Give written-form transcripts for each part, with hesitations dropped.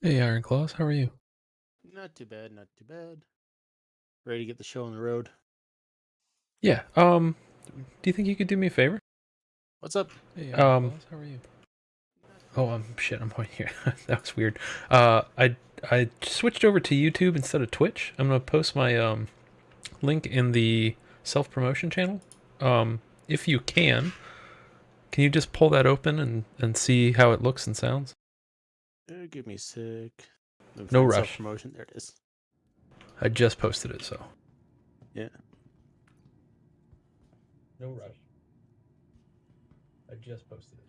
Hey, Iron Claws, how are you? Not too bad, not too bad. Ready to get the show on the road. Yeah. Do you think you could do me a favor? What's up? Hey, Iron Claws, how are you? Oh, shit, I'm pointing here. That was weird. I switched over to YouTube instead of Twitch. I'm gonna post my link in the self promotion channel. If you can you just pull that open and see how it looks and sounds? Give me a sec. Let me No find self rush. promotion. There it is. I just posted it, so Yeah. no rush. I just posted it.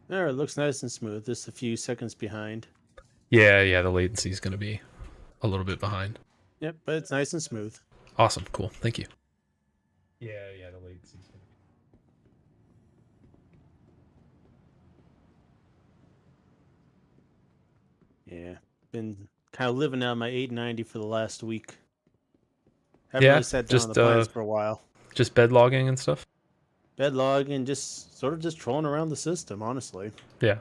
There, it looks nice and smooth. Just a few seconds behind. Yeah. The latency is gonna be a little bit behind. Yep, but it's nice and smooth. Awesome, cool, thank you. Yeah, the latency's gonna be. Yeah. Been kind of living out my 890 for the last week. Haven't really Yeah, sat down on the just plans for a while. bed logging and stuff. Bed log and just sort of just trolling around the system, honestly. Yeah.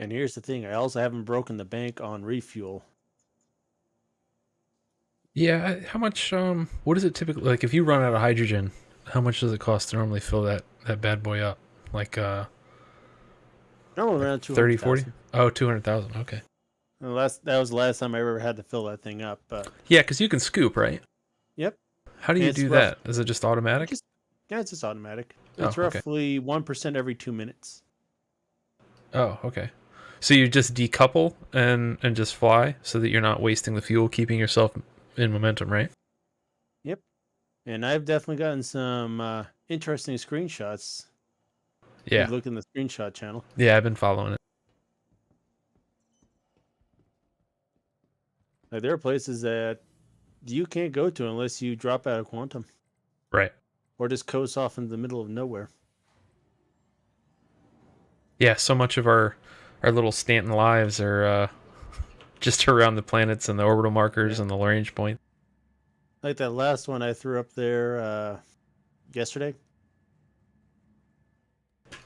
And here's the thing, I also haven't broken the bank on refuel. Yeah, how much what is it typically like if you run out of hydrogen, how much does it cost to normally fill that bad boy up? Like Normally like around 30, 40? 200,000. Oh, 200,000. Okay. That was the last time I ever had to fill that thing up, but Yeah, cuz you can scoop, right? yep. How do And you it's do rough. that? Is it just automatic? Just yeah, it's just automatic. Oh, It's okay. roughly 1% every 2 minutes. Oh, okay. So you just decouple and just fly so that you're not wasting the fuel, keeping yourself in momentum, right? Yep. And I've definitely gotten some interesting screenshots. If you Yeah. look in the screenshot channel, Yeah, I've been following it. like there are places that you can't go to unless you drop out of quantum Right. or just coast off into the middle of nowhere. Yeah, so much of our little Stanton lives are just around the planets and the orbital markers Yeah. and the Lagrange point. Like that last one I threw up there yesterday.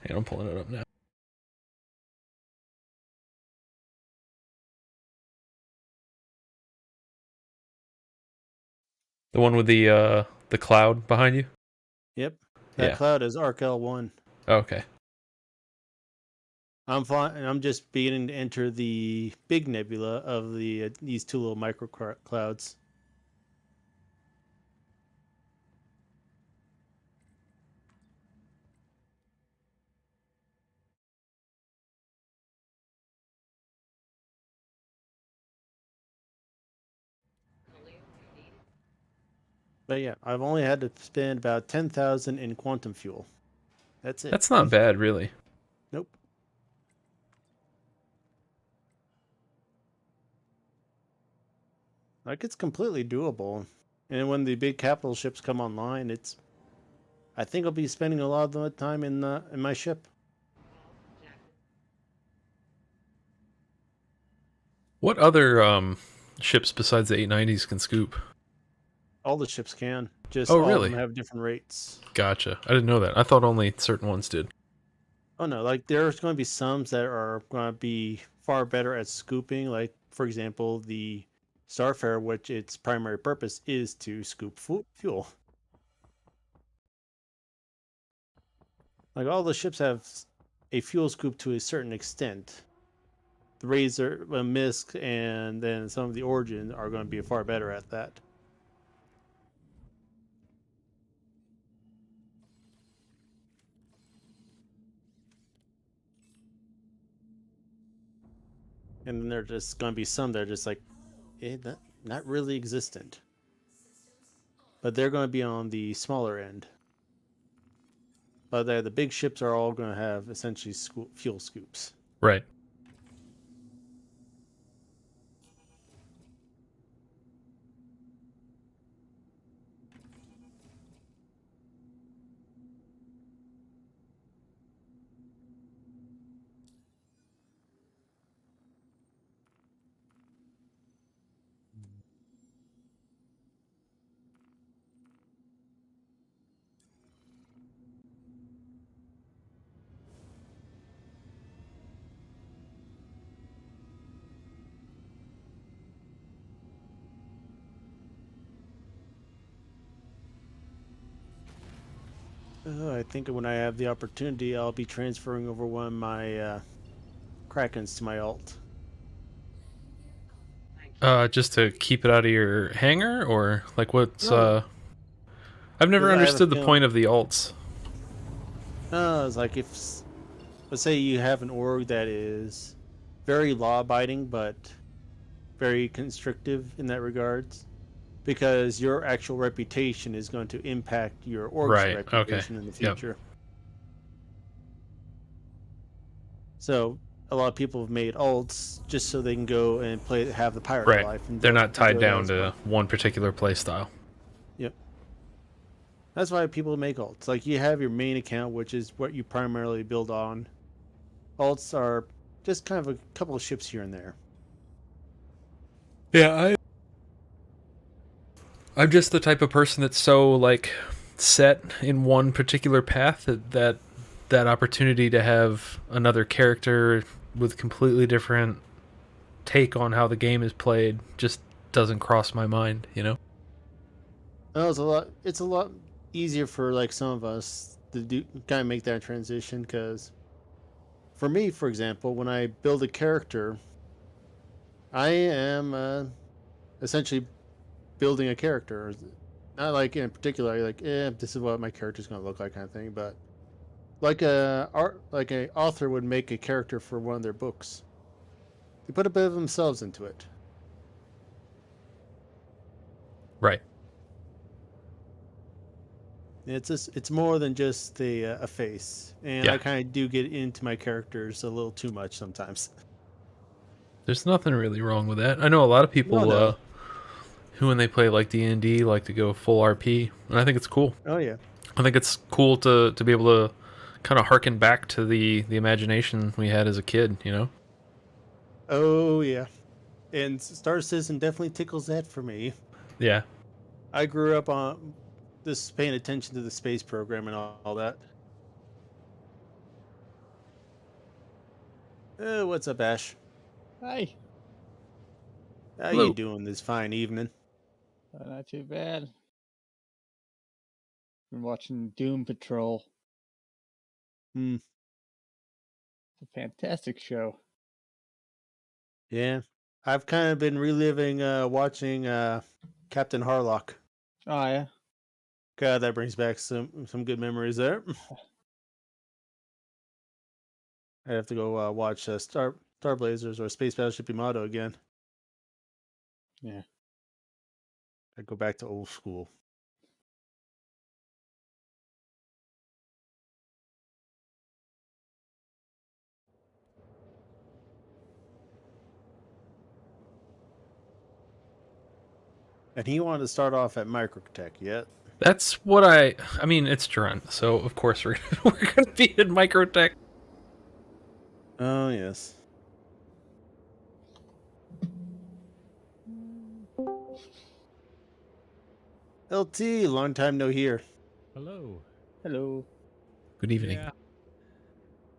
Hey, I'm pulling it up now. The one with the cloud behind you. Yep. That Yeah. cloud is Arc L1. Okay. I'm flying. I'm just beginning to enter the big nebula of these two little micro clouds. But yeah, I've only had to spend about 10,000 in quantum fuel. That's it. That's not bad, really. Nope. Like it's completely doable. And when the big capital ships come online, it's I think I'll be spending a lot of the time in my ship. What other ships besides the 890s can scoop? All the ships can. Just Oh, all of them really? have different rates. Gotcha. I didn't know that. I thought only certain ones did. Oh no, like there's going to be some that are going to be far better at scooping. Like for example, the Starfarer, which its primary purpose is to scoop fuel. Like all the ships have a fuel scoop to a certain extent. The Razor, Misk, and then some of the Origin are going to be far better at that. And then there's just going to be some that are just like, not really existent. But they're going to be on the smaller end. But the big ships are all going to have essentially fuel scoops. Right. I think when I have the opportunity, I'll be transferring over one of my Krakens to my alt. Just to keep it out of your hangar, or like what's No, I've never because I have a understood the feeling. point of the alts. No, it's like if, let's say you have an org that is very law-abiding, but very constrictive in that regards, because your actual reputation is going to impact your org's Right. Okay. reputation in the Yep. future. So a lot of people have made alts just so they can go and play, have the pirate Right. life, They're not tied enjoy that down as to well. one particular play style. Yep, that's why people make alts. Like you have your main account, which is what you primarily build on. Alts are just kind of a couple of ships here and there. Yeah, I'm just the type of person that's so like set in one particular path that opportunity to have another character with completely different take on how the game is played just doesn't cross my mind, you know? No, it's a lot. It's a lot easier for like some of us to do kind of make that transition because for me, for example, when I build a character, I am essentially building a character. Not like in particular, like, this is what my character's gonna look like, kind of thing. But like a author would make a character for one of their books. They put a bit of themselves into it. Right. It's more than just a face, and I Yeah. kind of do get into my characters a little too much sometimes. There's nothing really wrong with that. I know a lot of No, people no. who when they play like D&D like to go full RP, and I think it's cool. Oh yeah. I think it's cool to be able to kind of harken back to the imagination we had as a kid, you know? Oh yeah. And Star Citizen definitely tickles that for me. Yeah. I grew up on this paying attention to the space program and all that. What's up, Ash? Hi. How you Hello. doing this fine evening? Not too bad. Been watching Doom Patrol. Hmm. It's a fantastic show. Yeah. I've kind of been reliving watching Captain Harlock. Oh yeah. God, that brings back some good memories there. I have to go watch Star Blazers or Space Battleship Yamato again. Yeah. I go back to old school. And he wanted to start off at Microtech yet. That's what I mean, it's Drent, so of course we're going to be in Microtech. Oh yes. LT, long time no hear. Hello. Hello. Good evening. Yeah,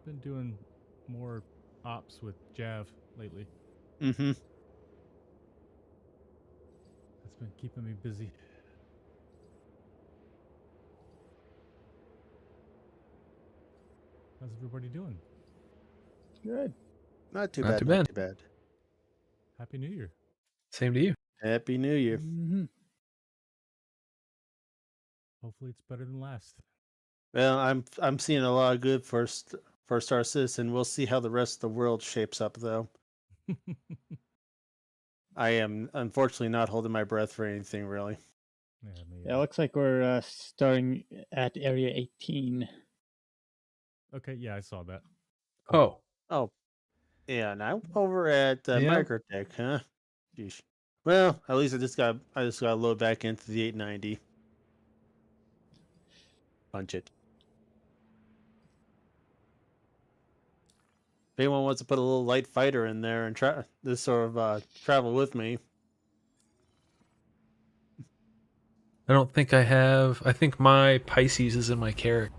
been doing more ops with Jav lately. Mm-hmm. That's been keeping me busy. How's everybody doing? Good. Not too Not bad, too not bad. too bad. Happy New Year. Same to you. Happy New Year. Mm-hmm. Hopefully it's better than last. Well, I'm seeing a lot of good for Star Citizen. We'll see how the rest of the world shapes up, though. I am unfortunately not holding my breath for anything really. Yeah, me. Yeah, it looks like we're starting at Area 18. Okay, yeah, I saw that. Oh. Oh, yeah, and I'm over at Yeah. Microtech, huh? Jeez. Well, at least I just got to load back into the 890. Punch it. If anyone wants to put a little light fighter in there and try this sort of travel with me, I don't think I have. I think my Pisces is in my character.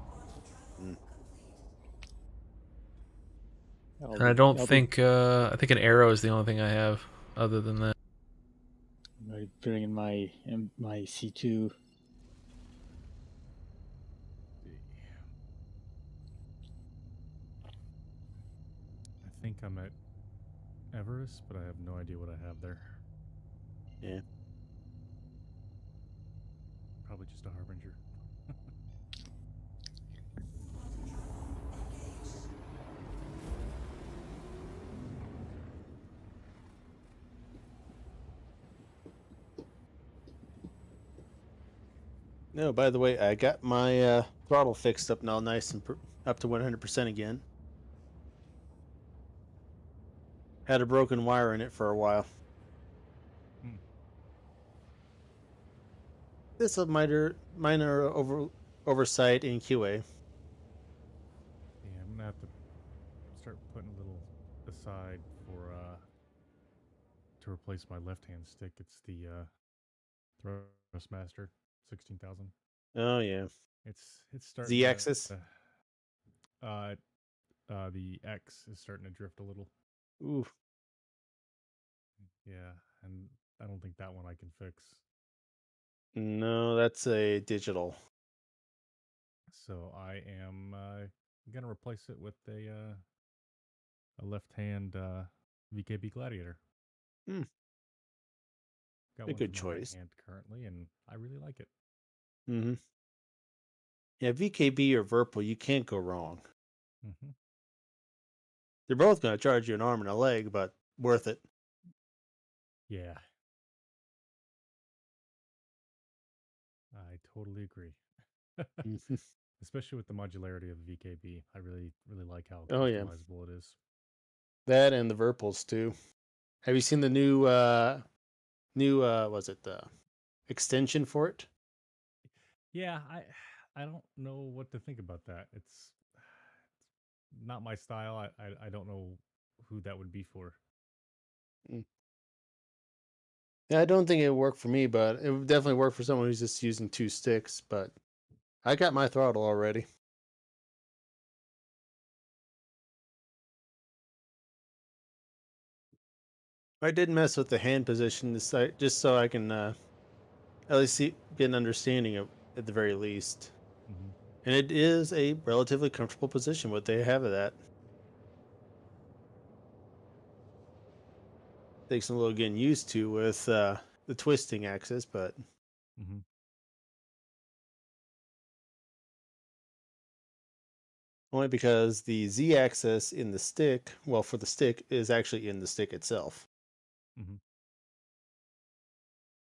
I'll And I be, don't I'll think I think an arrow is the only thing I have other than that. be bringing my C2. think I'm at Everest, but I have no idea what I have there. Yeah. Probably just a harbinger. No, by the way, I got my throttle fixed up now, nice and up to 100% again. Had a broken wire in it for a while. Hmm. This is a minor oversight in QA. Yeah, I'm gonna have to start putting a little aside for to replace my left-hand stick. It's the Thrustmaster 16,000. Oh yeah, It's starting Z-axis. The X is starting to drift a little. Ooh, Yeah, and I don't think that one I can fix. no, that's a digital. So I am gonna replace it with a left-hand VKB Gladiator. Hmm. Got A one good for my right choice. hand currently, and I really like it. Mm-hmm. Yeah, VKB or Virpil, you can't go wrong. Mm-hmm. They're both going to charge you an arm and a leg, but worth it. Yeah, I totally agree. Mhm. Especially with the modularity of the VKB, I really like how Oh yeah, customizable it is. that and the Virpils too. Have you seen the new was it the extension for it? Yeah, I don't know what to think about that. It's not my style. I don't know who that would be for. Yeah, I don't think it would work for me, but it would definitely work for someone who's just using two sticks. But I got my throttle already. I did mess with the hand position just so I can at least get an understanding of at the very least. Mm-hmm. And it is a relatively comfortable position what they have of that. Takes a little getting used to with the twisting axis, but Mm-hmm. only because the Z axis in the stick, well, for the stick, is actually in the stick itself. Mm-hmm.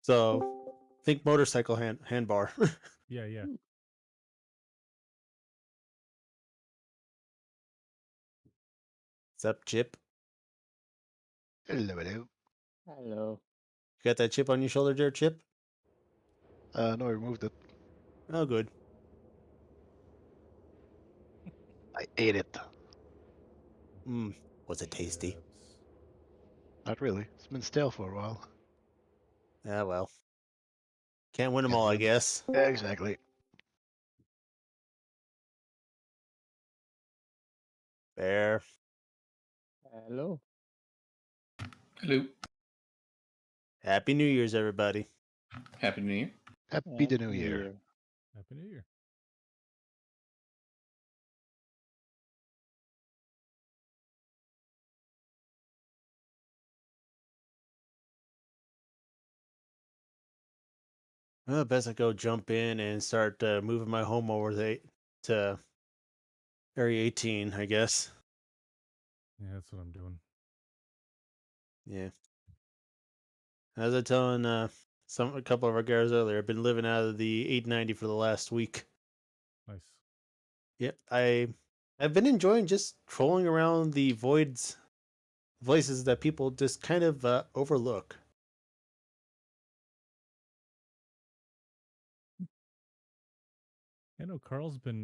So think motorcycle handbar. Yeah, yeah. What's up, Chip? Hello, hello. Hello. You got that chip on your shoulder there, Chip? No, I removed it. Oh, good. I ate it. Was it tasty? Chips. Not really. It's been stale for a while. Ah, well. Can't win them Can't all, I win. guess. Yeah, exactly. Fair. Hello. Hello. Happy New Year's, everybody. Happy New Year. Happy the New Year. Happy New Year. Well, best I go jump in and start moving my home over to Area 18, I guess. Yeah, that's what I'm doing. Yeah. As I was telling a couple of our guys earlier, I've been living out of the 890 for the last week. Nice. Yep, I've been enjoying just trolling around the voids, places that people just kind of overlook. I know Carl's been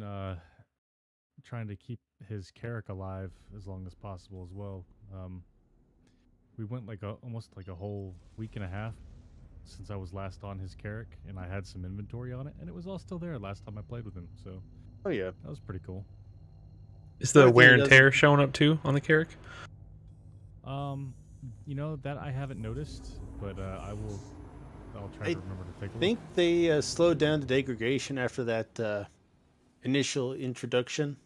trying to keep his Carrick alive as long as possible as well. We went like almost like a whole week and a half since I was last on his Carrick, and I had some inventory on it, and it was all still there last time I played with him. So Oh yeah, that was pretty cool. Is the Only thing wear he and tear showing up too on the Carrick? You know that I haven't noticed, but I'll try I to remember to take a I think they slowed down the degradation after that initial introduction.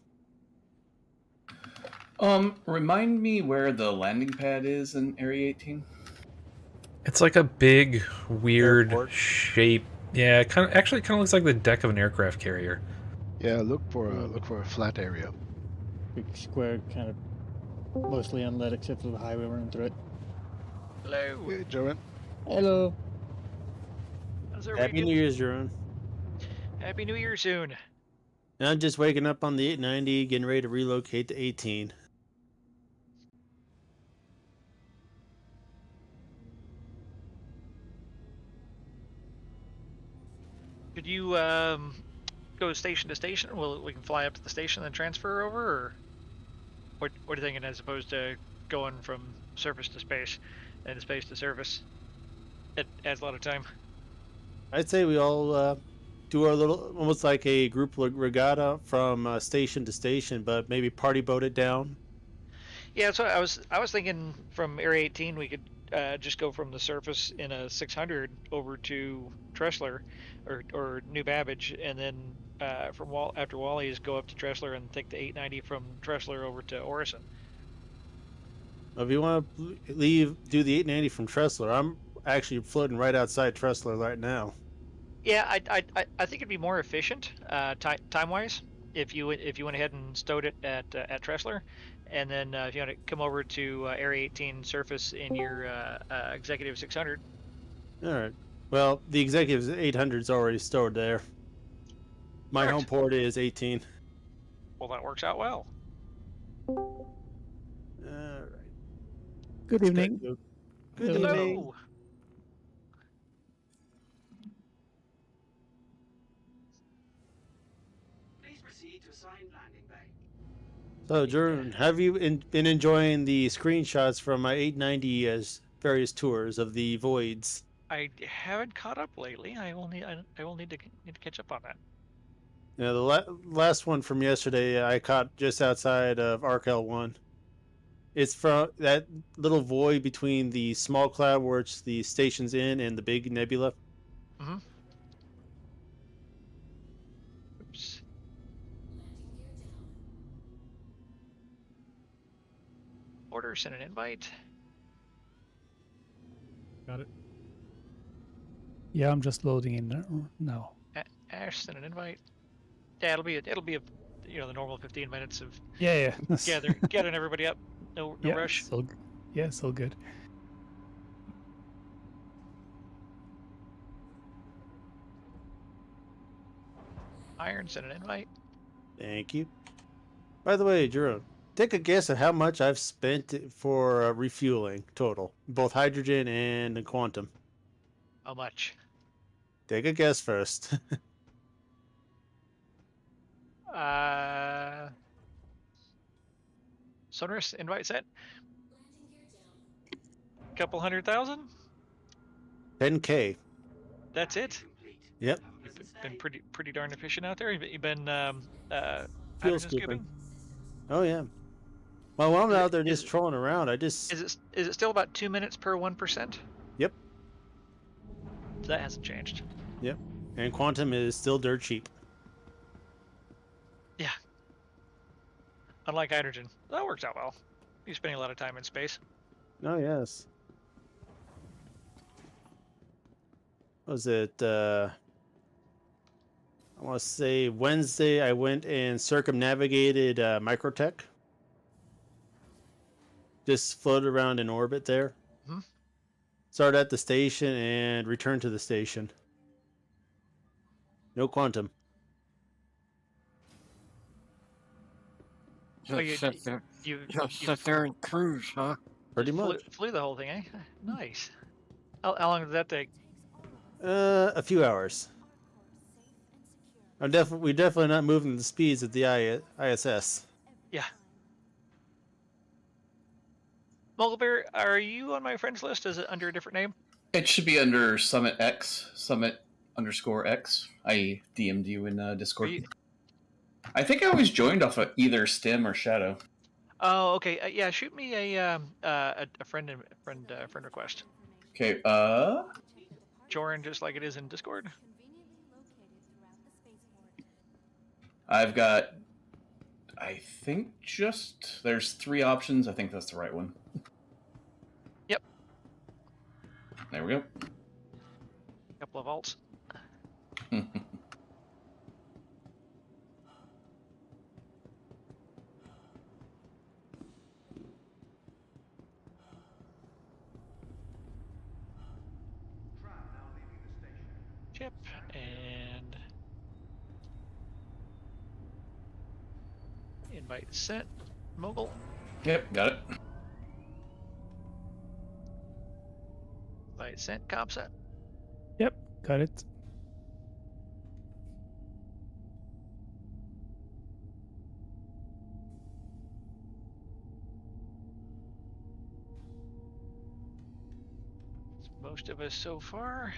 Remind me where the landing pad is in Area 18. It's like a big, weird Airport. shape. Yeah, it kind of looks like the deck of an aircraft carrier. Yeah, look for a flat area. Big square, kind of mostly unlit except for the highway running through it. Hello. Hey, Joanne. Hello. How's everybody Happy New doing? Year's, Jerome. Happy New Year soon. And I'm just waking up on the 890, getting ready to relocate to 18. Could you go station to station? Well, we can fly up to the station and then transfer over, or what are you thinking as opposed to going from surface to space and space to surface? It adds a lot of time. I'd say we all do our little, almost like a group regatta from station to station, but maybe party boat it down. Yeah, so I was thinking from Area 18 we could just go from the surface in a 600 over to Tressler or New Babbage, and then after Wally's go up to Tressler and take the 890 from Tressler over to Orison. If you want to do the 890 from Tressler, I'm actually floating right outside Tressler right now. Yeah, I think it'd be more efficient time wise if you went ahead and stowed it at Tressler, and then if you want to come over to Area 18 surface in your Executive 600. All right. Well, the Executive's 800 is already stored there. My Correct. home port is 18. Well, that works out well. All right. Good evening. Good Hello. evening. Please proceed to assigned landing bay. So, Jordan, have you been enjoying the screenshots from my 890 as various tours of the voids? I haven't caught up lately. I will need to catch up on that. Yeah, the last one from yesterday I caught just outside of Arkel 1. It's from that little void between the small cloud where it's the station's in and the big nebula. Mm-hmm. Oops. Order, send an invite. Got it. Yeah, I'm just loading in there now. Ash, send an invite. Yeah, it'll be the normal 15 minutes of Yeah. gathering everybody up. No yeah, rush. So good. Iron, send an invite. Thank you. By the way, Jerome, take a guess at how much I've spent for refueling total, both hydrogen and quantum. How much? Take a guess first. Sonorous invite set. Couple 100,000. 10K. That's it. Complete. Yep. You've been pretty darn efficient out there. You've been Fuel hydrogen scooping. scooping. Oh yeah. Well, while I'm out there just trolling around, Is it still about 2 minutes per 1%? Yep. That hasn't changed. Yep. And quantum is still dirt cheap. Yeah. Unlike hydrogen, that works out well. You're spending a lot of time in space. Oh yes. Was it I want to say Wednesday I went and circumnavigated Microtech. Just floated around in orbit there. Mm-hmm. Started at the station and returned to the station. No quantum. Oh, you sit there and cruise, huh? Pretty much. flew the whole thing, eh? Nice. How long did that take? A few hours. We're definitely not moving the speeds of the ISS. Yeah. Mugglebear, are you on my friends list? Is it under a different name? It should be under Summit X, Summit_X. I DM'd you in Discord. I think I was joined off of either Stim or Shadow. Oh, okay. Yeah, shoot me a friend request. Okay. Joran, just like it is in Discord. I've got I think there's 3 options. I think that's the right one. Yep. There we go. Couple of alts. Chip and invite sent. Mogul. Yep, got it. Invite sent. Cop set. Yep, got it. Most of us so far.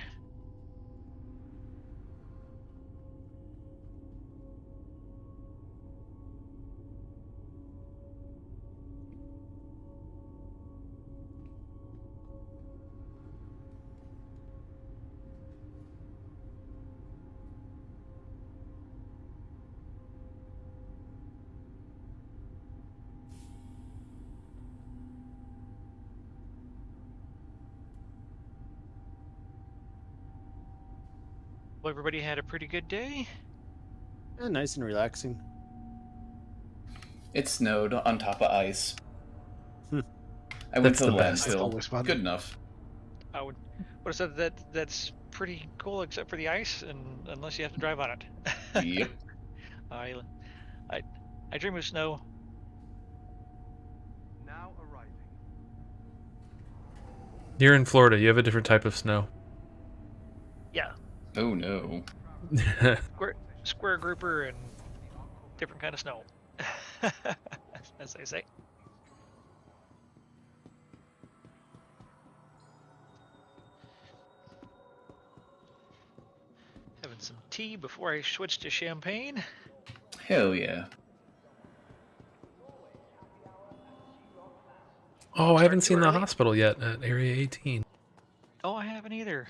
Well, everybody had a pretty good day. Yeah, nice and relaxing. It snowed on top of ice. Hmm. I went That's to the the best. That's landfill. always fun. Good enough. I would have said that's pretty cool, except for the ice, and unless you have to drive on it. Yep. I dream of snow. Now arriving. You're in Florida. You have a different type of snow. Yeah, Oh no. square grouper and different kind of snow, as they say. Having some tea before I switch to champagne. Hell yeah. Oh, I haven't too seen the early? hospital yet at Area 18. Oh, I haven't either.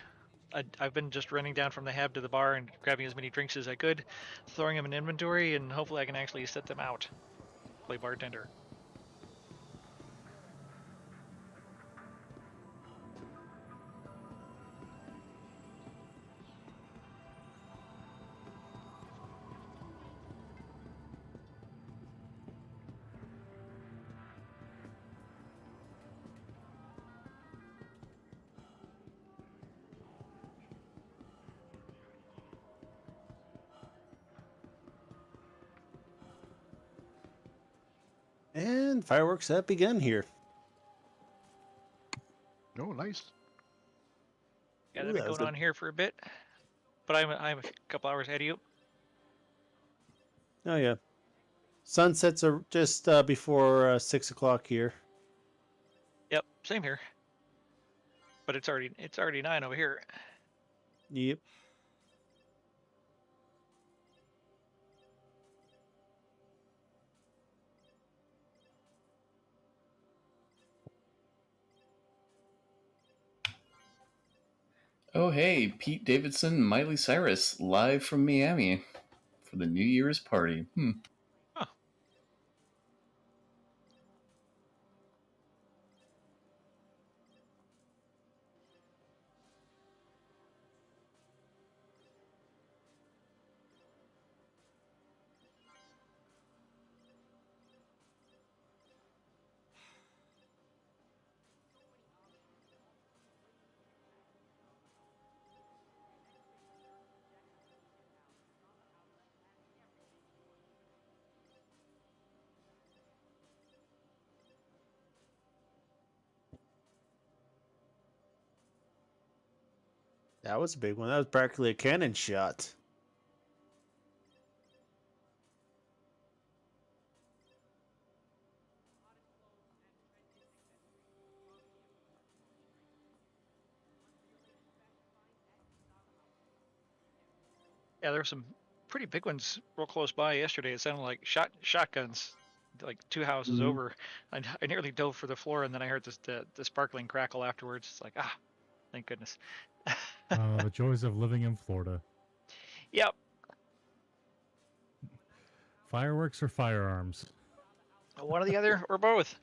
I've been just running down from the hab to the bar and grabbing as many drinks as I could, throwing them in inventory, and hopefully I can actually set them out. Play bartender. And fireworks have begun here. Oh, nice. Yeah, Ooh, they've been that was going a- on here for a bit, but I'm a couple hours ahead of you. Oh yeah. Sunsets are just before 6 o'clock here. Yep, same here. But it's already 9 over here. Yep. Oh hey, Pete Davidson, Miley Cyrus, live from Miami for the New Year's party. Huh. That was a big one. That was practically a cannon shot. Yeah, there were some pretty big ones real close by yesterday. It sounded like shotguns, like 2 houses Mhm. over. I nearly dove for the floor, and then I heard the sparkling crackle afterwards. It's like, thank goodness. The joys of living in Florida. Yep. Fireworks or firearms? One or the other, or both.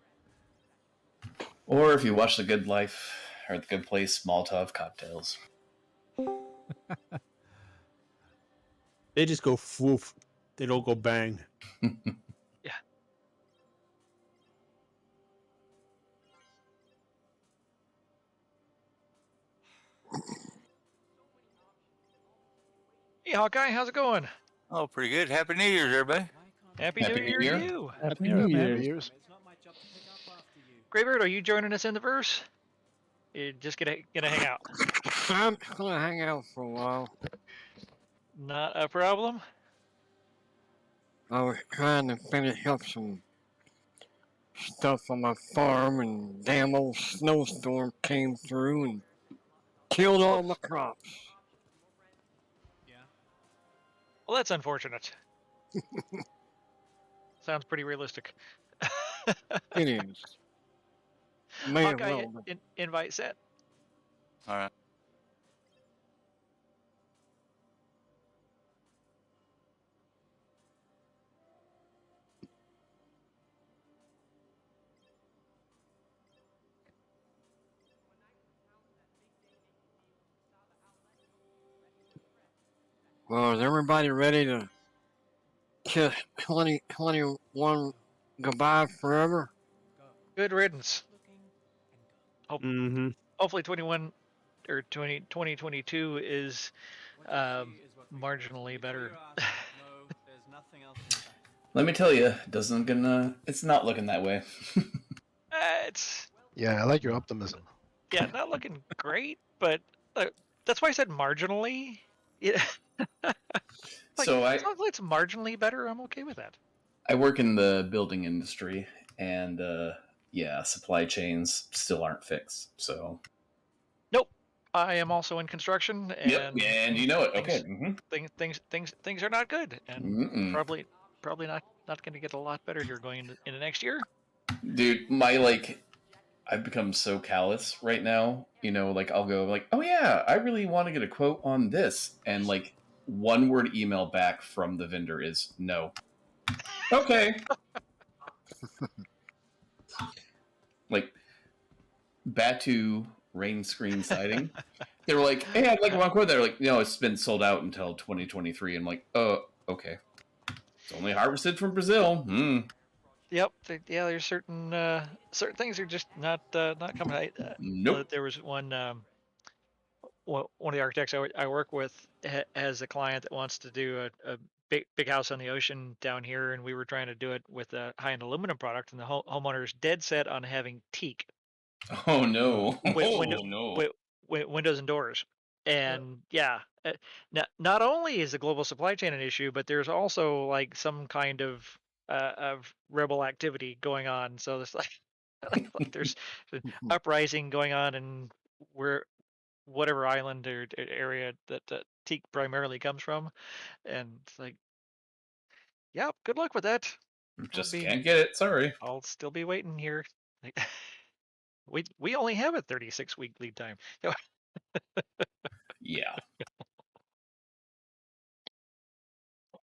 Or if you watch The Good Life or The Good Place, Molotov cocktails. They just go woof. They don't go bang. Yeah. Hey, Hawkeye, how's it going? Oh, pretty good. Happy New Year's, everybody. Happy New Year to you. Happy New Year. Years. Greybeard, are you joining us in the verse? You're just gonna hang out. I'm gonna hang out for a while. Not a problem. I was trying to finish up some stuff on my farm, and damn old snowstorm came through and killed all my crops. Well, that's unfortunate. Sounds pretty realistic. It is. May as Hawkeye, well be. invite set. All right. Well, is everybody ready to kiss 2021 goodbye forever? Good riddance. Mm-hmm. Hopefully 2022 is marginally better. Let me tell you, it's not looking that way. It's Yeah, I like your optimism. not looking great, but that's why I said marginally. Yeah. So as long as it's marginally better, I'm okay with that. I work in the building industry, and supply chains still aren't fixed. So Nope. I am also in construction, and yep, and you know it. Okay. things are not good, and Mm-mm. probably not going to get a lot better here going into next year. Dude, I've become so callous right now. I'll go like, oh yeah, I really want to get a quote on this, and like one word email back from the vendor is no. Okay. Like Batu rain screen siding. They were like, hey, I'd like one quote. They're like, no, it's been sold out until 2023. I'm like, oh, okay. It's only harvested from Brazil. Yep. There's certain things are just not coming. Nope. There was one of the architects I work with has a client that wants to do a big house on the ocean down here, and we were trying to do it with a high-end aluminum product, and the homeowner's dead set on having teak. Oh no! Windows and doors. And not only is the global supply chain an issue, but there's also like some kind of rebel activity going on. So there's like there's an uprising going on in whatever island or area that teak primarily comes from, and it's like, yeah, good luck with that. Just can't get it. Sorry. I'll still be waiting here. Like, we only have a 36-week lead time. Yeah.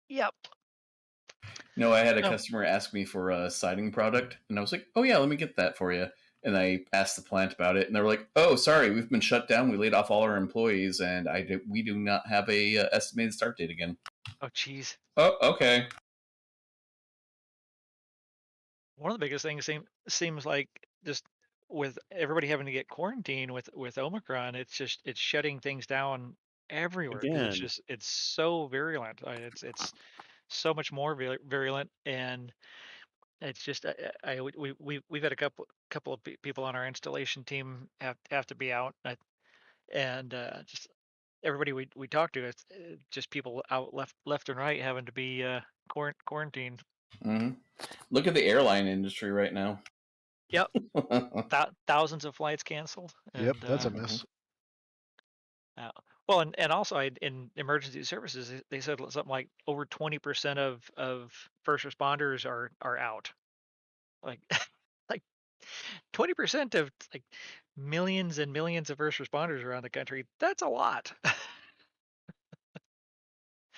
Yep. No, I had a customer ask me for a siding product, and I was like, oh yeah, let me get that for you. And I asked the plant about it, and they were like, oh, sorry, we've been shut down. We laid off all our employees, and we do not have a estimated start date again. Oh, jeez. Oh, okay. One of the biggest things seems like just with everybody having to get quarantined with Omicron, it's shutting things down everywhere. Again. It's so virulent. It's so much more virulent, and it's just we've had a couple of people on our installation team have to be out, and just everybody we talk to, it's just people out left and right having to be quarantined. Mm-hmm. Look at the airline industry right now. Yep. Thousands of flights canceled. Yep, and, that's a mess. Well, and also in emergency services, they said something like over 20% of first responders are out. Like 20% of like millions and millions of first responders around the country. That's a lot.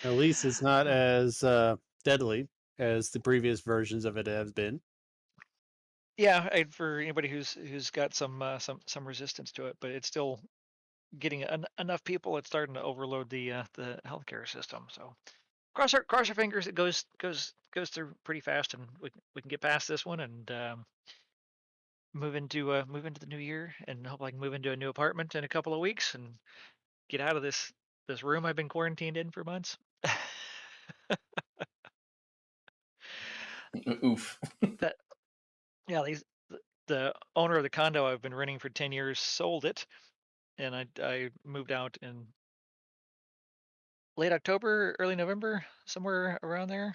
At least it's not as deadly. as the previous versions of it have been. Yeah, for anybody who's got some resistance to it, but it's still getting enough people. It's starting to overload the healthcare system. So cross our fingers. It goes through pretty fast, and we can get past this one and move into the new year, and hope I can move into a new apartment in a couple of weeks and get out of this room I've been quarantined in for months. Oof. That yeah, the owner of the condo I've been renting for 10 years sold it, and I moved out in late October, early November, somewhere around there,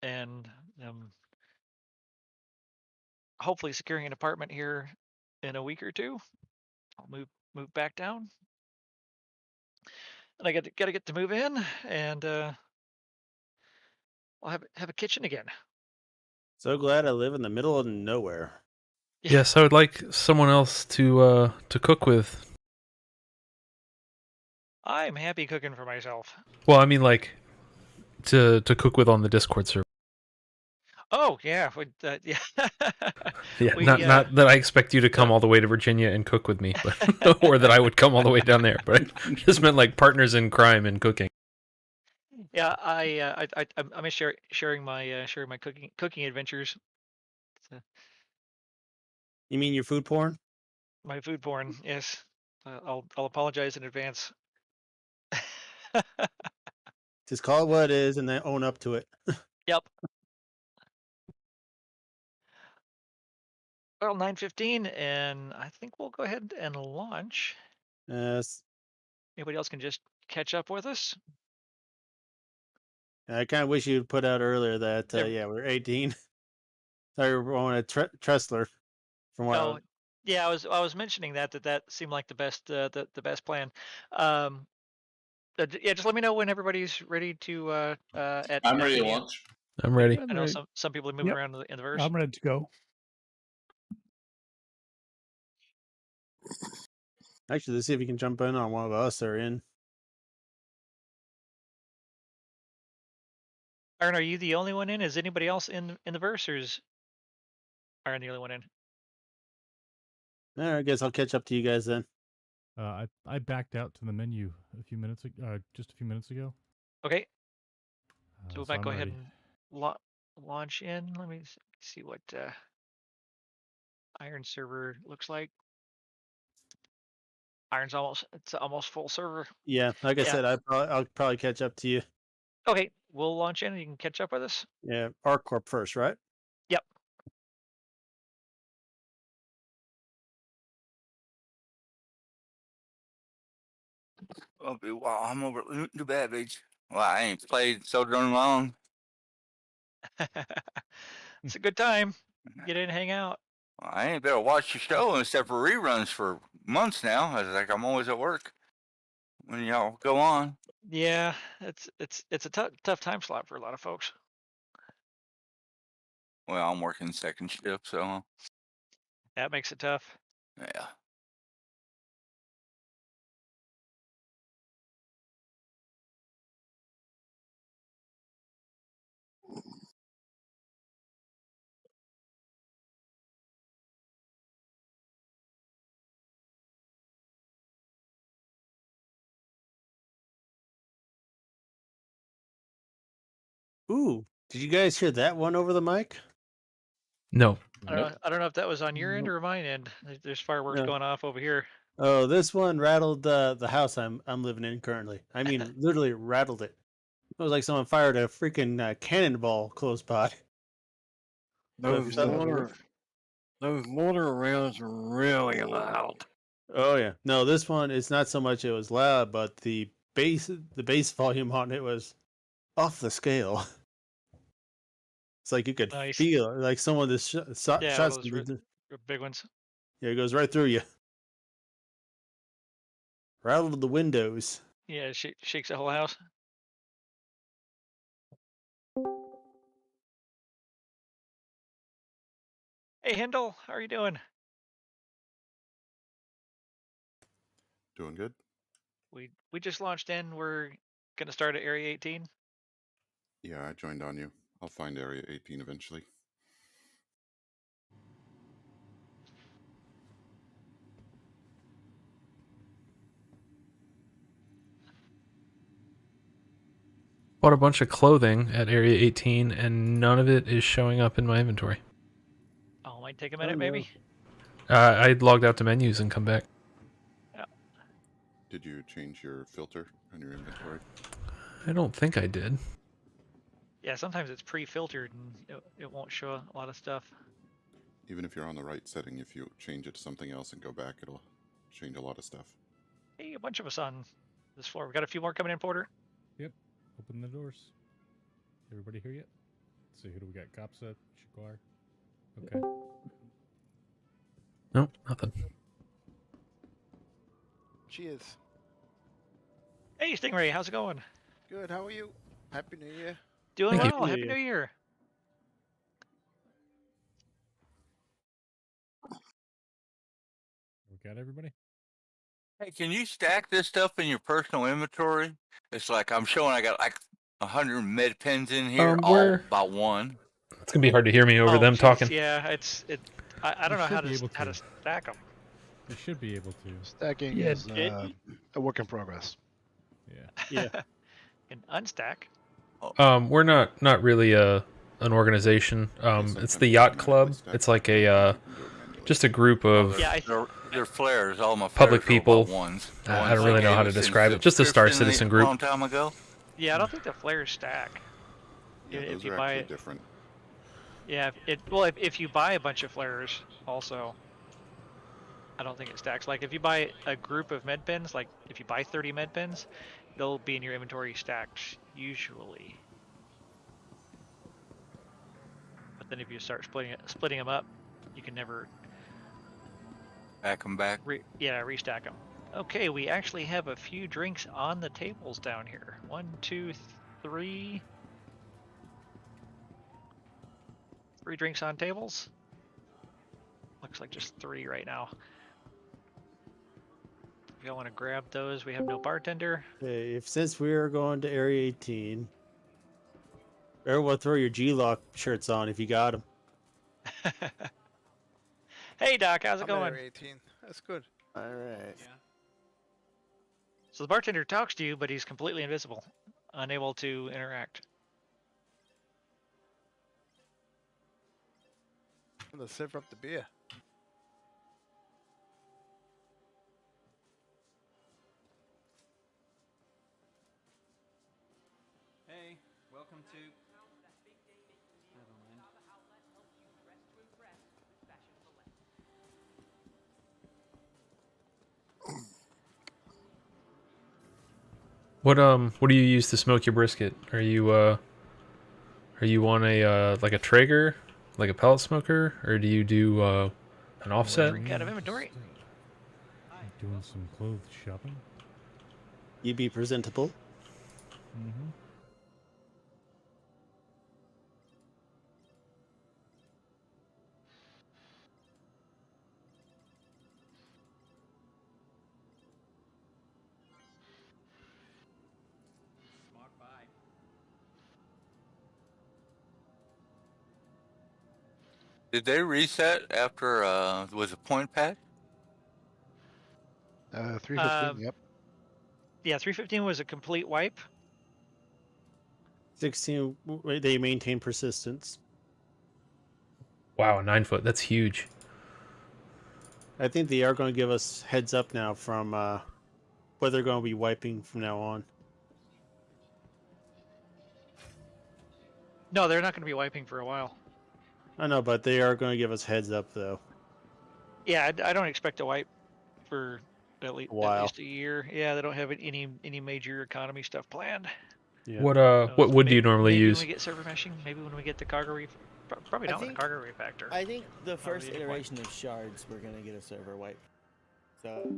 and hopefully securing an apartment here in a week or two. I'll move back down, and I gotta get to move in, and I'll have a kitchen again. So glad I live in the middle of nowhere. Yes, I would like someone else to cook with. I'm happy cooking for myself. Well, I mean, like to cook with on the Discord server. Oh yeah, yeah. Yeah, We, not that I expect you to come all the way to Virginia and cook with me, but or that I would come all the way down there. But I just meant like partners in crime and cooking. Yeah, I'm sharing my cooking adventures. So, You mean your food porn? my food porn, yes. I'll apologize in advance. Just call it what it is and then own up to it. Yep. Well, 9:15, and I think we'll go ahead and launch. Yes. Anybody else can just catch up with us? I kind of wish you'd put out earlier that yeah, we're 18. Sorry, we're on a Tressler. From what Oh, yeah, I was mentioning that seemed like the best plan. Yeah, just let me know when everybody's ready to I'm ready to PM. launch. I'm ready. I know some people are moving around in the verse. I'm ready to go. Actually, let's see if you can jump in on one of us or in. Aaron, are you the only one in? Is anybody else in the verse, or is Aaron the only one in? All right, I guess I'll catch up to you guys then. I backed out to the menu just a few minutes ago. Okay. So we might I'm go ahead ready. and launch in. Let me see what Iron server looks like. Iron's almost full server. Yeah, like I said, I'll probably catch up to you. Okay, we'll launch in and you can catch up with us. Yeah, ArcCorp first, right? Yep. Wow, I'm over at New Babbage. Well, I ain't played so darn long. It's a good time. Get in and hang out. Well, I ain't better watch the show except for reruns for months now. It's like I'm always at work when y'all go on. Yeah, it's a tough time slot for a lot of folks. Well, I'm working second shift, so That makes it tough. yeah. Ooh, did you guys hear that one over the mic? No. I don't know if that was on your end or mine end. There's fireworks No. going off over here. Oh, this one rattled the house I'm living in currently. I mean, literally rattled it. It was like someone fired a freaking cannonball close by. Those mortar rounds are really loud. Oh yeah, no, this one it's not so much it was loud, but the bass volume on it was off the scale. It's like you could Nice. feel like someone just shot Yeah, some- those big ones. Yeah, it goes right through you. Rattled the windows. Yeah, it shakes the whole house. Hey, Hindle, how are you doing? Doing good. We just launched in. We're gonna start at Area 18. Yeah, I joined on you. I'll find Area 18 eventually. Bought a bunch of clothing at Area 18, and none of it is showing up in my inventory. Oh, might take a minute, maybe. I logged out to menus and come back. Yeah. Did you change your filter on your inventory? I don't think I did. Yeah, sometimes it's pre-filtered and it won't show a lot of stuff. Even if you're on the right setting, if you change it to something else and go back, it'll change a lot of stuff. Hey, a bunch of us on this floor. We got a few more coming in, Porter. Yep. Open the doors. Everybody here yet? Let's see, who do we got? Kopsa, Shaquar. Okay. Nope, nothing. Cheers. Hey, Stingray, how's it going? Good, how are you? Happy New Year. Doing Thank you. well. Happy New Year. We got everybody? Hey, can you stack this stuff in your personal inventory? It's like I'm showing I got like 100 med pens in here, all where- about one. It's gonna be hard to hear me over them geez, talking. Yeah, I don't know how should be able to to. stack them. You should be able to. Stacking Yeah, is a work in progress. Yeah. Yeah. And unstack. We're not really an organization. It's the yacht club. It's like a just a group of Yeah, They're flares, all my flares public are people. about ones. The I ones don't really they know how gave to us in describe it. Just a Star subscription Citizen a group. long time ago. Yeah, I don't think the flares stack. Yeah, If those you are buy actually it- different. Yeah, if you buy a bunch of flares, also, I don't think it stacks. Like if you buy a group of med pens, like if you buy 30 med pens, they'll be in your inventory stacked usually. But then if you start splitting them up, you can never Back them back. restack them. Okay, we actually have a few drinks on the tables down here. 1, 2, 3. 3 drinks on tables. Looks like just 3 right now. If y'all want to grab those, we have no bartender. Okay, since we're going to Area 18, everyone throw your G-Lock shirts on if you got them. Hey Doc, how's it I'm at going? Area 18. That's good. All right. So the bartender talks to you, but he's completely invisible, unable to interact. I'm gonna serve up the beer. Hey, welcome to. What do you use to smoke your brisket? Are you on a like a Traeger, like a pellet smoker, or do you do an offset? Drink out of inventory. Doing some clothes shopping. You be presentable. Mm-hmm. Smart buy. Did they reset after was it point pack? 315, yep. Yeah, 315 was a complete wipe. 16, they maintain persistence. Wow, a 9-foot. That's huge. I think they are going to give us heads up now from what they're going to be wiping from now on. No, they're not going to be wiping for a while. I know, but they are going to give us heads up though. Yeah, I don't expect a wipe for at While. least a year. Yeah, they don't have any major economy stuff planned. Yeah. What So what wood do you maybe- normally maybe use? when we get server meshing, maybe when we get the cargo probably I not with think- the cargo refactor. I think the first really a point. iteration of shards, we're gonna get a server wipe. So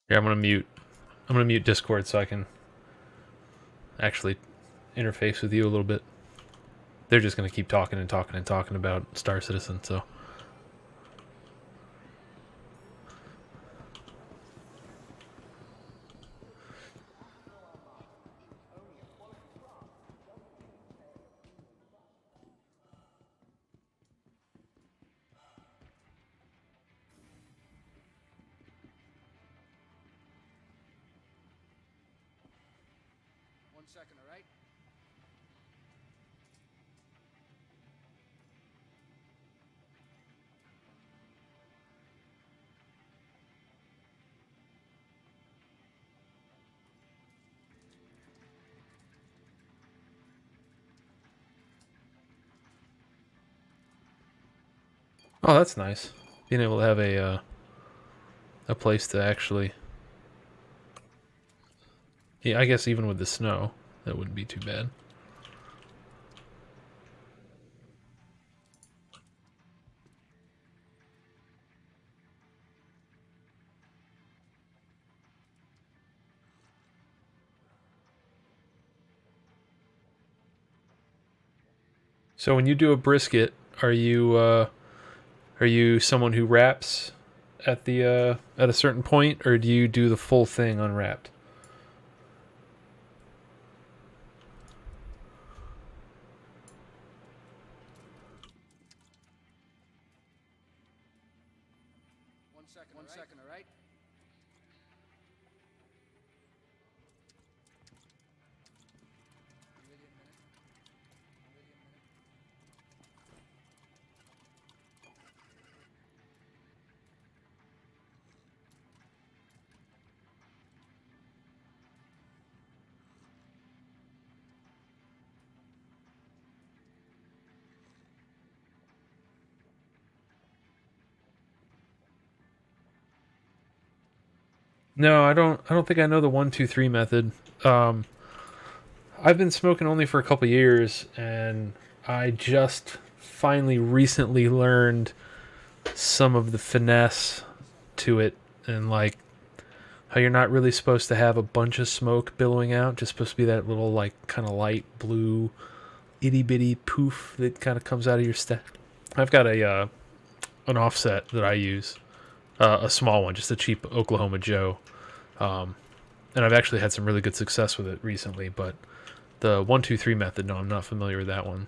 Yeah, I'm gonna mute Discord so I can actually interface with you a little bit. They're just gonna keep talking and talking and talking about Star Citizen, so. second, all right? Oh, that's nice. Being able to have a place to actually. Yeah, I guess even with the snow, that wouldn't be too bad. So when you do a brisket, are you someone who wraps at the at a certain point, or do you do the full thing unwrapped? One second, all right? No, I don't. I don't think I know the 1-2-3 method. I've been smoking only for a couple years, and I just finally recently learned some of the finesse to it, and like how you're not really supposed to have a bunch of smoke billowing out. Just supposed to be that little like kind of light blue, itty bitty poof that kind of comes out of your stack. I've got a an offset that I use, a small one, just a cheap Oklahoma Joe. And I've actually had some really good success with it recently, but the 1-2-3 method, no, I'm not familiar with that one.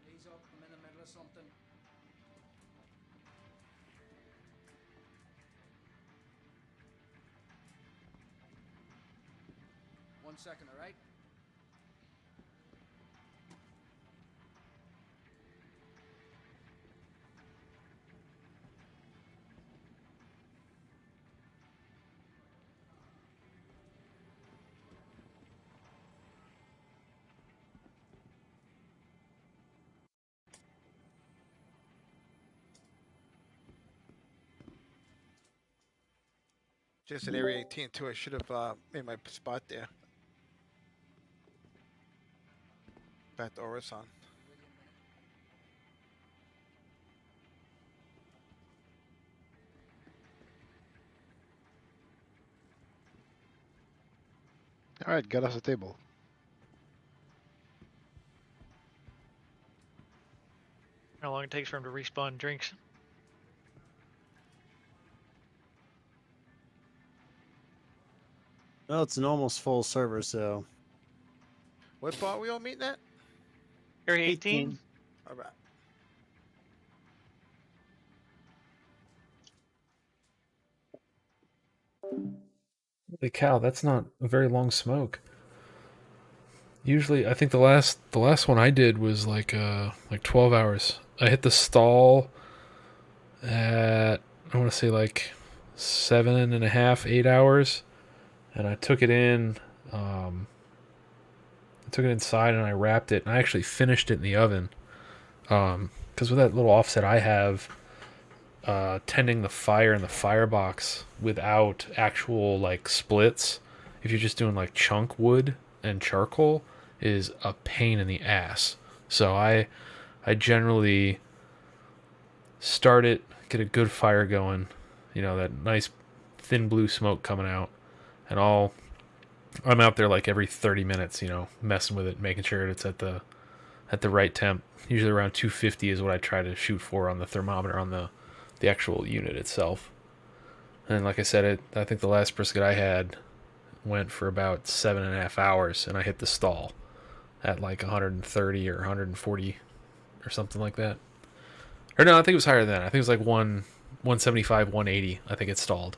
Ease up, I'm in the middle of something. One second, all right? Just at Area 18 too. I should have made my spot there. Back to Orison. All right, get us a table. How long it takes for him to respawn drinks? Well, it's an almost full server, so. What bar we all meeting at? Area 18? All right. Holy cow, that's not a very long smoke. Usually, I think the last one I did was like 12 hours. I hit the stall at, I want to say like 7.5, 8 hours, and I took it in. I took it inside and I wrapped it, and I actually finished it in the oven. Because with that little offset I have, tending the fire in the firebox without actual like splits, if you're just doing like chunk wood and charcoal, is a pain in the ass. So I generally start it, get a good fire going, that nice thin blue smoke coming out, and I'll I'm out there like every 30 minutes, you know, messing with it, making sure it's at the right temp. Usually around 250 is what I try to shoot for on the thermometer on the actual unit itself. And like I said, I think the last brisket I had went for about 7.5 hours, and I hit the stall at like 130 or 140 or something like that. Or no, I think it was higher than that. I think it was like 175, 180. I think it stalled.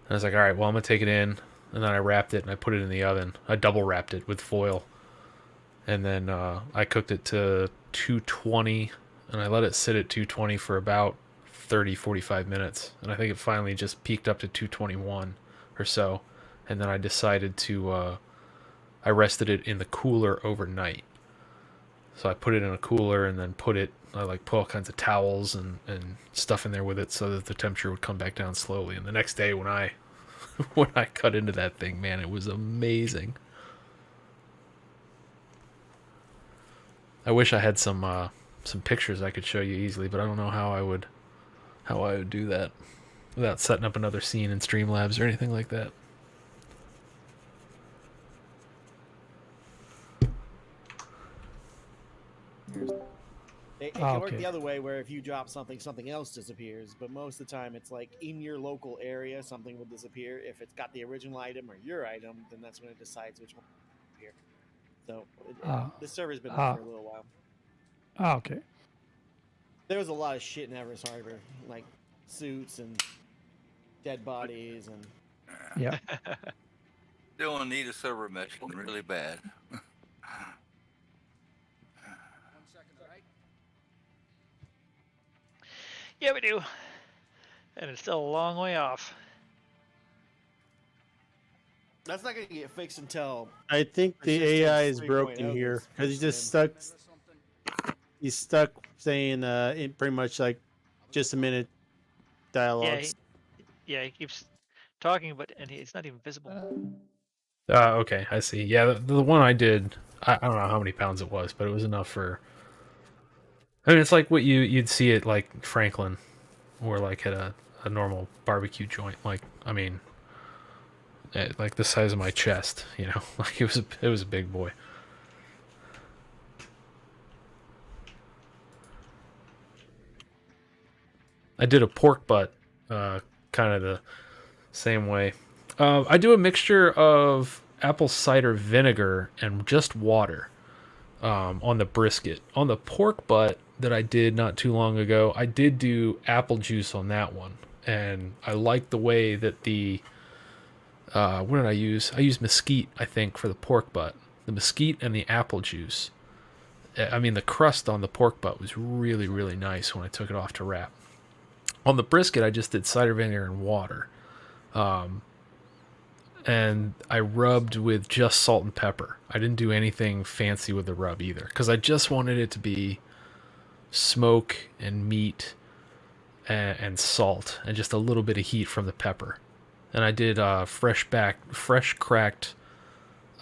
And I was like, all right, well, I'm going to take it in. And then I wrapped it and I put it in the oven. I double wrapped it with foil. And then I cooked it to 220, and I let it sit at 220 for about 30, 45 minutes. And I think it finally just peaked up to 221 or so. And then I decided to, I rested it in the cooler overnight. So I put it in a cooler and then I like put all kinds of towels and stuff in there with it so that the temperature would come back down slowly. And the next day when I when I cut into that thing, man, it was amazing. I wish I had some pictures I could show you easily, but I don't know how I would do that without setting up another scene in Streamlabs or anything like that. It can work the other way, where if you drop something, something else disappears. But most of the time, it's like in your local area, something will disappear. If it's got the original item or your item, then that's when it decides which one will disappear. So this server's been up for a little while. Okay. There was a lot of shit in Everest Harbor, like suits and dead bodies and. Yeah. Still need a server mesh really bad. Yeah, we do. And it's still a long way off. That's not going to get fixed until. I think the AI is broken here because he's stuck saying in pretty much like just a minute dialogues. Yeah, he keeps talking, and it's not even visible. Okay, I see. Yeah, the one I did, I don't know how many pounds it was, but it was enough for. I mean, it's like what you'd see at like Franklin, or like at a normal barbecue joint. Like, I mean, like the size of my chest, you know, like it was a big boy. I did a pork butt, kind of the same way. I do a mixture of apple cider vinegar and just water on the brisket. On the pork butt that I did not too long ago, I did do apple juice on that one, and I like the way that the what did I use? I used mesquite, I think, for the pork butt. The mesquite and the apple juice. I mean, the crust on the pork butt was really, really nice when I took it off to wrap. On the brisket, I just did cider vinegar and water. And I rubbed with just salt and pepper. I didn't do anything fancy with the rub either, because I just wanted it to be smoke and meat and salt and just a little bit of heat from the pepper. And I did fresh cracked,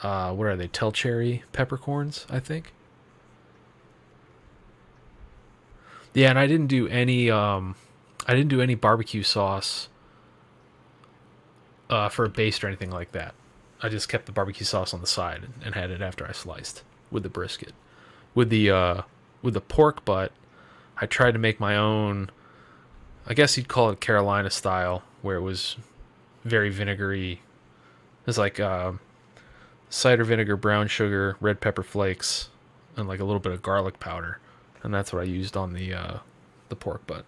what are they, tell cherry peppercorns, I think. Yeah, and I didn't do any barbecue sauce for a baste or anything like that. I just kept the barbecue sauce on the side and had it after I sliced with the brisket. With the pork butt, I tried to make my own. I guess you'd call it Carolina style, where it was very vinegary. It's like cider vinegar, brown sugar, red pepper flakes, and like a little bit of garlic powder, and that's what I used on the pork butt.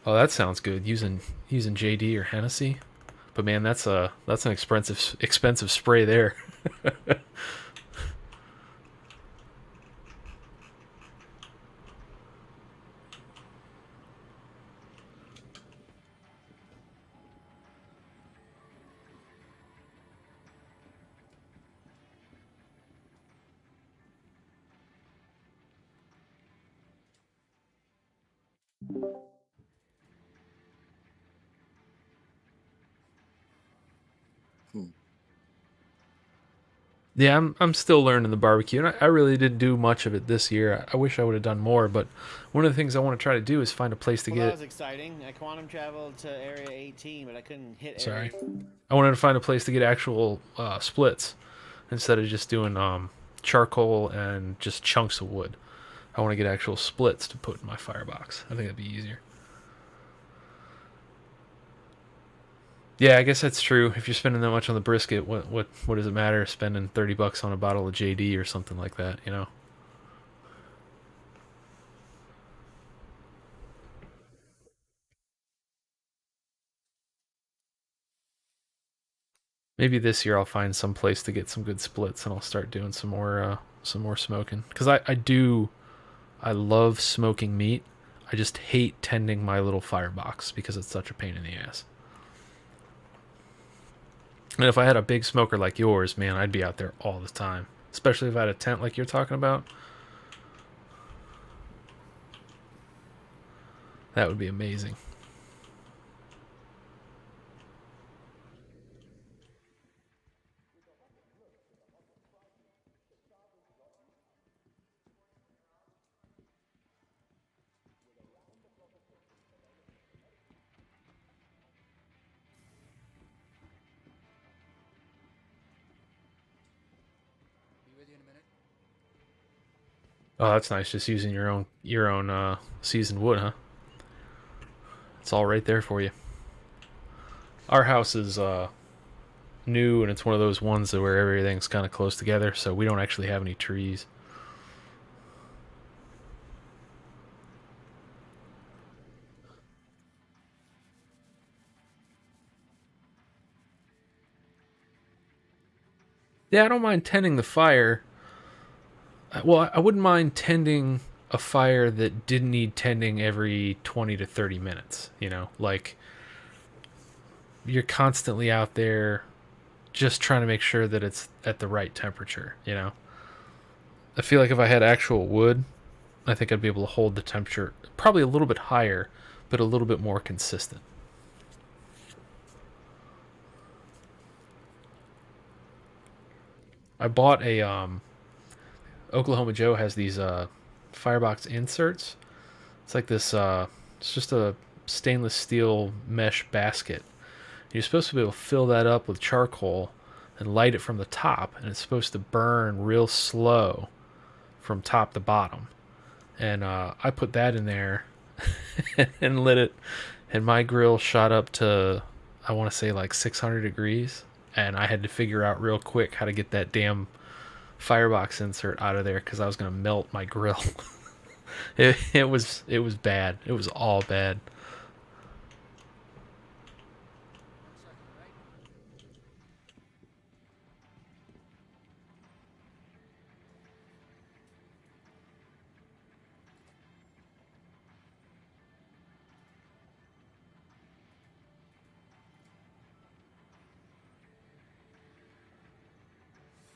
Oh, that sounds good. Using JD or Hennessy, but man, that's an expensive spray there. Yeah, I'm still learning the barbecue, and I really didn't do much of it this year. I wish I would have done more, but one of the things I want to try to do is find a place to Well, that get. was exciting. I quantum traveled to Area 18, but I couldn't hit Sorry, Area. I wanted to find a place to get actual splits instead of just doing charcoal and just chunks of wood. I want to get actual splits to put in my firebox. I think that'd be easier. Yeah, I guess that's true. If you're spending that much on the brisket, what does it matter spending $30 on a bottle of JD or something like that, you know? Maybe this year I'll find some place to get some good splits and I'll start doing some more smoking. Cuz I love smoking meat. I just hate tending my little firebox because it's such a pain in the ass. And if I had a big smoker like yours, man, I'd be out there all the time. Especially if I had a tent like you're talking about. That would be amazing. Be with you in a minute. Oh, that's nice. Just using your own seasoned wood, huh? It's all right there for you. Our house is new, and it's one of those ones that where everything's kind of close together, so we don't actually have any trees. Yeah, I don't mind tending the fire. Well, I wouldn't mind tending a fire that didn't need tending every 20 to 30 minutes, you know? Like, you're constantly out there just trying to make sure that it's at the right temperature, you know? I feel like if I had actual wood, I think I'd be able to hold the temperature probably a little bit higher, but a little bit more consistent. I bought a Oklahoma Joe has these firebox inserts. It's like this it's just a stainless steel mesh basket. You're supposed to be able to fill that up with charcoal and light it from the top, and it's supposed to burn real slow from top to bottom. And I put that in there and lit it, and my grill shot up to, I want to say, like 600 degrees, and I had to figure out real quick how to get that damn firebox insert out of there because I was going to melt my grill. it was bad. It was all bad.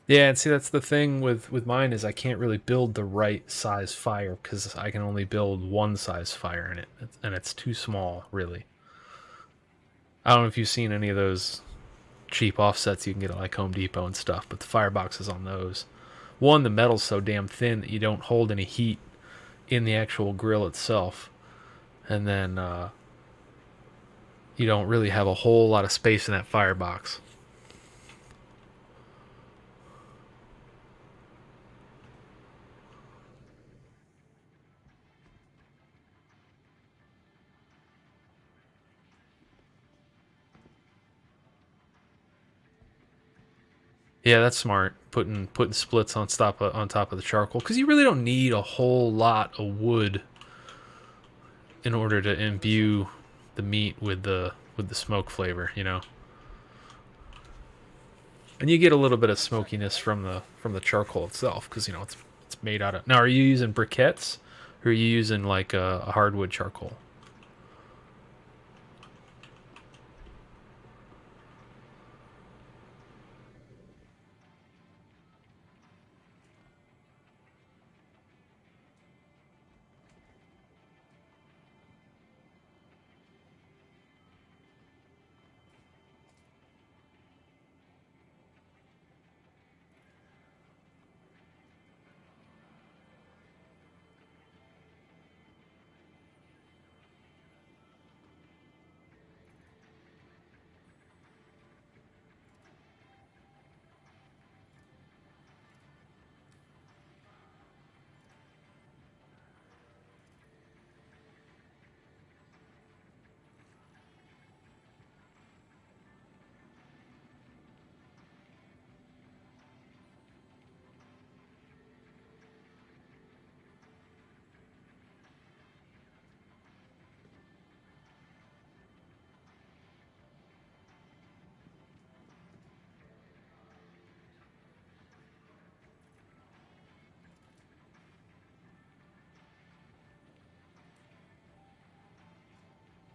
Yeah, and see that's the thing with mine is I can't really build the right size fire because I can only build one size fire in it, and it's too small, really. I don't know if you've seen any of those cheap offsets you can get at like Home Depot and stuff, but the fireboxes on those, one, the metal's so damn thin that you don't hold any heat in the actual grill itself, and then you don't really have a whole lot of space in that firebox. Yeah, that's smart. Putting splits on top of the charcoal because you really don't need a whole lot of wood in order to imbue the meat with the smoke flavor, you know. And you get a little bit of smokiness from the charcoal itself because you know it's made out of. Now, are you using briquettes or are you using like a hardwood charcoal?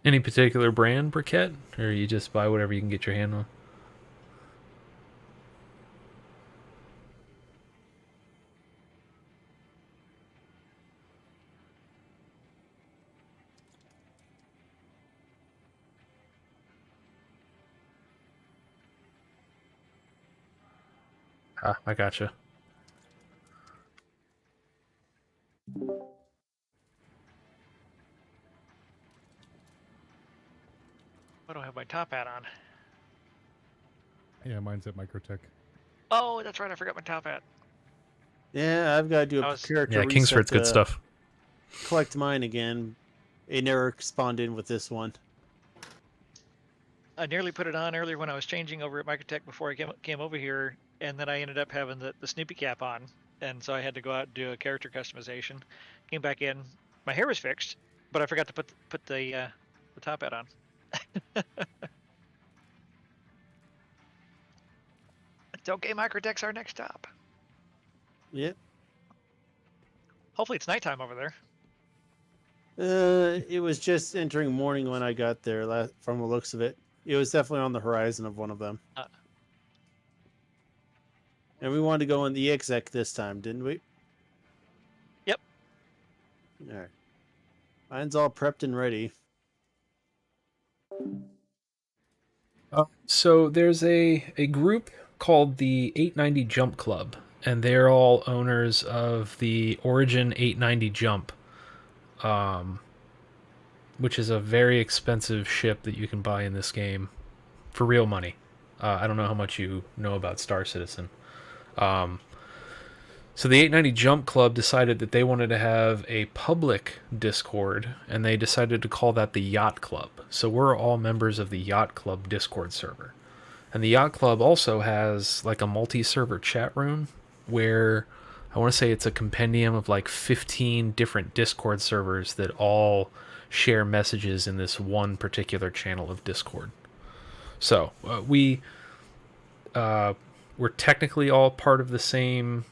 Any particular brand briquette, or you just buy whatever you can get your hand on? Ah, I gotcha. I don't have my top hat on. Yeah, mine's at Microtech. Oh, that's right. I forgot my top hat. Yeah, I've got to do a character Yeah, reset Kingsford's good to stuff. Collect mine again. It never spawned in with this one. I nearly put it on earlier when I was changing over at Microtech before I came over here, and then I ended up having the Snoopy cap on, and so I had to go out and do a character customization. Came back in, my hair was fixed, but I forgot to put the top hat on. It's okay, Microtech's our next stop. Yep. Hopefully it's nighttime over there. It was just entering morning when I got there. From the looks of it, it was definitely on the horizon of one of them. And we wanted to go in the exec this time, didn't we? Yep. All right. Mine's all prepped and ready. So there's a group called the 890 Jump Club, and they're all owners of the Origin 890 Jump, which is a very expensive ship that you can buy in this game for real money. I don't know how much you know about Star Citizen. So the 890 Jump Club decided that they wanted to have a public Discord, and they decided to call that the Yacht Club. So we're all members of the Yacht Club Discord server. And the Yacht Club also has like a multi-server chat room where I want to say it's a compendium of like 15 different Discord servers that all share messages in this one particular channel of Discord. So we're technically all part of the same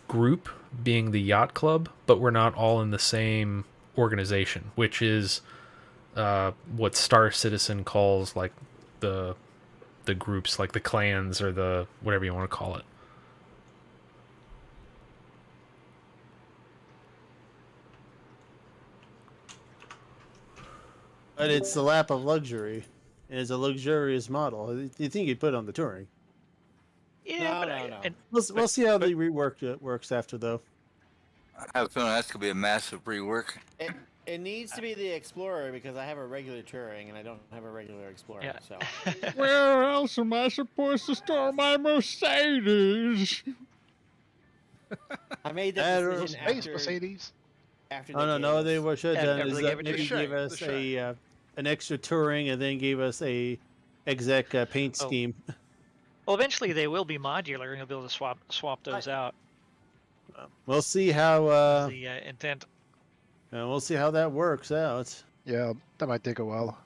group, being the Yacht Club, but we're not all in the same organization, which is what Star Citizen calls like the groups, like the clans or the whatever you want to call it. But it's the lap of luxury. And it's a luxurious model. You think you'd put it on the Touring? Yeah, no. We'll see how the rework works after, though. I have a feeling that's gonna be a massive rework. It needs to be the Explorer because I have a regular Touring and I don't have a regular Explorer. Yeah. So Where else am I supposed to store my Mercedes? I made that decision Space after. Mercedes. After Oh, no, they should have done after is they that gave it to maybe Shrek, give us an extra Touring and then gave us a exec paint Oh. scheme. Well, eventually they will be modular, and you'll be able to swap those out. We'll see how The intent. we'll see how that works out. Yeah, that might take a while.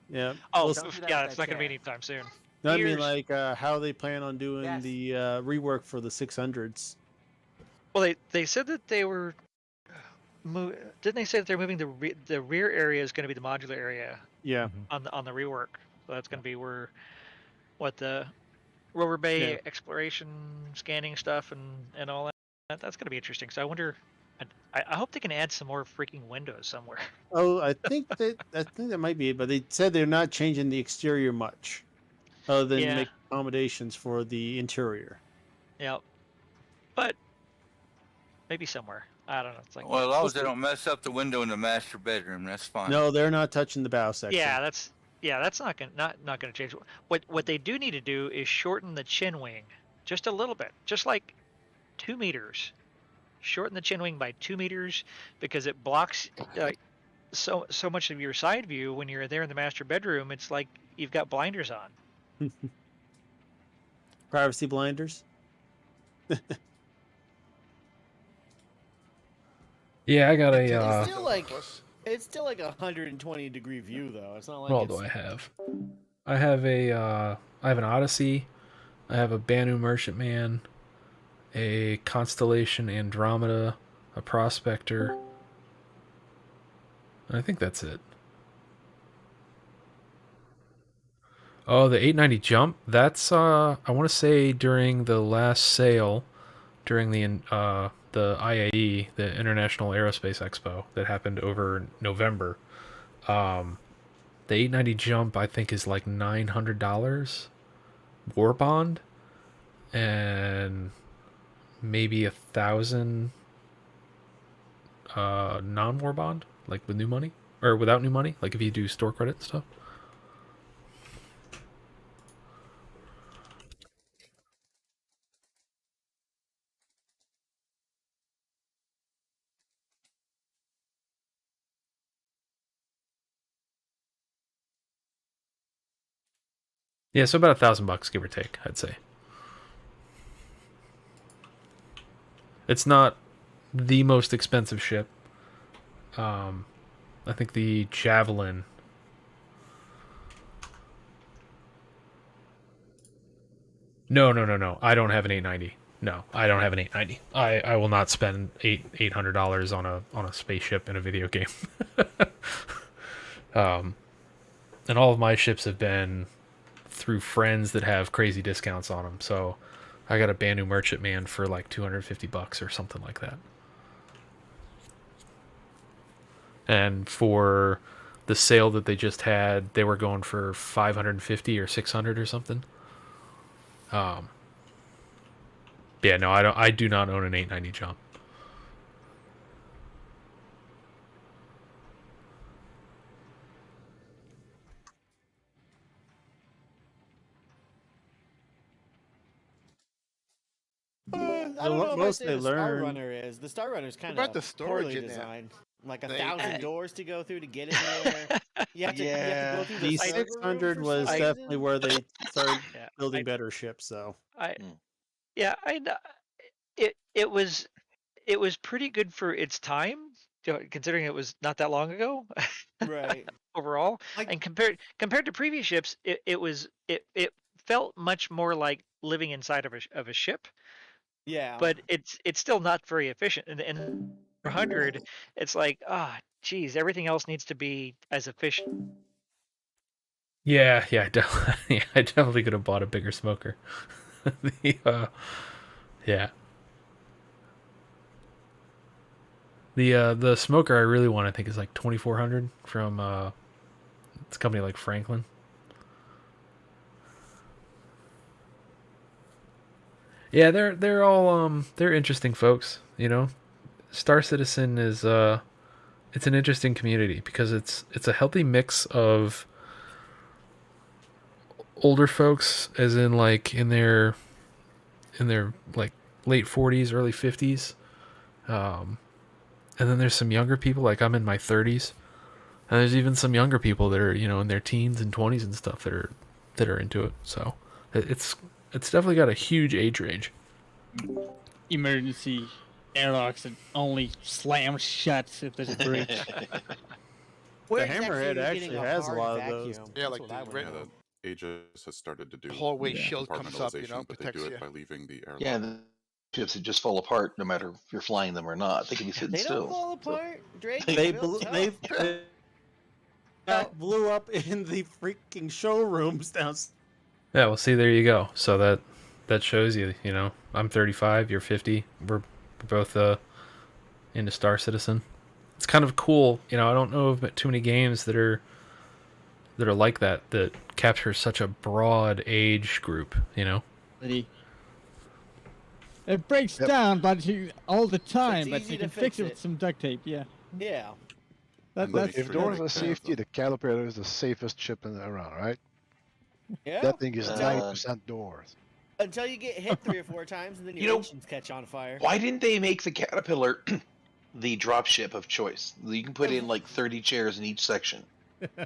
Yeah. Oh, We'll Don't do that yeah, with it's that not going to be chair. anytime soon. No, I mean, Here's- like how they plan on doing Yes. the rework for the 600s. Well, they said that they were. Didn't they say that they're moving the rear area is going to be the modular area Yeah. on the rework? So that's going to be where the Rover Bay Yeah. exploration scanning stuff and all that. That's going to be interesting. So I wonder. I hope they can add some more freaking windows somewhere. Oh, I think that might be it, but they said they're not changing the exterior much, other than Yeah. make accommodations for the interior. Yeah, but maybe somewhere. I don't know. It's like Well, as long as they don't mess up the window in the master bedroom, that's fine. No, they're not touching the bow section. yeah, that's not gonna change. What they do need to do is shorten the chin wing just a little bit, just like 2 meters. Shorten the chin wing by 2 meters because it blocks so much of your side view when you're there in the master bedroom. It's like you've got blinders on. Privacy blinders. Yeah, I got It's still like 120-degree view though. It's not like what all do I have? I have an Odyssey, I have a Banu Merchantman, a Constellation Andromeda, a Prospector. And I think that's it. Oh, the 890 jump. That's I want to say during the last sale, during the IAE, the International Aerospace Expo that happened over November. The 890 jump I think is like $900 war bond, and maybe 1,000 non-war bond, like with new money or without new money, like if you do store credit and stuff. Yeah, so about $1,000, give or take, I'd say. It's not the most expensive ship. I think the Javelin. No. I don't have an 890. No, I don't have an 890. I will not spend $800 on a spaceship in a video game. And all of my ships have been through friends that have crazy discounts on them. So I got a Banu Merchantman for like $250 or something like that. And for the sale that they just had, they were going for $550 or $600 or something. Yeah, no, I do not own an 890 jump. I don't know if I say the Star Runner is. The Star Runner is kind about of the storage poorly in there? designed. Like The 1,000 doors to go through to get in there. You have to go through the the server room 600 for was some definitely reason. where they started Yeah, building better ships. So it was pretty good for its time, considering it was not that long ago. Right. Overall, and compared to previous ships, it felt much more like living inside of a ship. Yeah. But it's still not very efficient. And 400, it's like, geez, everything else needs to be as efficient. Yeah, I definitely could have bought a bigger smoker. Yeah. The smoker I really want, I think, is like 2,400 from it's a company like Franklin. Yeah, they're all they're interesting folks, you know. Star Citizen is it's an interesting community because it's a healthy mix of older folks, as in like in their like late 40s, early 50s. And then there's some younger people, like I'm in my 30s. And there's even some younger people that are, you know, in their teens and 20s and stuff that are into it. So it's definitely got a huge age range. Emergency airlocks that only slam shut if there's a breach. the Hammerhead actually has a lot of those. Yeah, like the Aegis has started to do hallway shield comes up, you know, but they protects do it you. by leaving the airlock. Yeah, the ships that just fall apart no matter if you're flying them or not. They can be sitting They still. don't fall apart. Drake. They blew up in the freaking showrooms downstairs. Yeah, well, see, there you go. So that shows you, you know, I'm 35, you're 50. We're both into Star Citizen. It's kind of cool, you know. I don't know of too many games that are like that capture such a broad age group, you know. It breaks down, but all the time. But easy you to can fix it fix with some duct tape. Yeah. Yeah. That's if doors are safety, the Caterpillar is the safest ship around, right? Yeah. That thing is 90% doors. Until you get hit 3 or 4 times and then your You know, engines catch on fire. Why didn't they make the Caterpillar the dropship of choice? You can put in like 30 chairs in each section.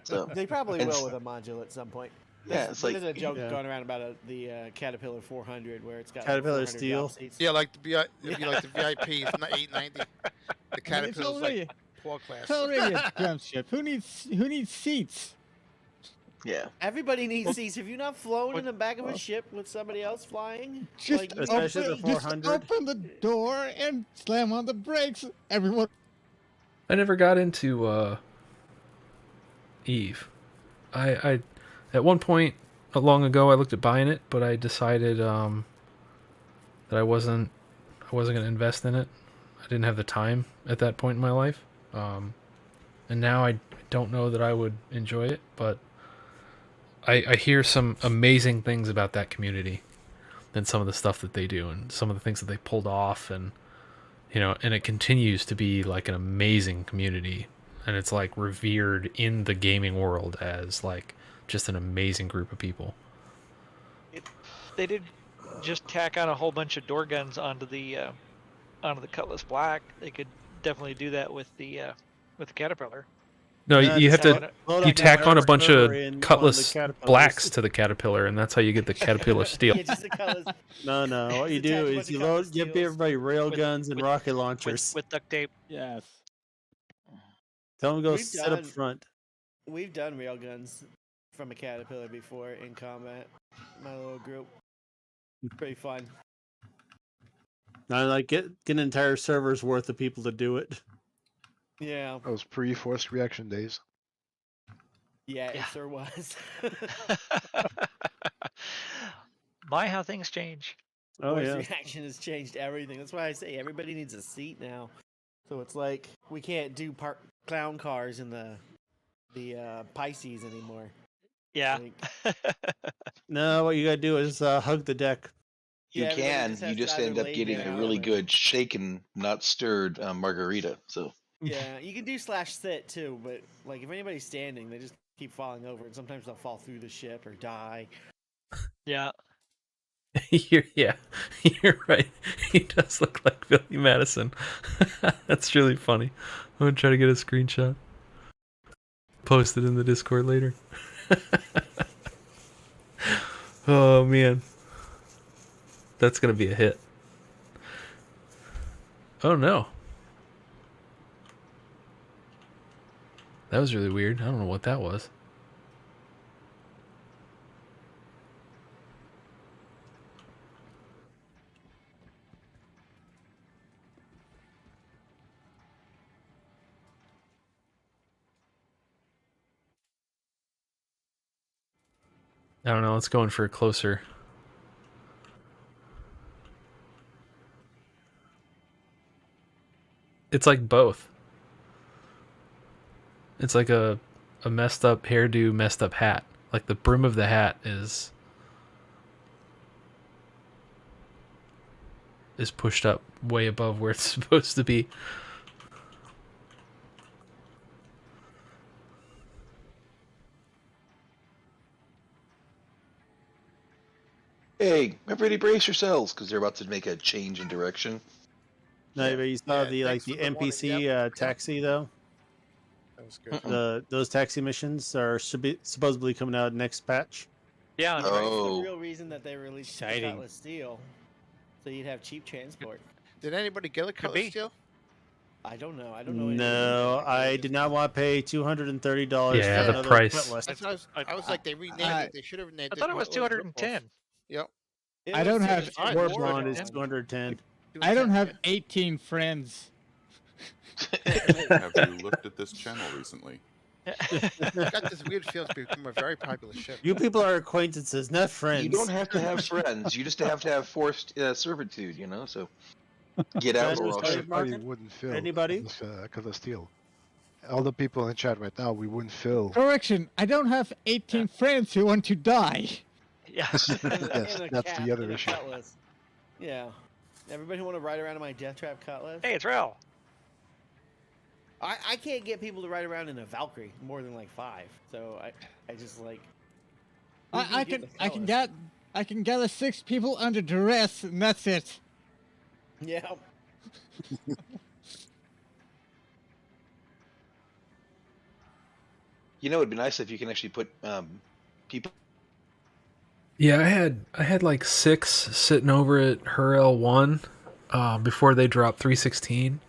So They probably will with a module at some point. Yeah, it's like there's a joke going around about the Caterpillar 400 where it's got Caterpillar 400 Steel. drop seats. Yeah, like the it'd be like the VIPs, not 890. The Caterpillar's like poor class. It's already a cramped ship. Who needs seats? Yeah. Everybody needs seats. Have you not flown in the back of a ship with somebody else flying? Just especially the 400. Just open the door and slam on the brakes. Everyone. I never got into Eve. I at one point long ago I looked at buying it, but I decided that I wasn't going to invest in it. I didn't have the time at that point in my life. And now I don't know that I would enjoy it, but I hear some amazing things about that community and some of the stuff that they do and some of the things that they pulled off, and and it continues to be like an amazing community, and it's like revered in the gaming world as like just an amazing group of people. They did just tack on a whole bunch of door guns onto the Cutlass Black. They could definitely do that with the Caterpillar. No, Yeah, you have just to load you up tack on a whatever bunch server of in one of the Cutlass Caterpillars. Blacks to the Caterpillar, and that's how you get the Caterpillar Steel. Yeah, just the colors. No. What you Just attach do a is bunch you of custom give steels. everybody rail With- guns and with- rocket launchers. with duct tape. Yes. Tell them to go We've sit up done- front. We've done railguns from a Caterpillar before in combat. My little group. Pretty fun. Now, like get an entire server's worth of people to do it. Yeah. Those pre-forced reaction days. Yeah, Yeah. it sure was. My, how things change. Oh Voice yeah. reaction has changed everything. That's why I say everybody needs a seat now. So it's like we can't do clown cars in the Pisces anymore. Yeah. Like, No, what you gotta do is hug the deck. You Yeah, everybody can. just You has to just either end up lay getting a down really or- good shaken, not stirred margarita. So yeah, you can do /sit too, but like if anybody's standing, they just keep falling over, and sometimes they'll fall through the ship or die. Yeah. Yeah, you're right. He does look like Billy Madison. That's really funny. I'm gonna try to get a screenshot. Post it in the Discord later. Oh man, that's gonna be a hit. Oh no, that was really weird. I don't know what that was. I don't know. Let's go in for a closer. It's like both. It's like a messed up hairdo, messed up hat. Like the brim of the hat is pushed up way above where it's supposed to be. hey, everybody brace yourselves because they're about to make a change in direction. No, but you saw the thanks the for the warning. NPC Yep. taxi though. That was good. Those taxi missions should be supposedly coming out next patch. Yeah. That's Oh. the real reason that they released the Exciting. Cutlass Steel, so you'd have cheap transport. Did anybody get a be. Cutlass Steel? I don't know. I don't know. anything No, about it. I did not want to pay $230. Yeah, for the another price. Cutlass. That's what I was like, they renamed it. They should have named I it. thought it was Cutlass 210. ripoff. Yep. It I was don't just have- a cheap War War war Bond is gun. 210. I don't 210, have yeah. 18 friends. Have you looked at this channel recently? I've got this weird feeling it's become a very popular ship. You people are acquaintances, not friends. You don't have to have friends. You just have to have forced servitude, you know. So get out Friends or with I'll Dave shoot. Martin? Probably wouldn't fill. Anybody? Cutlass Steel. All the people in chat right now, we wouldn't fill. Correction, I don't have 18 friends who want to die. Yeah. Yes, And a that's cap the other and a issue. Cutlass. Yeah. Everybody want to ride around in my Death Trap Cutlass? Hey, it's Rel. I can't get people to ride around in a Valkyrie more than like 5. So I just like. we I get can the Cutlass. I can gather 6 people under duress, and that's it. Yeah. You know, it'd be nice if you can actually put people. Yeah, I had like 6 sitting over at her L1 before they dropped 316,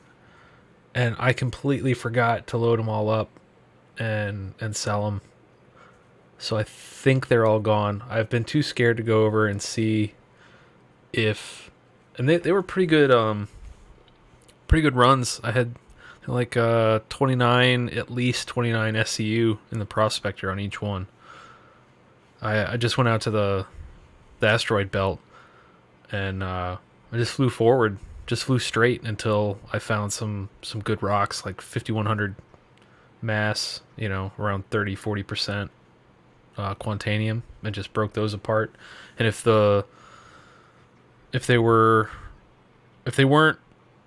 and I completely forgot to load them all up and sell them. So I think they're all gone. I've been too scared to go over and see if, and they were pretty good runs. I had like 29, at least 29 SCU in the Prospector on each one. I just went out to the asteroid belt, and I just flew forward, just flew straight until I found some good rocks, like 5100 mass, around 30-40% quantanium, and just broke those apart. And if they weren't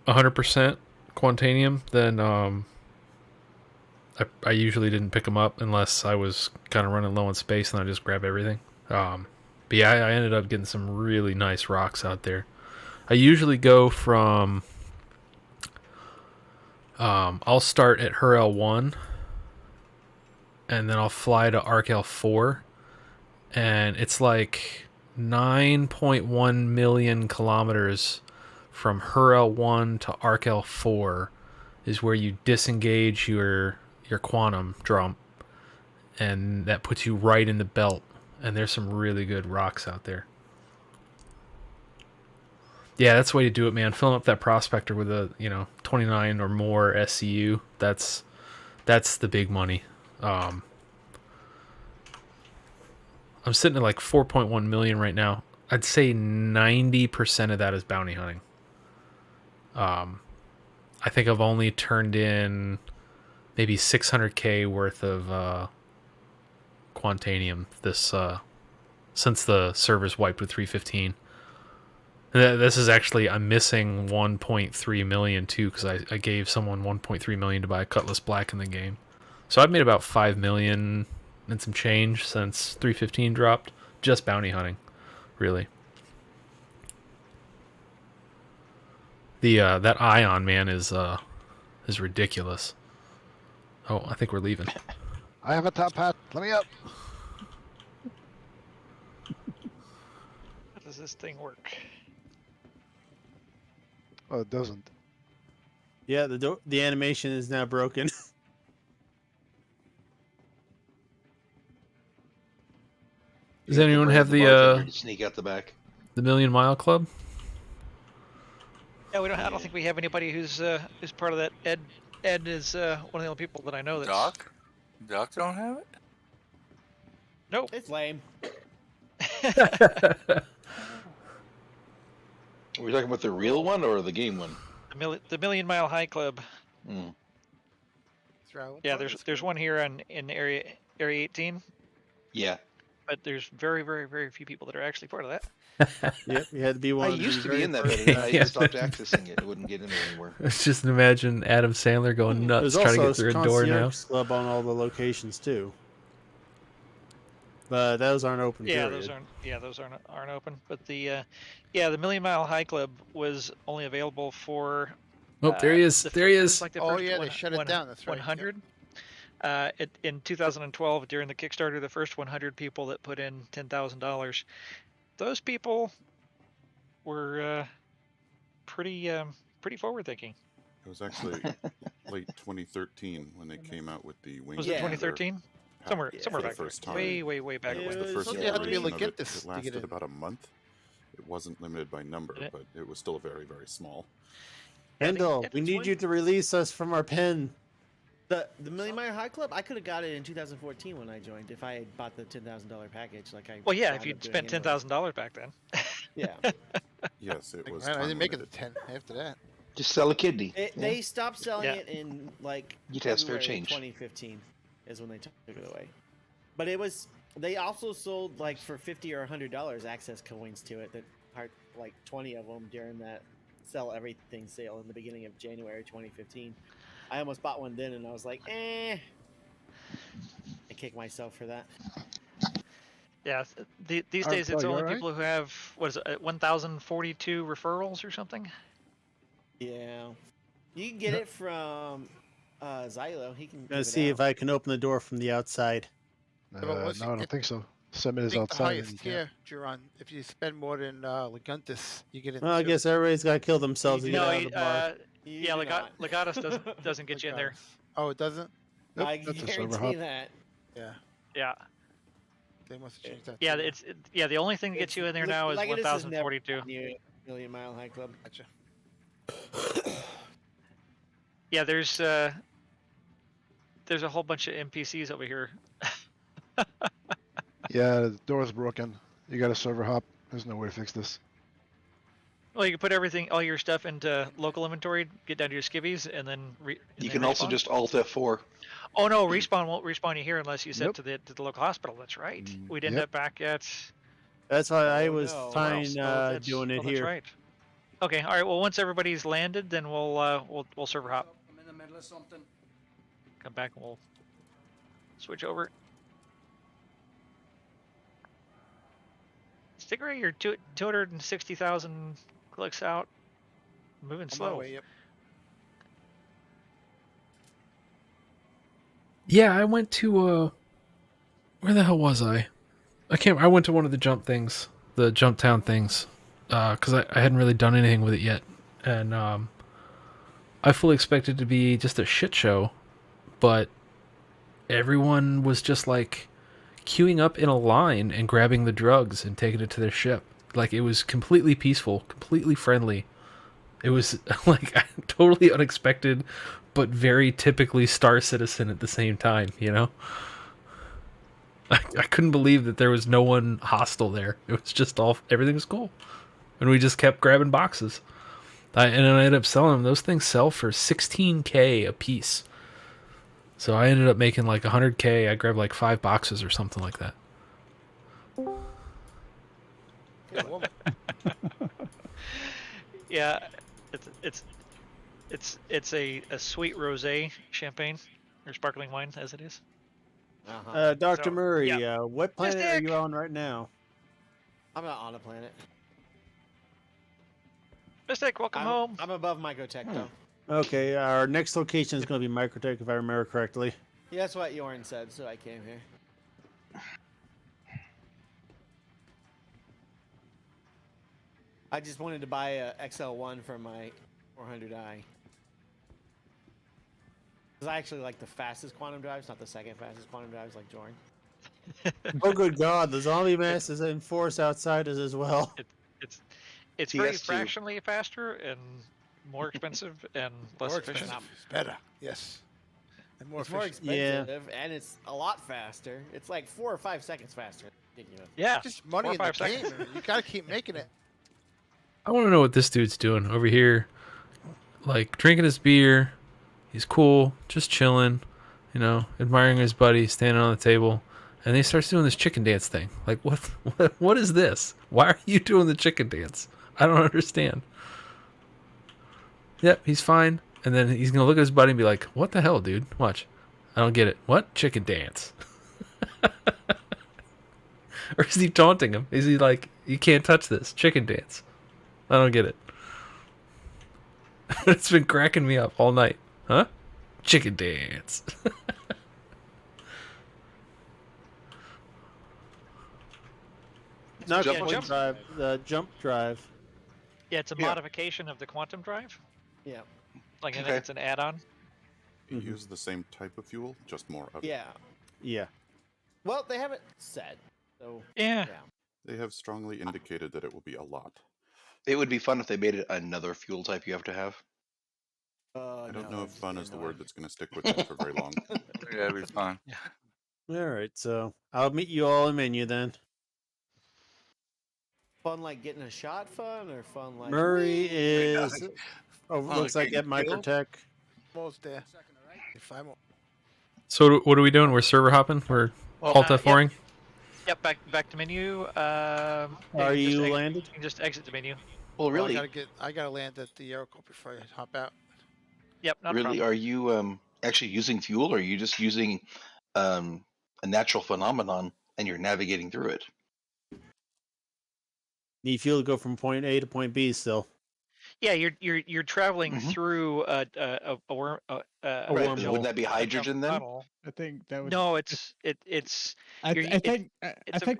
100% quantanium, then I usually didn't pick them up unless I was kind of running low on space, and I just grab everything. But yeah, I ended up getting some really nice rocks out there. I usually go from I'll start at Hurl 1, and then I'll fly to Arkel 4, and it's like 9.1 million kilometers from Hurl 1 to Arkel 4 is where you disengage your quantum drum, and that puts you right in the belt, and there's some really good rocks out there. Yeah, that's the way to do it, man. Filling up that prospector with a 29 or more SCU. That's the big money. I'm sitting at like 4.1 million right now. I'd say 90% of that is bounty hunting. I think I've only turned in maybe 600k worth of quantanium since the server's wiped with 315. This is actually, I'm missing 1.3 million too, because I gave someone 1.3 million to buy a Cutlass Black in the game. So I've made about 5 million and some change since 315 dropped, just bounty hunting, really. That ion, man, is ridiculous. Oh, I think we're leaving. I have a top hat. Let me up. How does this thing work? Oh, it doesn't. Yeah, the animation is now broken. Does anyone have the sneak out the back? The Million Mile Club? Yeah, we don't. I don't think we have anybody who's part of that. Ed is one of the only people that I know that's. Doc don't have it? Nope. It's lame. Are we talking about the real one or the game one? The Million Mile High Club. Mm. Yeah, there's one here in area 18. Yeah. But there's very, very, very few people that are actually part of that. Yep, you had to be one. I used to be in that, but I stopped accessing it. I wouldn't get in there anymore. Just imagine Adam Sandler going nuts trying to get through a door now. There's also a club on all the locations too. But those aren't open. Yeah, period. those aren't open. But the Million Mile High Club was only available for. Oh, there he is. There he is. Like the Oh first yeah, they shut it down. That's right. 100. In 2012, during the Kickstarter, the first 100 people that put in $10,000, those people were pretty forward-thinking. It was actually late 2013 when they came out with the Wings. Was it 2013? Somewhere back first there. time. Way back. It was the first you have to be able to iteration get of it. this It to lasted get in. about a month. It wasn't limited by number, but it was still very, very small. Kendall, we need you to release us from our pen. The Million Mile High Club, I could have got it in 2014 when I joined if I had bought the $10,000 package. Well, yeah, if you'd spent $10,000 back then. Yeah. Yes, it was. I didn't make it time-limited. to 10 after that. Just sell a kidney. They stopped selling it in like You'd have spare February change. 2015 is when they took it away. But they also sold like for $50 or $100 access coins to it that are like 20 of them during that sell everything sale in the beginning of January 2015. I almost bought one then and I was like, I kick myself for that. Yeah, these days it's only people who have 1,042 referrals or something. Yeah, you can get it from Xylo. He can. Let's see if I can open the door from the outside. No, I don't think so. Summit is The outside. highest tier, Juron. If you spend more than Leguntus, you get in. Well, I guess everybody's got to kill themselves to get out of the bar. Yeah, Legatus doesn't get you in there. Oh, it doesn't? Nope, I that's a server guarantee hub. that. Yeah. Yeah. They must have changed that. Yeah, too. the only thing that gets you in there now is Legatus has never 1,042. been Million Mile High Club. Gotcha. Yeah, there's a whole bunch of NPCs over here. Yeah, the door's broken. You got a server hop. There's no way to fix this. Well, you can put all your stuff into local inventory, get down to your skivvies, and then You can also just Alt F4. Oh no, respawn won't respawn you here unless you set to the local hospital. That's right. We'd end up back at. That's why I was no. fine That's- doing it that's here. right. Okay. All right. Well, once everybody's landed, then we'll server hop. I'm in the middle of something. Come back and we'll switch over. Stingray, you're 260,000 clicks out. Moving On my slow. way, yep. Yeah, I went to where the hell was I? I went to one of the jump things, the jump town things, because I hadn't really done anything with it yet, and I fully expected it to be just a shit show, but everyone was just like queuing up in a line and grabbing the drugs and taking it to their ship. Like, it was completely peaceful, completely friendly. It was like totally unexpected, but very typically Star Citizen at the same time, you know? I couldn't believe that there was no one hostile there. It was just everything was cool. And we just kept grabbing boxes. And then I ended up selling them. Those things sell for $16K a piece. So I ended up making like $100K. I grabbed like 5 boxes or something like that. Yeah, it's a sweet rosé champagne or sparkling wine as it is. Dr. So, Murray, yeah. what planet are you on right now? I'm not on a planet. Mystic, welcome home. I'm above Microtech, though. Okay, our next location is going to be Microtech, if I remember correctly. Yeah, that's what Yorn said, so I came here. I just wanted to buy a XL1 for my 400i. Because I actually like the fastest quantum drives, not the second fastest quantum drives like Jorn. Oh, good God, the zombie mass is in force outside us as well. It's very fractionally faster and more expensive and less More efficient. expensive. It's better. Yes. And more It's more efficient. expensive, and it's a lot faster. It's like 4 or 5 seconds faster. Ridiculous. Yeah, Just money 4 in or the 5 game. seconds. You gotta keep making it. I want to know what this dude's doing over here. Like, drinking his beer. He's cool, just chilling, you know, admiring his buddy, standing on the table. And then he starts doing this chicken dance thing. Like, what is this? Why are you doing the chicken dance? I don't understand. Yep, he's fine. And then he's going to look at his buddy and be like, what the hell, dude? Watch. I don't get it. What? Chicken dance. Or is he taunting him? Is he like, you can't touch this. Chicken dance. I don't get it. It's been cracking me up all night. Huh? Chicken dance. Not Jump- jump drive, the jump drive. Yeah, it's a Yeah. modification of the quantum drive. Yeah. Like I think it's an add-on. You use the same type of fuel, just more of it. Yeah. Yeah. Well, they haven't said. So, yeah. They have strongly indicated that it will be a lot. It would be fun if they made it another fuel type you have to have. I don't know if fun is the word that's going to stick with them for very long. Yeah, it'd be fun. All right, so I'll meet you all in menu then. Fun like getting a shot fun or fun like... Murray is, Fun looks like at getting killed. Microtech. Almost there. If I'm So what are we doing? We're server hopping? We're alt F4ing? Yep, back to menu. Are can you just landed? You can just exit the menu. Well, really, I gotta land at the airport before I hop out. Yep, not a really, problem. are you actually using fuel, or are you just using a natural phenomenon and you're navigating through it? Need fuel to go from point A to point B still. Yeah, you're traveling through a worm. Wouldn't that be hydrogen then? tunnel. I think that would. No, it's. I think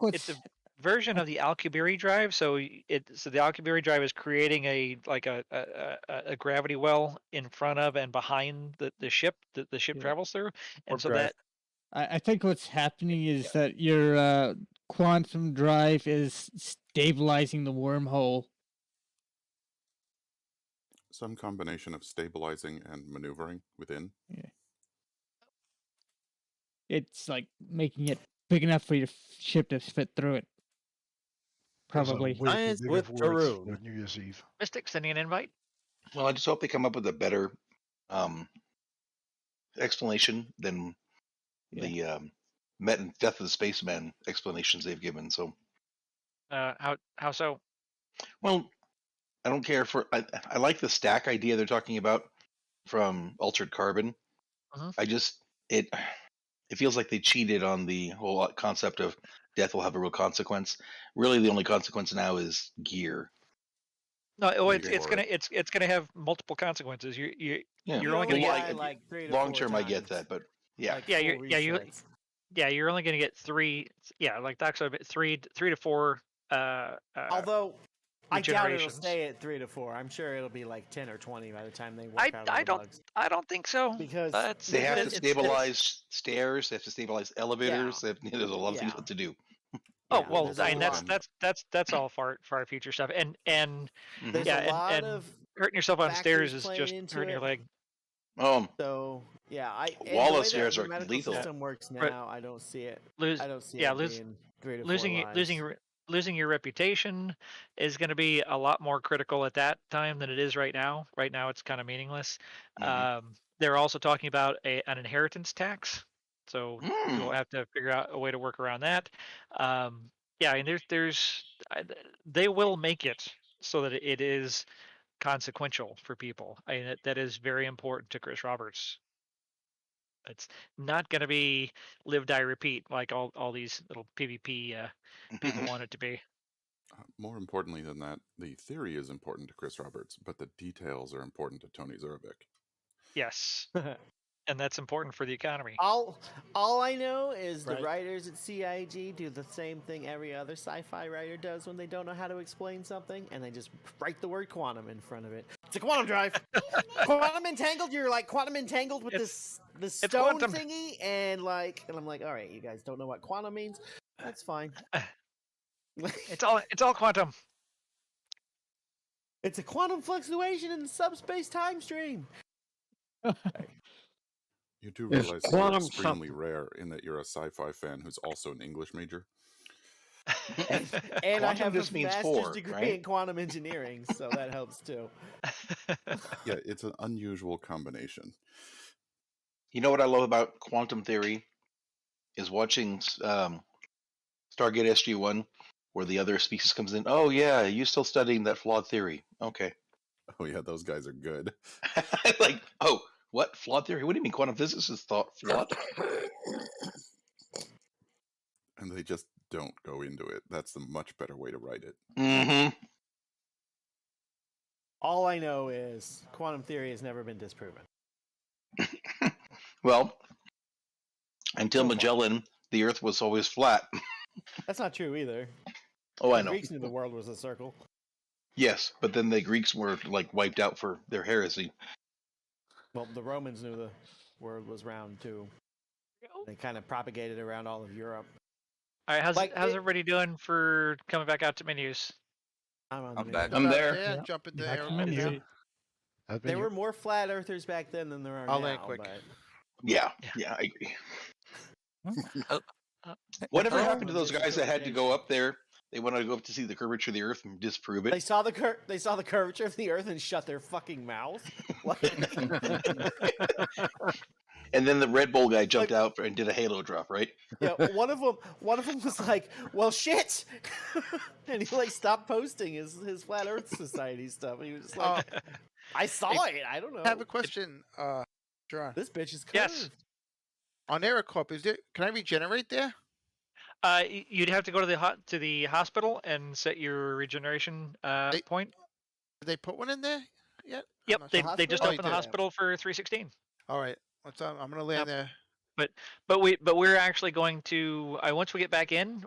it's a version of the Alcubierre drive. So the Alcubierre drive is creating a gravity well in front of and behind the ship that the ship travels through, and so that. I think what's happening is that your quantum drive is stabilizing the wormhole. Some combination of stabilizing and maneuvering within. Yeah. It's like making it big enough for your ship to fit through it. Probably. Science with Tarun. New Year's Eve. Mystic sending an invite. Well, I just hope they come up with a better explanation than the Met and Death of the Spaceman explanations they've given. So, how so? well, I don't care for. I like the stack idea they're talking about from Altered Carbon. I just it feels like they cheated on the whole concept of death will have a real consequence. Really, the only consequence now is gear. No, it's gonna have multiple consequences. You're only gonna get like 3 to long term. I get that, but yeah, you're only gonna get 3. Yeah, like Doc said, 3 to 4. Although I doubt it'll stay at 3 to 4. I'm sure it'll be like 10 or 20 by the time they work out all the bugs. I don't think so, because they have to stabilize stairs. They have to stabilize elevators. There's a lot of things to do. Oh well, I mean that's all for our future stuff, and there's a lot of hurting yourself on stairs is factors just playing into hurting your it. leg. So yeah, wall of the way stairs that are the medical lethal. system works now, I don't see it. I don't see Yeah, it being 3 to 4 lives. losing your reputation is going to be a lot more critical at that time than it is right now. Right now, it's kind of meaningless. They're also talking about an inheritance tax, so you'll have to figure out a way to work around that. Yeah, and they will make it so that it is consequential for people. I mean, that is very important to Chris Roberts. It's not going to be live, die, repeat like all these little PvP people want it to be. More importantly than that, the theory is important to Chris Roberts, but the details are important to Tony Zurovec. Yes. And that's important for the economy. All I know is the writers at CIG do the same thing every other sci-fi writer does when they don't know how to explain something, and they just write the word quantum in front of it. It's a quantum drive. Quantum entangled. You're like quantum entangled with this stone thingy, and I'm like, all right, you guys don't know what quantum means. That's fine. It's all quantum. It's a quantum fluctuation in the subspace time stream. You do realize that you're extremely rare in that you're a sci-fi fan who's also an English major. And I have a master's degree in quantum engineering, so that helps too. Yeah, it's an unusual combination. You know what I love about quantum theory is watching Stargate SG-1, where the other species comes in. Oh yeah, you still studying that flawed theory? Okay. Oh yeah, those guys are good. Like, oh, what flawed theory? What do you mean quantum physicists thought flawed? And they just don't go into it. That's the much better way to write it. Mm-hmm. All I know is quantum theory has never been disproven. Well, until Magellan, the Earth was always flat. That's not true either. Oh, I The know. Greeks knew the world was a circle. Yes, but then the Greeks were like wiped out for their heresy. Well, the Romans knew the world was round too. They kind of propagated around all of Europe. All right, how's everybody doing for coming back out to menus? I'm back. I'm there. Yeah, jump into air. There were more flat earthers back then than there are I'll now. land quick. But... Yeah, I agree. Whatever happened to those guys that had to go up there? They wanted to go up to see the curvature of the Earth and disprove it. They saw the curvature of the Earth and shut their fucking mouth. And then the Red Bull guy jumped out and did a halo drop, right? Yeah, one of them was like, "Well, shit," and he stopped posting his Flat Earth Society stuff. He was just like, "I saw it. I don't know." I have a question, John. This bitch is curved. Yes. On AeroCorp, can I regenerate there? You'd have to go to the hospital and set your regeneration point. Did they put one in there yet? Yep, they just opened the hospital for 316. All right, I'm gonna land there. But we're actually going to once we get back in,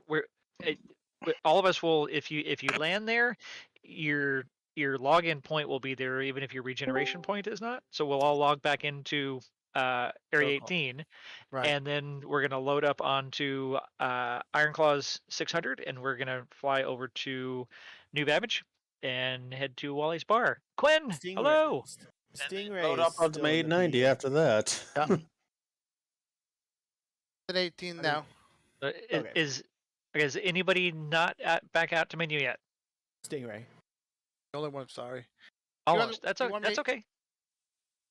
all of us will if you land there, your login point will be there even if your regeneration point is not. So we'll all log back into Area 18, right. And then we're going to load up onto Ironclaw's 600, and we're going to fly over to New Babbage and head to Wally's Bar. Quinn, hello. Stingray. Load up onto my 890 after that. At 18 now. Is anybody not back out to menu yet? Stingray. The only one. Sorry. Almost. That's okay.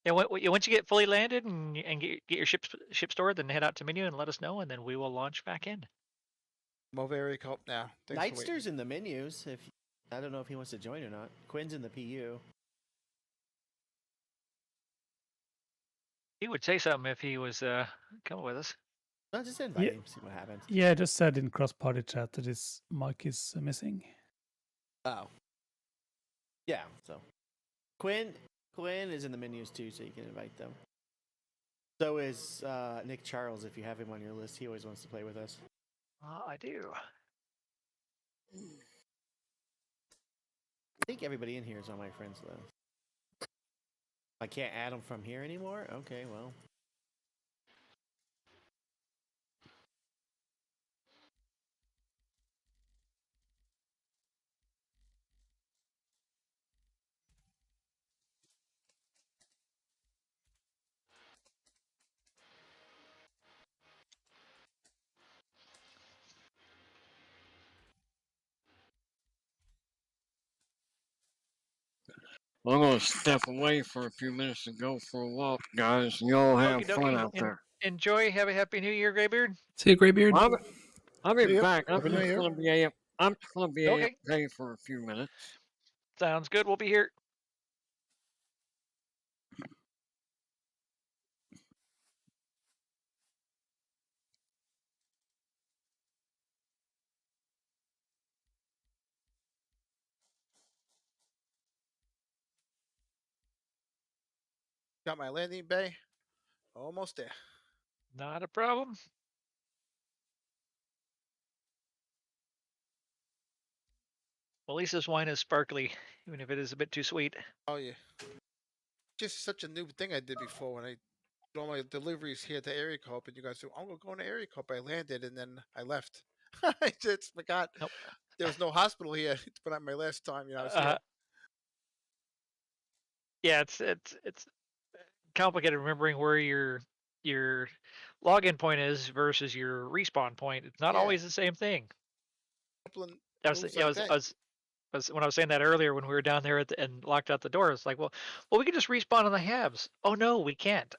Yeah, once you get fully landed and get your ship stored, then head out to menu and let us know, and then we will launch back in. Move area help now. Nightster's in the menus. If I don't know if he wants to join or not. Quinn's in the PU. He would say something if he was coming with us. No, just invite him. See what happens. Yeah, I just said in cross-party chat that his mic is missing. Oh. Yeah. So, Quinn is in the menus too, so you can invite them. So is Nick Charles. If you have him on your list, he always wants to play with us. I do. I think everybody in here is on my friends list. I can't add them from here anymore? Okay, well. I'm gonna step away for a few minutes to go for a walk, guys. Y'all have fun out there. Enjoy. Have a happy New Year, Graybeard. See you, Graybeard. I'll be back. I'm Happy New just Year. gonna be AFK for a few minutes. Sounds good. We'll be here. Got my landing bay. Almost there. Not a problem. Well, at least this wine is sparkly, even if it is a bit too sweet. Oh yeah. Just such a new thing I did before when I did all my deliveries here at the area co-op, and you guys said, "I'm gonna go in the area co-op." I landed and then I left. I just forgot there was no hospital here. But my last time, I was here. Yeah, it's complicated remembering where your login point is versus your respawn point. It's not always the same thing. When I was saying that earlier when we were down there and locked out the door. It's like, well, we can just respawn on the halves. Oh no, we can't.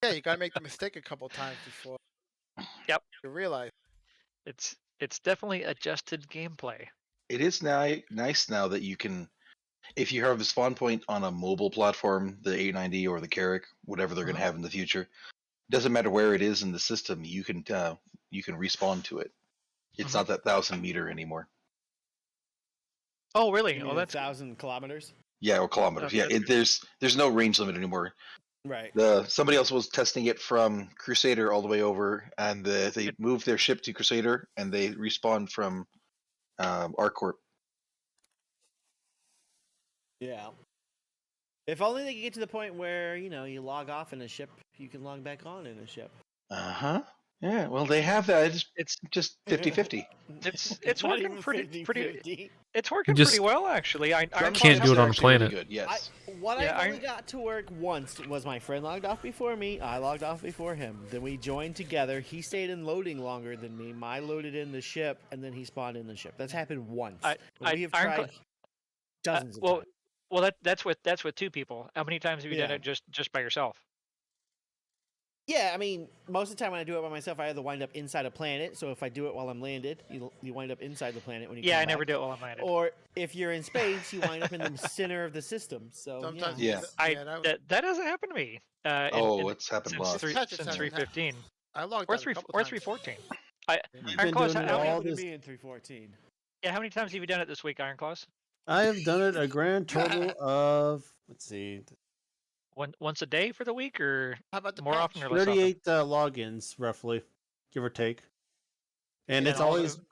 Yeah, you gotta make the mistake a couple times before. Yep. You realize it's definitely adjusted gameplay. It is nice now that you can, if you have a spawn point on a mobile platform, the 890 or the Carrack, whatever they're going to have in the future, doesn't matter where it is in the system, you can respawn to it. It's not that 1,000 meter anymore. Oh, really? Oh, that's 1,000 kilometers. Yeah, or kilometers. Okay. Yeah, there's no range limit anymore. Right. Somebody else was testing it from Crusader all the way over, and they moved their ship to Crusader, and they respawned from ArcCorp. Yeah. If only they could get to the point where, you log off in a ship, you can log back on in a ship. Uh-huh. Yeah, well, they have that. It's just 50-50. It's not working even pretty 50-50. It's working Just pretty well, actually. I can't do it on a planet. Good, yes. I only got to work once was my friend logged off before me. I logged off before him. Then we joined together. He stayed in loading longer than me. I loaded in the ship, and then he spawned in the ship. That's happened once. We have tried dozens of times. Well, that's with two people. How many times have you done it just by yourself? Yeah, I mean, most of the time when I do it by myself, I either wind up inside a planet. So if I do it while I'm landed, you wind up inside the planet when you. Yeah, come I never back. do it while I'm landed. Or if you're in space, you wind up in the center of the system. So sometimes that doesn't happen to me. It's happened since lots. since 315. I logged or out a couple or times. 314. Been Ironclaws, doing it how all many? this- Me in 314. Yeah, how many times have you done it this week, Ironclaws? I have done it a grand total of, let's see, Once a day for the week, or How about the more patch? often or less often? 38 logins, roughly, give or take. And it's all of always, them-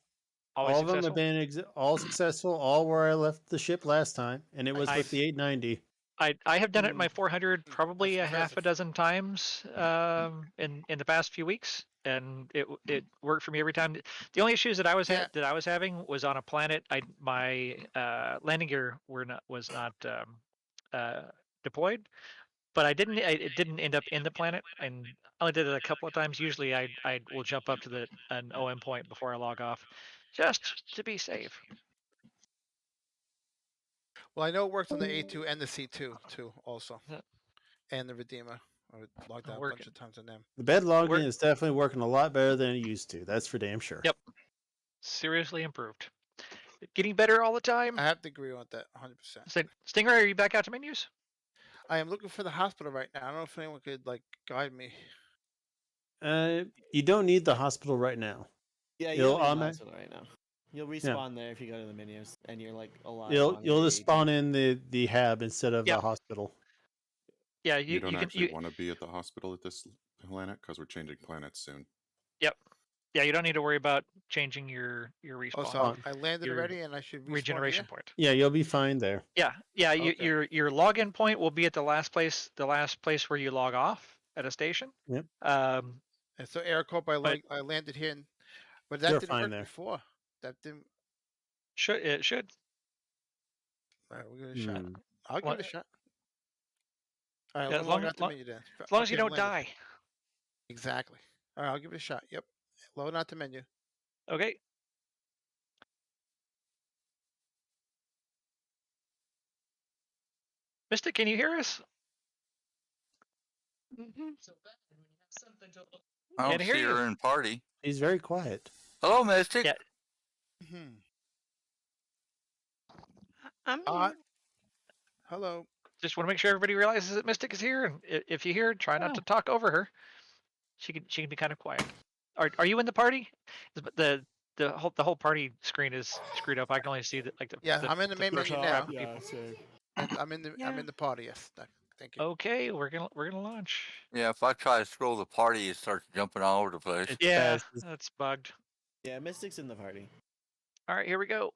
all of them have been all successful, all where I left the ship last time, and it was with the 890. I have done it in my 400 probably a half a dozen times in the past few weeks, and it worked for me every time. The only issues that I was having was on a planet. My landing gear was not deployed, but it didn't end up in the planet, and I only did it a couple of times. Usually, I will jump up to an OM point before I log off, just to be safe. Well, I know it works on the A2 and the C2 too, also, and the Redeemer. I logged out a bunch of times on them. The bed logging is definitely working a lot better than it used to. That's for damn sure. Yep. Seriously improved. Getting better all the time. I have to agree with that 100%. Stinger, are you back out to menus? I am looking for the hospital right now. I don't know if anyone could like guide me. You don't need the hospital right now. Yeah, you don't need the hospital right now. You'll respawn there if you go to the menus, and you're like alive. You'll just spawn in the hab instead of the hospital. Yeah, you don't actually want to be at the hospital at this planet because we're changing planets soon. Yep. Yeah, you don't need to worry about changing your respawn. Oh, so I landed already, and I should regeneration point. Yeah, you'll be fine there. Yeah. Okay. Your login point will be at the last place where you log off at a station. Yep. And so AirCorp, I landed here, but that didn't work before. That didn't. It should. All right, we'll give it a shot. I'll give it a shot. All right, yeah, as long as you don't die. Exactly. All right, I'll give it a shot. Yep. Load out the menu. Okay. Mystic, can you hear us? I don't see her in party. He's very quiet. Hello, Mystic. Yeah. I'm hello. Just want to make sure everybody realizes that Mystic is here, and if you hear, try not to talk over her. She can be kind of quiet. Are you in the party? The whole party screen is screwed up. I can only see that I'm in the main menu now. Yeah, I'm in the party. Yes, thank you. Okay, we're gonna launch. Yeah, if I try to scroll the party, it starts jumping all over the place. That's bugged. Yeah, Mystic's in the party. All right, here we go.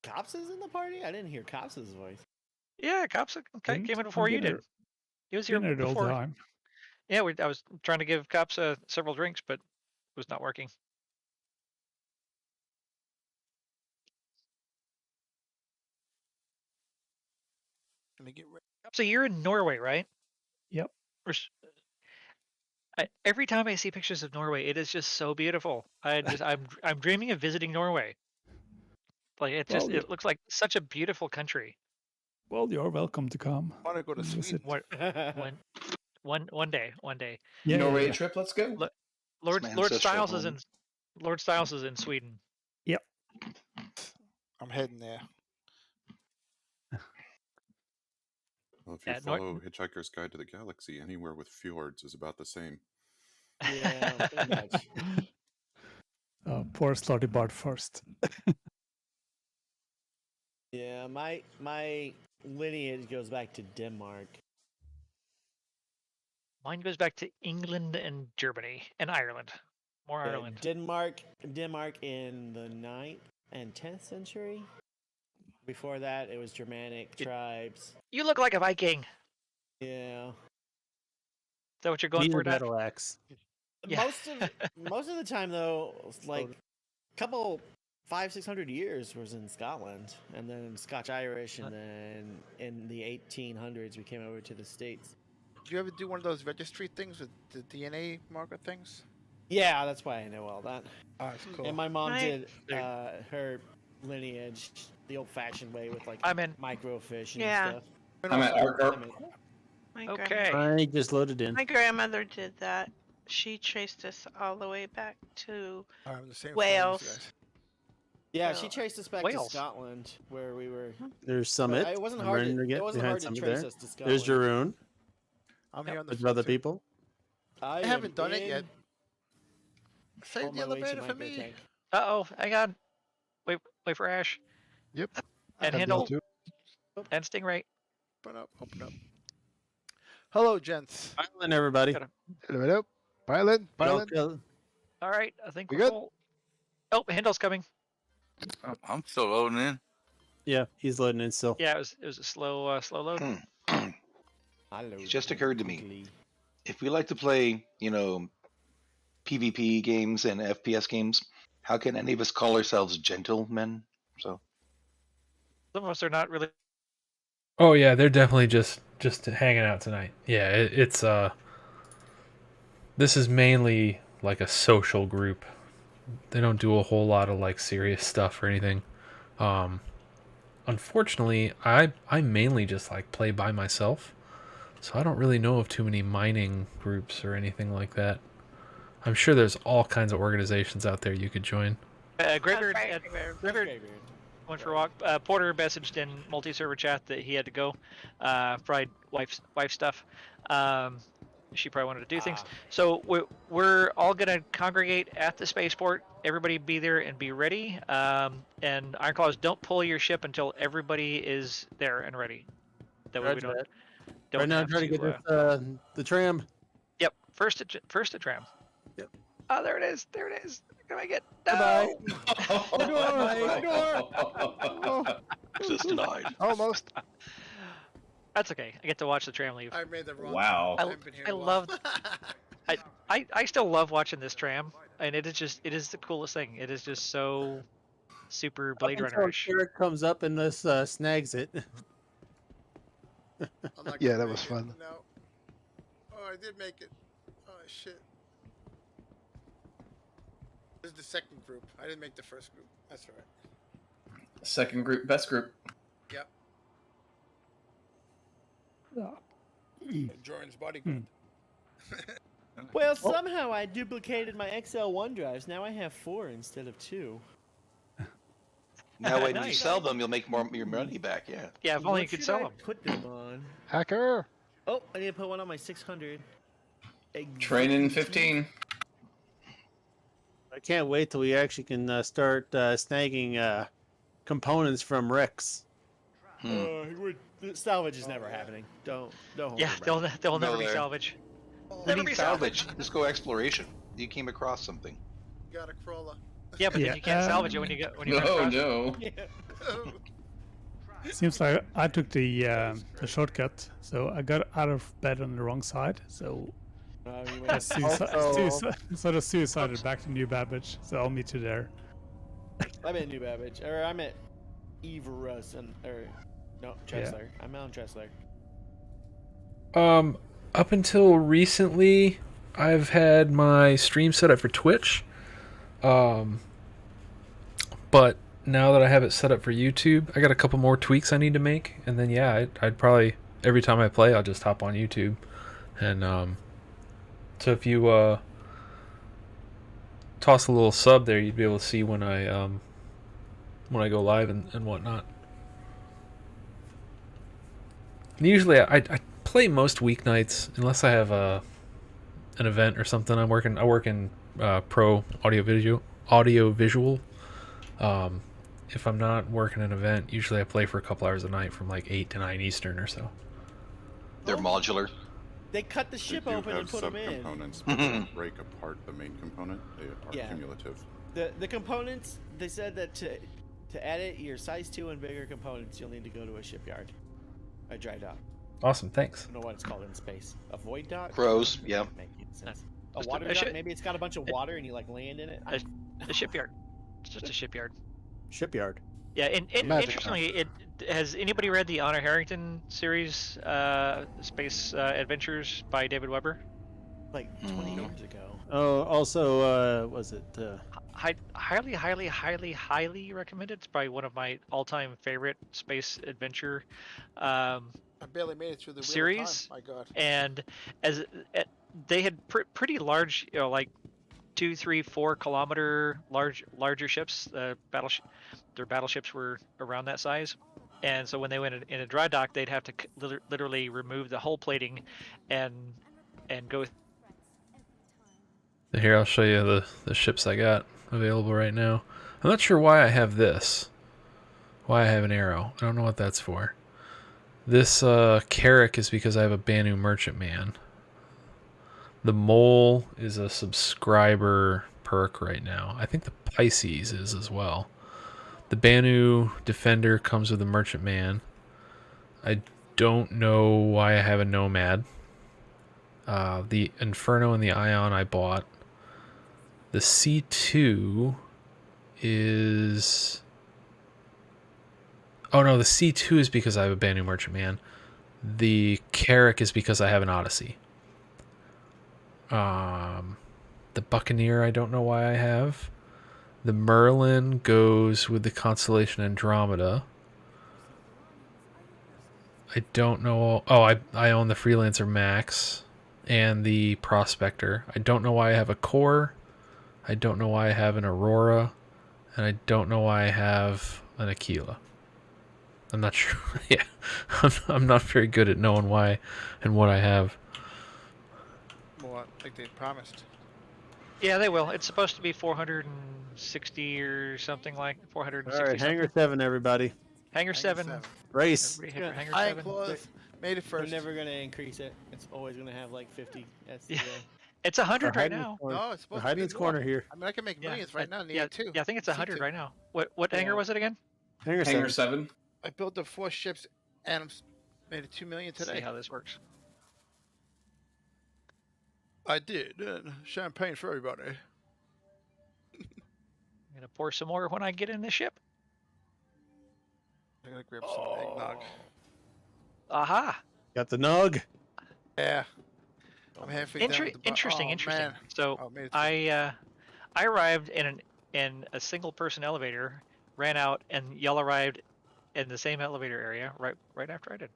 Cops is in the party? I didn't hear Cops' voice. Yeah, Cops came in before you did. He was here before. Time. Yeah, I was trying to give Cops several drinks, but it was not working. Let me get ready. So you're in Norway, right? Yep. Every time I see pictures of Norway, it is just so beautiful. I'm dreaming of visiting Norway. Like it looks like such a beautiful country. Well, you're welcome to come. I want to go to Sweden. One day. Yeah, Norway trip. Let's go. Lord Styles is in Sweden. Yep. I'm heading there. Well, if you follow Hitchhiker's Guide to the Galaxy, anywhere with fjords is about the same. Yeah, pretty much. Poor Slotty Bart first. Yeah, my lineage goes back to Denmark. Mine goes back to England and Germany and Ireland. More Ireland. Denmark in the 9th and 10th century. Before that, it was Germanic tribes. You look like a Viking. Yeah. Is that what you're going for, Dad? Battle axe. Yeah. Most of the time, though, like a couple 500-600 years was in Scotland, and then Scotch-Irish, and then in the 1800s we came over to the States. Did you ever do one of those registry things with the DNA marker things? Yeah, that's why I know all that. Oh, that's cool. And my mom did her lineage the old-fashioned way with like microfiche and stuff. I'm at Ark. Okay. I just loaded in. My grandmother did that. She traced us all the way back to Wales. Yeah, she traced us back to Scotland, where we were. There's Summit. It wasn't hard to trace us to Scotland. There's Jeroen. I'm here on the with other people. I haven't done it yet. Save the elevator for me. Uh-oh, hang on. Wait for Ash. Yep. And Handle. And Stingray. Open up. Hello, gents. Pilot, everybody. Hello. Pilot. All right, I think we're full. Oh, Handle's coming. I'm still loading in. Yeah, he's loading in still. Yeah, it was a slow load. It just occurred to me. If we like to play, PvP games and FPS games, how can any of us call ourselves gentlemen? So some of us are not really Oh yeah, they're definitely just hanging out tonight. Yeah, it's this is mainly like a social group. They don't do a whole lot of like serious stuff or anything. Unfortunately, I mainly just like play by myself, so I don't really know of too many mining groups or anything like that. I'm sure there's all kinds of organizations out there you could join. Graybeard went for a walk. Porter messaged in multi-server chat that he had to go. Probably wife stuff. She probably wanted to do things. So we're all gonna congregate at the spaceport. Everybody be there and be ready. And Ironclaws, don't pull your ship until everybody is there and ready. That way we don't. Right now, I'm trying to get this, the tram. Yep. First a tram. Yep. Oh, there it is. There it is. Can I get? Goodbye. Access denied. Almost. That's okay. I get to watch the tram leave. I made the wrong. Wow. I love. I still love watching this tram, and it is the coolest thing. It is just so super Blade Runner-ish. Eric comes up and this snags it. Yeah, that was fun. No. Oh, I did make it. Oh shit. This is the second group. I didn't make the first group. That's all right. Second group, best group. Yep. Yeah. Jordan's bodyguard. Well, somehow I duplicated my XL OneDrives. Now I have 4 instead of 2. Now when you sell them, you'll make more your money back. Yeah. Yeah, if only you could sell them. Put them on. Hacker. Oh, I need to put one on my 600. Training 15. I can't wait till we actually can start snagging components from Rex. Salvage is never happening. Don't. Yeah, they'll never be salvage. Never be salvage. Let's go exploration. You came across something. You got a crawler. Yeah, but then you can't salvage it when you No, no. Seems like I took the shortcut, so I got out of bed on the wrong side. So sort of suicided back to New Babbage. So I'll meet you there. I'm at New Babbage, or I'm at Everus, Tressler. Yeah. I'm on Tressler. Up until recently, I've had my stream set up for Twitch. But now that I have it set up for YouTube, I got a couple more tweaks I need to make, and then yeah, I'd probably every time I play, I'll just hop on YouTube, and so if you toss a little sub there, you'd be able to see when I go live and whatnot. And usually I play most weeknights unless I have an event or something. I work in pro audio visual. If I'm not working an event, usually I play for a couple hours a night from like 8 to 9 Eastern or so. They're modular. They cut the ship open and put them in. Subcomponents, but they don't break apart the main component. They are cumulative. The components, they said that to edit your size 2 and bigger components, you'll need to go to a shipyard, a dry dock. Awesome, thanks. I don't know what it's called in space. A void dock? Crows, yeah. A water dock? Maybe it's got a bunch of water and you like land in it? A shipyard. It's just a shipyard. Shipyard. Yeah, and interestingly, has anybody read the Honor Harrington series, Space Adventures by David Weber? Like 20 years ago. Oh, also, was it? Highly recommended. It's probably one of my all-time favorite space adventure I barely made it through the series. My God. And they had pretty large, like 2, 3, 4 kilometer larger ships. Their battleships were around that size, and so when they went in a dry dock, they'd have to literally remove the hull plating and go. Here, I'll show you the ships I got available right now. I'm not sure why I have this. Why I have an arrow. I don't know what that's for. This Carrack is because I have a Banu Merchantman. The Mole is a subscriber perk right now. I think the Pisces is as well. The Banu Defender comes with a Merchantman. I don't know why I have a Nomad. The Inferno and the Ion I bought. The C2 is... Oh no, the C2 is because I have a Banu Merchantman. The Carrack is because I have an Odyssey. The Buccaneer, I don't know why I have. The Merlin goes with the constellation Andromeda. I don't know. Oh, I own the Freelancer Max and the Prospector. I don't know why I have a Core. I don't know why I have an Aurora. And I don't know why I have an Aquila. I'm not sure. Yeah, I'm not very good at knowing why and what I have. Well, like they promised. Yeah, they will. It's supposed to be 460 or something like 460. All right, Hangar 7, everybody. Hangar 7. Race. Everybody head for Hangar Iron 7. Claws made it first. They're never gonna increase it. It's always gonna have like 50. That's Yeah. It's 100 right hiding now. No, it's supposed to hiding be its more. corner here. I mean, I can make millions right now in the yeah, A2. yeah, I think it's 100 right now. What hangar was it again? Hangar 7. I built the 4 ships and I'm made it 2 million Let's today. see how this works. I did. Champagne for everybody. I'm gonna pour some more when I get in the ship. I gotta grab some eggnog. Aha! Got the Nug. Yeah. I'm halfway down the Interesting. Man. So Oh, made it I arrived in a single person elevator, ran out, and y'all arrived in the same elevator area right after I did.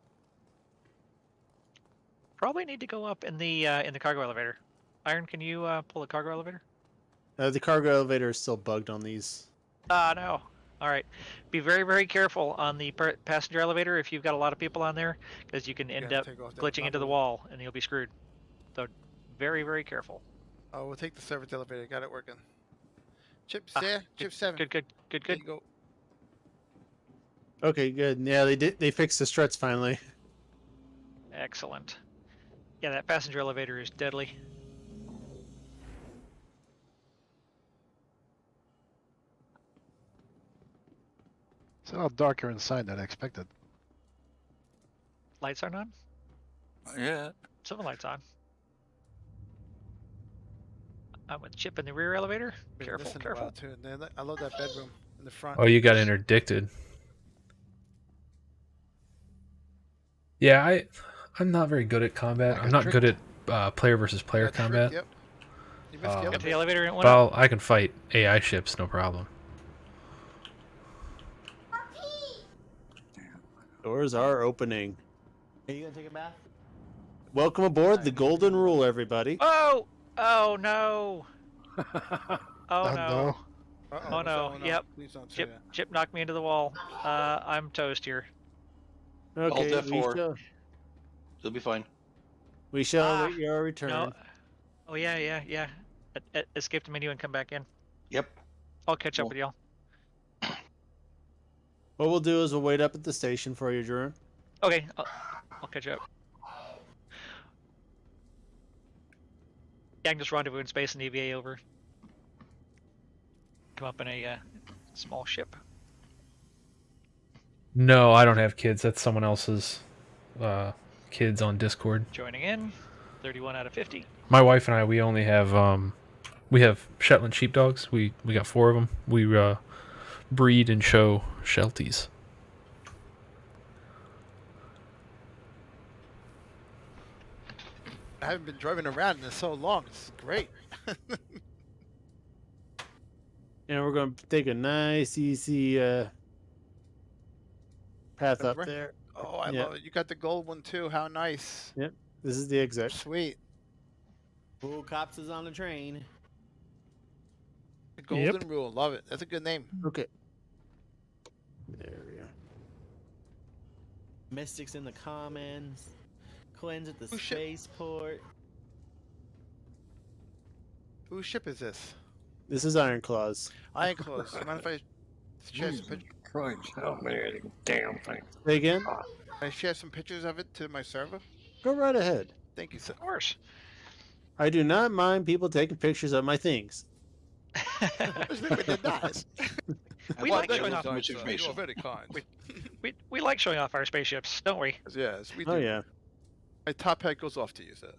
Probably need to go up in the cargo elevator. Iron, can you pull the cargo elevator? The cargo elevator is still bugged on these. Ah, no. All right. Be very, very careful on the passenger elevator if you've got a lot of people on there, because you can end up take off that glitching into the top wall and you'll be screwed. So, very, very careful. Oh, we'll take the service elevator. Got it working. Chip's there. Chip 7. Good. There you go. Okay, good. Yeah, they fixed the struts finally. Excellent. Yeah, that passenger elevator is deadly. It's a lot darker inside than I expected. Lights aren't on? Yeah. Some of the lights on. I'm with Chip in the rear elevator. Been Careful, missing a careful. while, too. And then I love that bedroom in the front. Oh, you got interdicted. Yeah, I'm not very good at combat. I'm not good at player versus player combat. Yep. You missed the Get the elevator and went Well, up. I can fight AI ships, no problem. Doors are opening. Are you gonna take a bath? Welcome aboard the Golden Rule, everybody. Oh! Oh no! Oh no! Uh-oh, Oh no! what's going on? Yep. Please don't say that. Chip knocked me into the wall. I'm toast here. Okay, Alt we F4. shall, You'll be fine. we shall await your return. No. Oh yeah. Escape the menu and come back in. Yep. I'll catch up with y'all. What we'll do is we'll wait up at the station for you, Drew. Okay, I'll catch up. Yeah, I can just rendezvous in space and EVA over. Come up in a small ship. No, I don't have kids. That's someone else's kids on Discord. Joining in, 31 out of 50. My wife and I, we only have we have Shetland sheepdogs. We got 4 of them. We breed and show Shelties. I haven't been driving around in so long. It's great. And we're going to take a nice, easy path up there. Oh, I Yeah. love it. You got the gold one too. How nice. Yep. This is the exit. Sweet. Ooh, cops is on the train. The golden rule. Love it. That's a good name. Okay. There we go. Mystics in the commons. Cleanse at the spaceport. Whose ship is this? This is Iron Claws. Iron Claws. Mind if I share some pictures? Christ, help me, damn thing. Say again? Can I share some pictures of it to my server? Go right ahead. Thank you, sir. Of course. I do not mind people taking pictures of my things. We like showing off. much information. You're very kind. We like showing off our spaceships, don't we? Yes, we do. Oh, yeah. My top hat goes off to you, sir.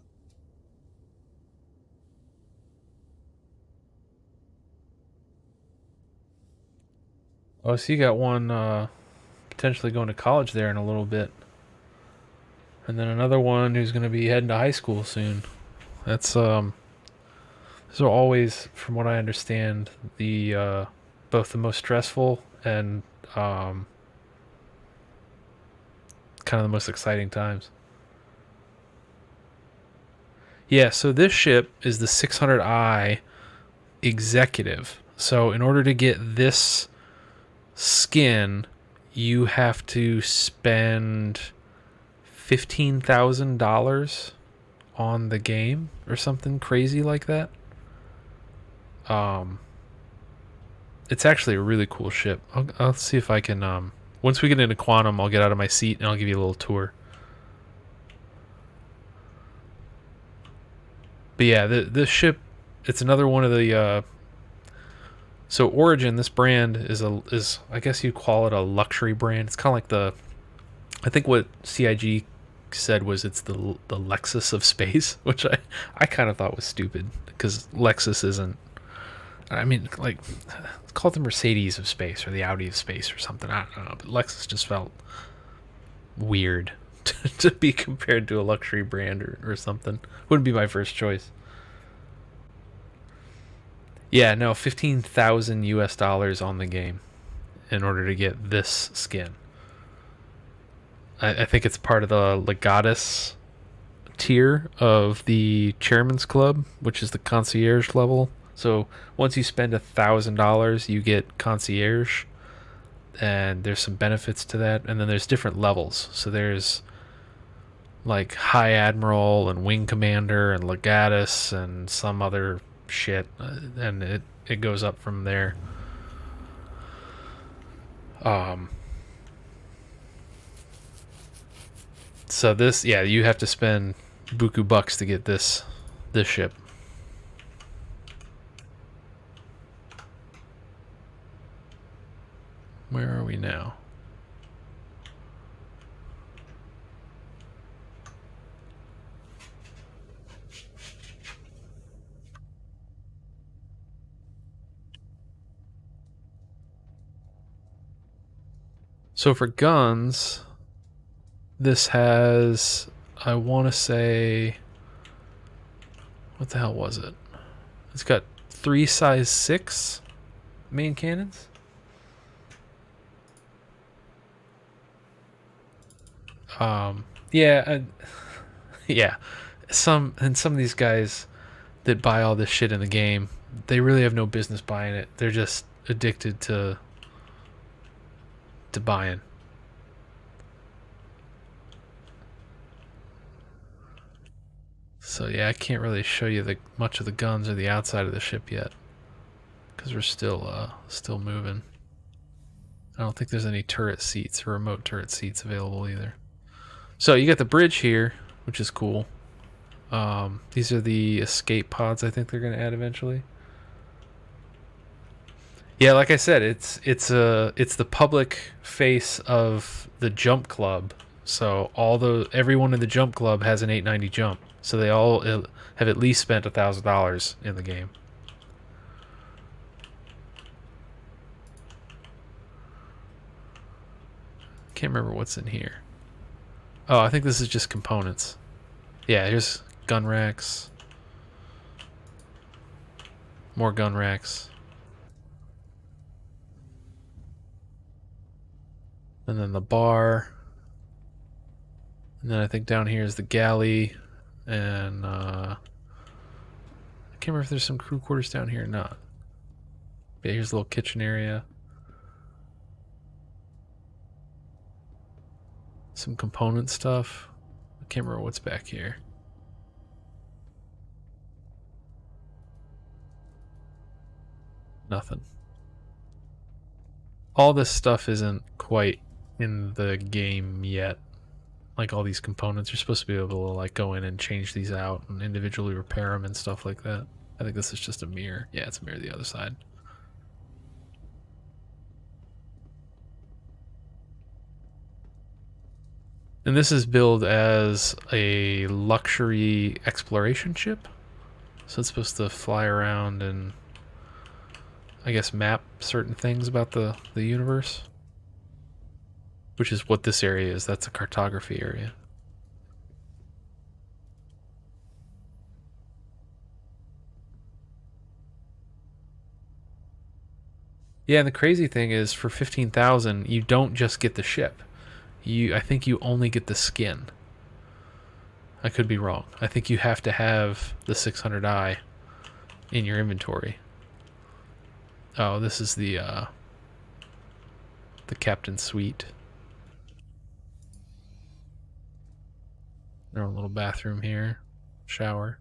Oh, so you got one potentially going to college there in a little bit. And then another one who's going to be heading to high school soon. That's those are always, from what I understand, the both the most stressful and kind of the most exciting times. Yeah, so this ship is the 600i Executive. So in order to get this skin, you have to spend $15,000 on the game or something crazy like that. It's actually a really cool ship. I'll see if I can once we get into Quantum, I'll get out of my seat and I'll give you a little tour. But yeah, this ship, it's another one of the so Origin, this brand is I guess you'd call it a luxury brand. It's kind of like I think what CIG said was it's the Lexus of space, which I kind of thought was stupid because Lexus isn't, I mean, like, it's called the Mercedes of space or the Audi of space or something. I don't know, but Lexus just felt weird to be compared to a luxury brand or something. Wouldn't be my first choice. Yeah, no, $15,000 on the game in order to get this skin. I think it's part of the Legatus tier of the Chairman's Club, which is the concierge level. So once you spend $1,000, you get concierge, and there's some benefits to that. And then there's different levels. So there's like High Admiral and Wing Commander and Legatus and some other shit, and it goes up from there. So this, yeah, you have to spend buku bucks to get this ship. Where are we now? So for guns, this has, I want to say, what the hell was it? It's got 3 size 6 main cannons. Yeah, yeah. Some of these guys that buy all this shit in the game, they really have no business buying it. They're just addicted to buying. So yeah, I can't really show you much of the guns or the outside of the ship yet, because we're still moving. I don't think there's any turret seats or remote turret seats available either. So you got the bridge here, which is cool. These are the escape pods I think they're going to add eventually. Yeah, like I said, it's the public face of the Jump Club. So everyone in the Jump Club has an 890 jump. So they all have at least spent $1,000 in the game. Can't remember what's in here. Oh, I think this is just components. Yeah, here's gun racks. More gun racks. And then the bar. And then I think down here is the galley. And I can't remember if there's some crew quarters down here or not. Yeah, here's a little kitchen area. Some component stuff. I can't remember what's back here. Nothing. All this stuff isn't quite in the game yet. Like all these components, you're supposed to be able to like go in and change these out and individually repair them and stuff like that. I think this is just a mirror. Yeah, it's a mirror the other side. And this is billed as a luxury exploration ship. So it's supposed to fly around and I guess map certain things about the universe. which is what this area is. That's a cartography area. Yeah, and the crazy thing is, for 15,000, you don't just get the ship. I think you only get the skin. I could be wrong. I think you have to have the 600i in your inventory. Oh, this is the captain's suite. Their own little bathroom here, shower.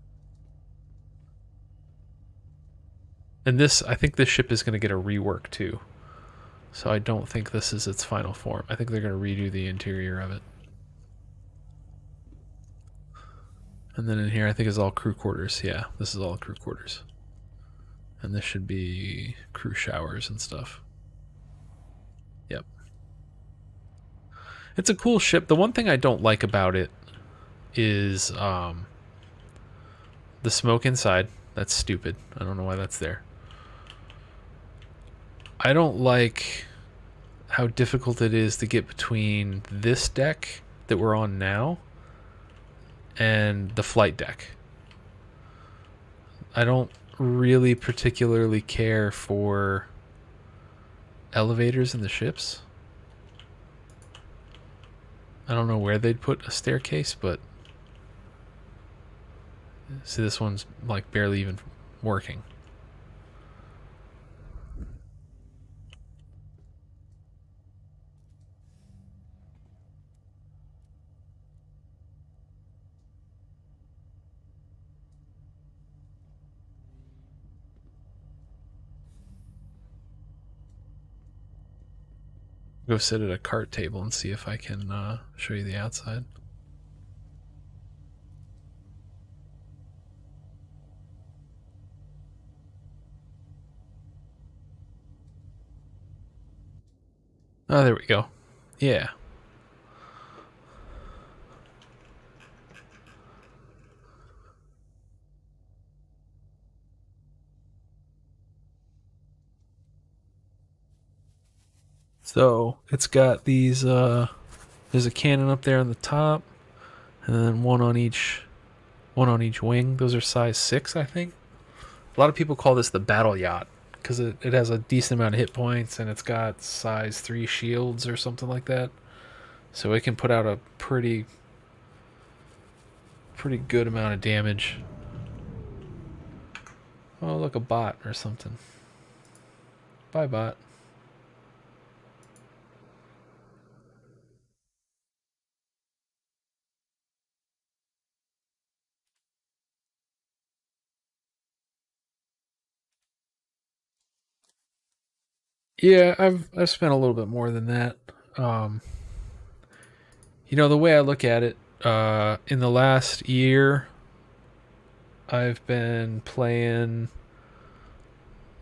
And this, I think this ship is going to get a rework too. So I don't think this is its final form. I think they're going to redo the interior of it. And then in here, I think is all crew quarters. Yeah, this is all crew quarters. And this should be crew showers and stuff. Yep. It's a cool ship. The one thing I don't like about it is the smoke inside. That's stupid. I don't know why that's there. I don't like how difficult it is to get between this deck that we're on now and the flight deck. I don't really particularly care for elevators in the ships. I don't know where they'd put a staircase, but see, this one's like barely even working. Go sit at a cart table and see if I can show you the outside. Oh, there we go. Yeah. So it's got these, there's a cannon up there on the top, and then one on each wing. Those are size 6, I think. A lot of people call this the battle yacht because it has a decent amount of hit points, and it's got size 3 shields or something like that. So it can put out a pretty good amount of damage. Oh, look, a bot or something. Bye, bot. Yeah, I've spent a little bit more than that. You know, the way I look at it, in the last year, I've been playing,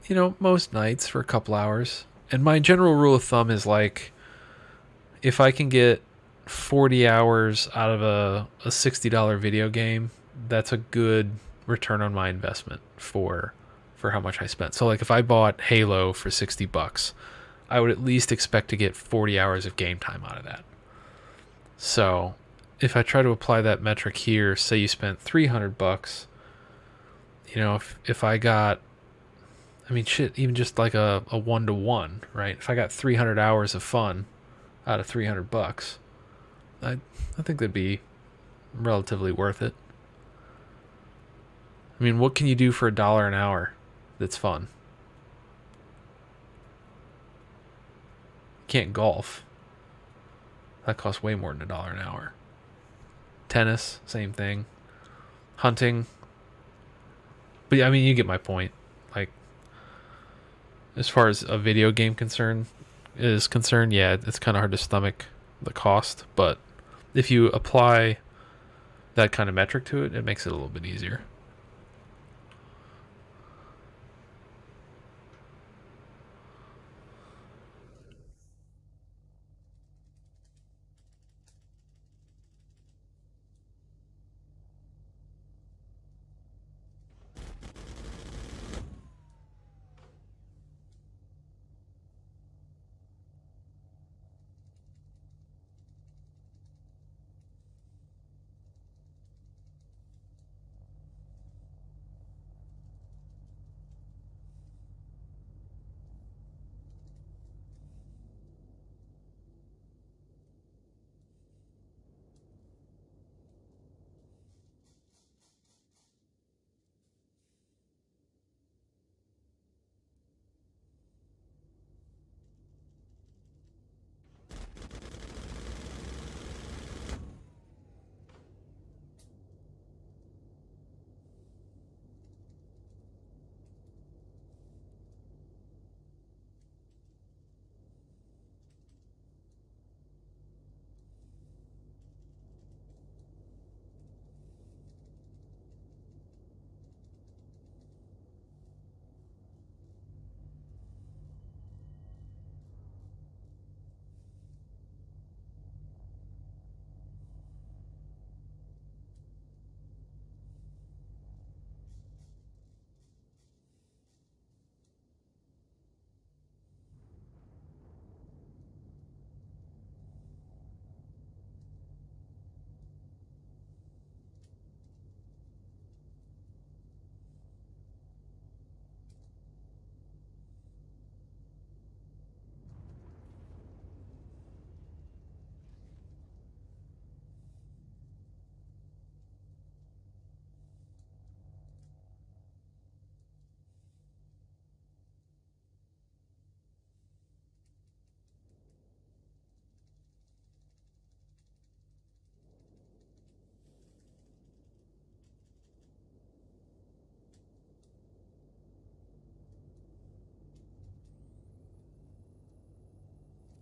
you know, most nights for a couple hours. And my general rule of thumb is like, if I can get 40 hours out of a $60 video game, that's a good return on my investment for how much I spent. So like if I bought Halo for $60, I would at least expect to get 40 hours of game time out of that. So if I try to apply that metric here, say you spent $300, you know, if I got, I mean, shit, even just like a 1-to-1, right? If I got 300 hours of fun out of $300, I think that'd be relatively worth it. I mean, what can you do for $1 an hour that's fun? You can't golf. That costs way more than $1 an hour. Tennis, same thing. Hunting. But yeah, I mean, you get my point. Like, as far as a video game is concerned, yeah, it's kind of hard to stomach the cost. But if you apply that kind of metric to it, it makes it a little bit easier.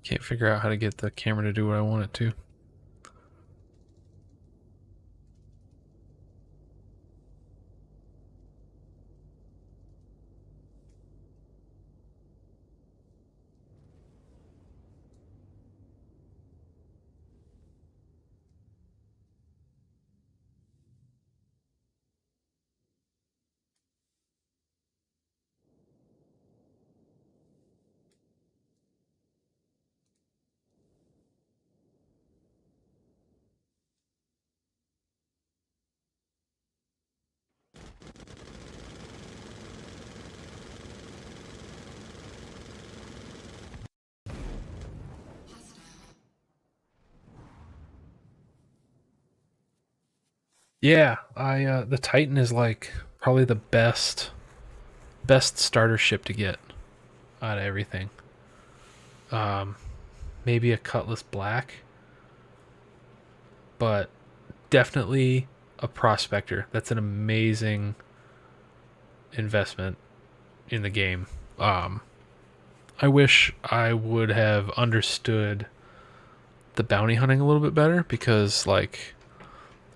Can't figure out how to get the camera to do what I want it to. Yeah, I the Titan is like probably the best starter ship to get out of everything. Maybe a Cutlass Black, but definitely a Prospector. That's an amazing investment in the game. I wish I would have understood the bounty hunting a little bit better, because like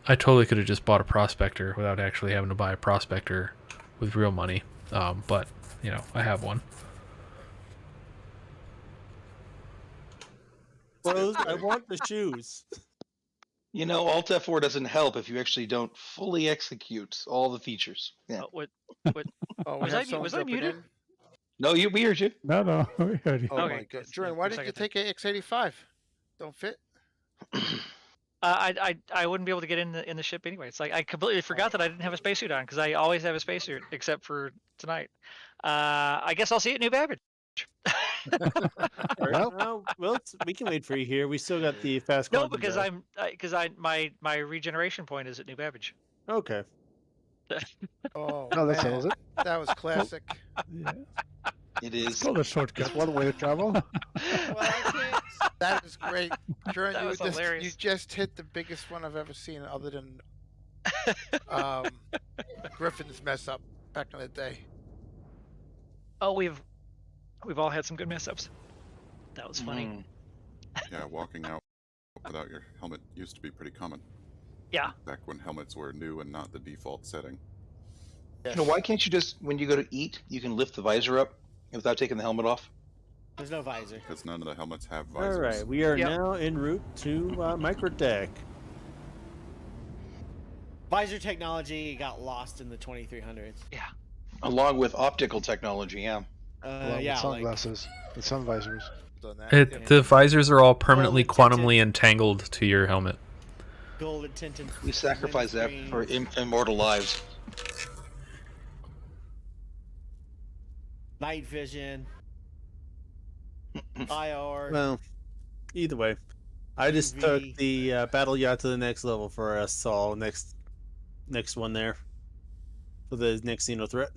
I totally could have just bought a Prospector without actually having to buy a Prospector with real money. But you know, I have one. Bros, I want the shoes. You know, Alt F4 doesn't help if you actually don't fully execute all the features. Yeah. What? Oh, Was I muted? No, we heard you. No, we heard you. Oh my god, Jordan, why did you take a X85? Don't fit. I wouldn't be able to get in the ship anyway. It's like I completely forgot that I didn't have a spacesuit on, because I always have a spacesuit except for tonight. I guess I'll see you at New Babbage. Well, we can wait for you here. We still got the fast. No, because my regeneration point is at New Babbage. Okay. Oh, No, that man. settles it. That was classic. Yeah. It is. It's called a shortcut. It's one way to travel. That is great. Jordan, That was hilarious. you just hit the biggest one I've ever seen, other than Griffin's mess up back in the day. Oh, we've all had some good mess ups. That was funny. Yeah, walking out without your helmet used to be pretty common. Yeah. Back when helmets were new and not the default setting. You know, why can't you just, when you go to eat, you can lift the visor up without taking the helmet off? There's no visor. Because none of the helmets have visors. All right, we are now en route to Microtech. Visor technology got lost in the 2300s. Yeah. Along with optical technology, yeah. Along Yeah, with sunglasses and sun visors. The visors are all permanently quantumly entangled to your helmet. Golden tinted. We sacrifice that for immortal lives. Night vision. IR. Well, either way, I just took the battle yacht to the next level for us all. Next one there for the next Xeno threat.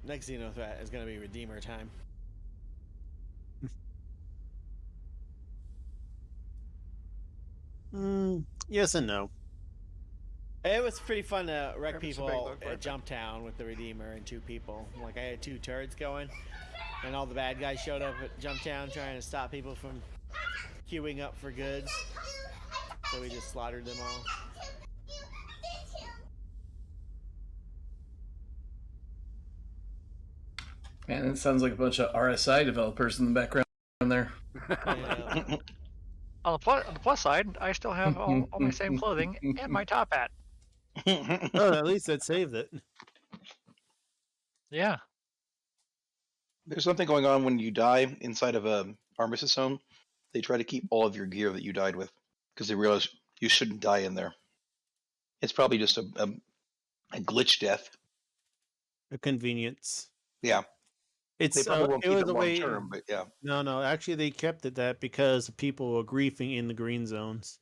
Next Xeno threat is going to be Redeemer time. Yes and no. It was pretty fun to wreck people at Jumptown with the Redeemer and 2 people. Like, I had 2 turrets going, and all the bad guys showed up at Jumptown trying to stop people from queuing up for goods. So we just slaughtered them all. Man, it sounds like a bunch of RSI developers in the background there. Yeah. On the plus side, I still have all my same clothing and my top hat. Oh, at least that saved it. Yeah. There's something going on when you die inside of a armistice zone. They try to keep all of your gear that you died with because they realize you shouldn't die in there. It's probably just a glitch death. A convenience. Yeah. It's They probably won't it keep was it a long way. term, but yeah. No. Actually, they kept it that because people were griefing in the green zones.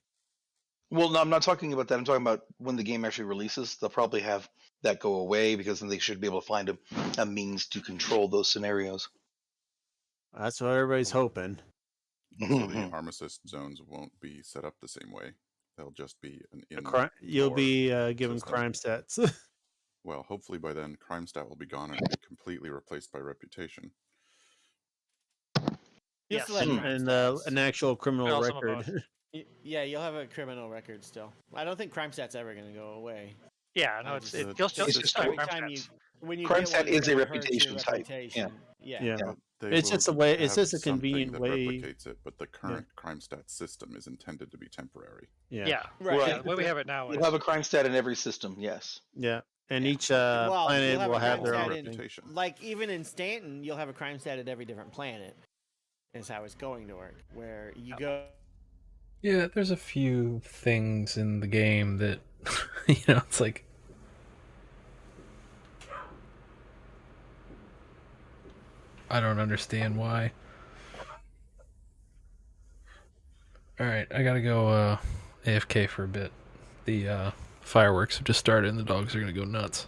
Well, no, I'm not talking about that. I'm talking about when the game actually releases. They'll probably have that go away because then they should be able to find a means to control those scenarios. That's what everybody's hoping. So the armistice zones won't be set up the same way. They'll just be an You'll be given system. crime stats. Well, hopefully by then, crime stat will be gone and be completely replaced by reputation. You'll still have crime and stats. an actual criminal also some of record. Yeah, you'll have a criminal record still. I don't think crime stats ever going to go away. Yeah, no, it's you'll still have every crime time stats. when you Crime get stat one, it's is a gonna hurt your reputation type. reputation. Yeah. Yeah, But they it's will just a way. It's have just a something convenient that way. replicates it, but the current crime stat system is intended to be temporary. Yeah. Right. Yeah, the way we have it now You'll is have a crime stat in every system. Yes. Yeah, and each Well, planet you'll have will a have crime their stat own in, reputation. like even in Stanton, you'll have a crime stat at every different planet. Is how it's going to work. Where you go. Yeah, there's a few things in the game that, it's like. I don't understand why. Alright, I gotta go AFK for a bit. The fireworks have just started and the dogs are gonna go nuts.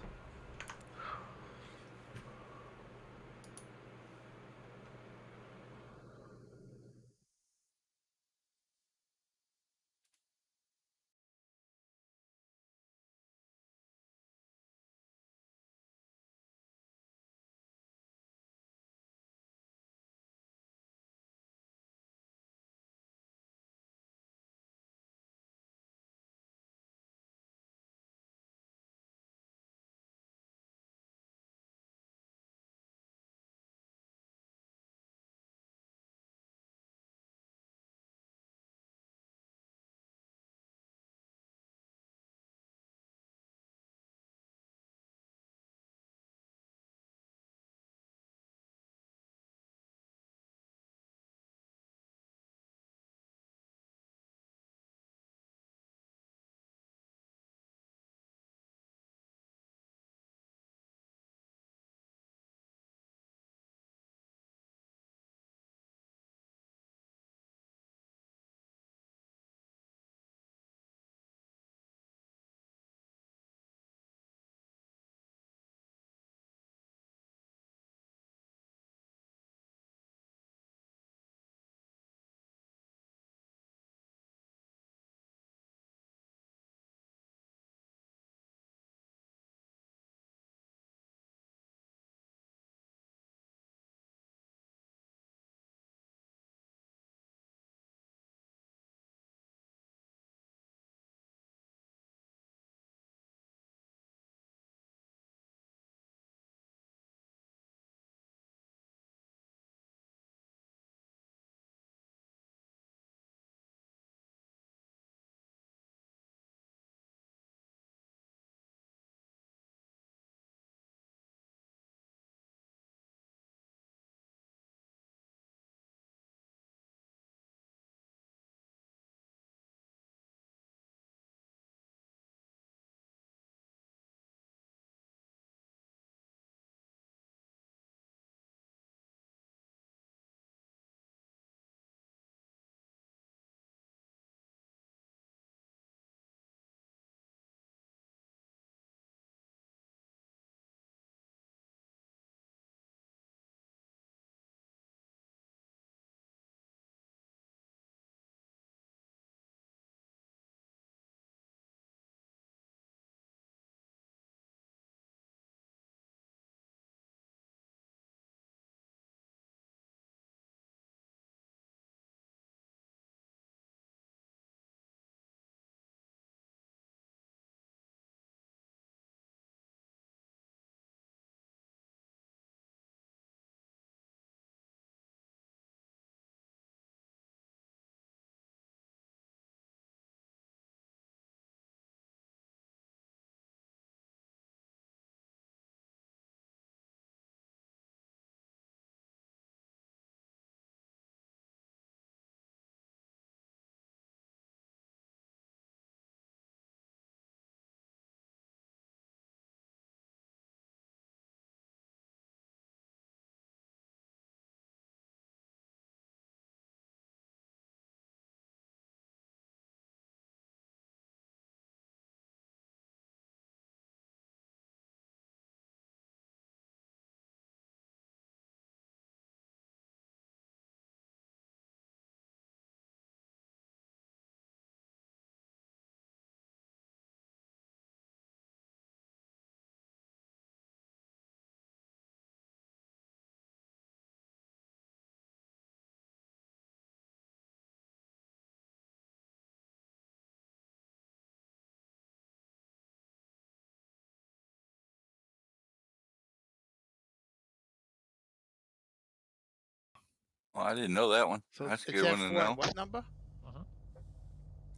Well, I didn't know that one. So That's a it's good one to F4 know. and what number?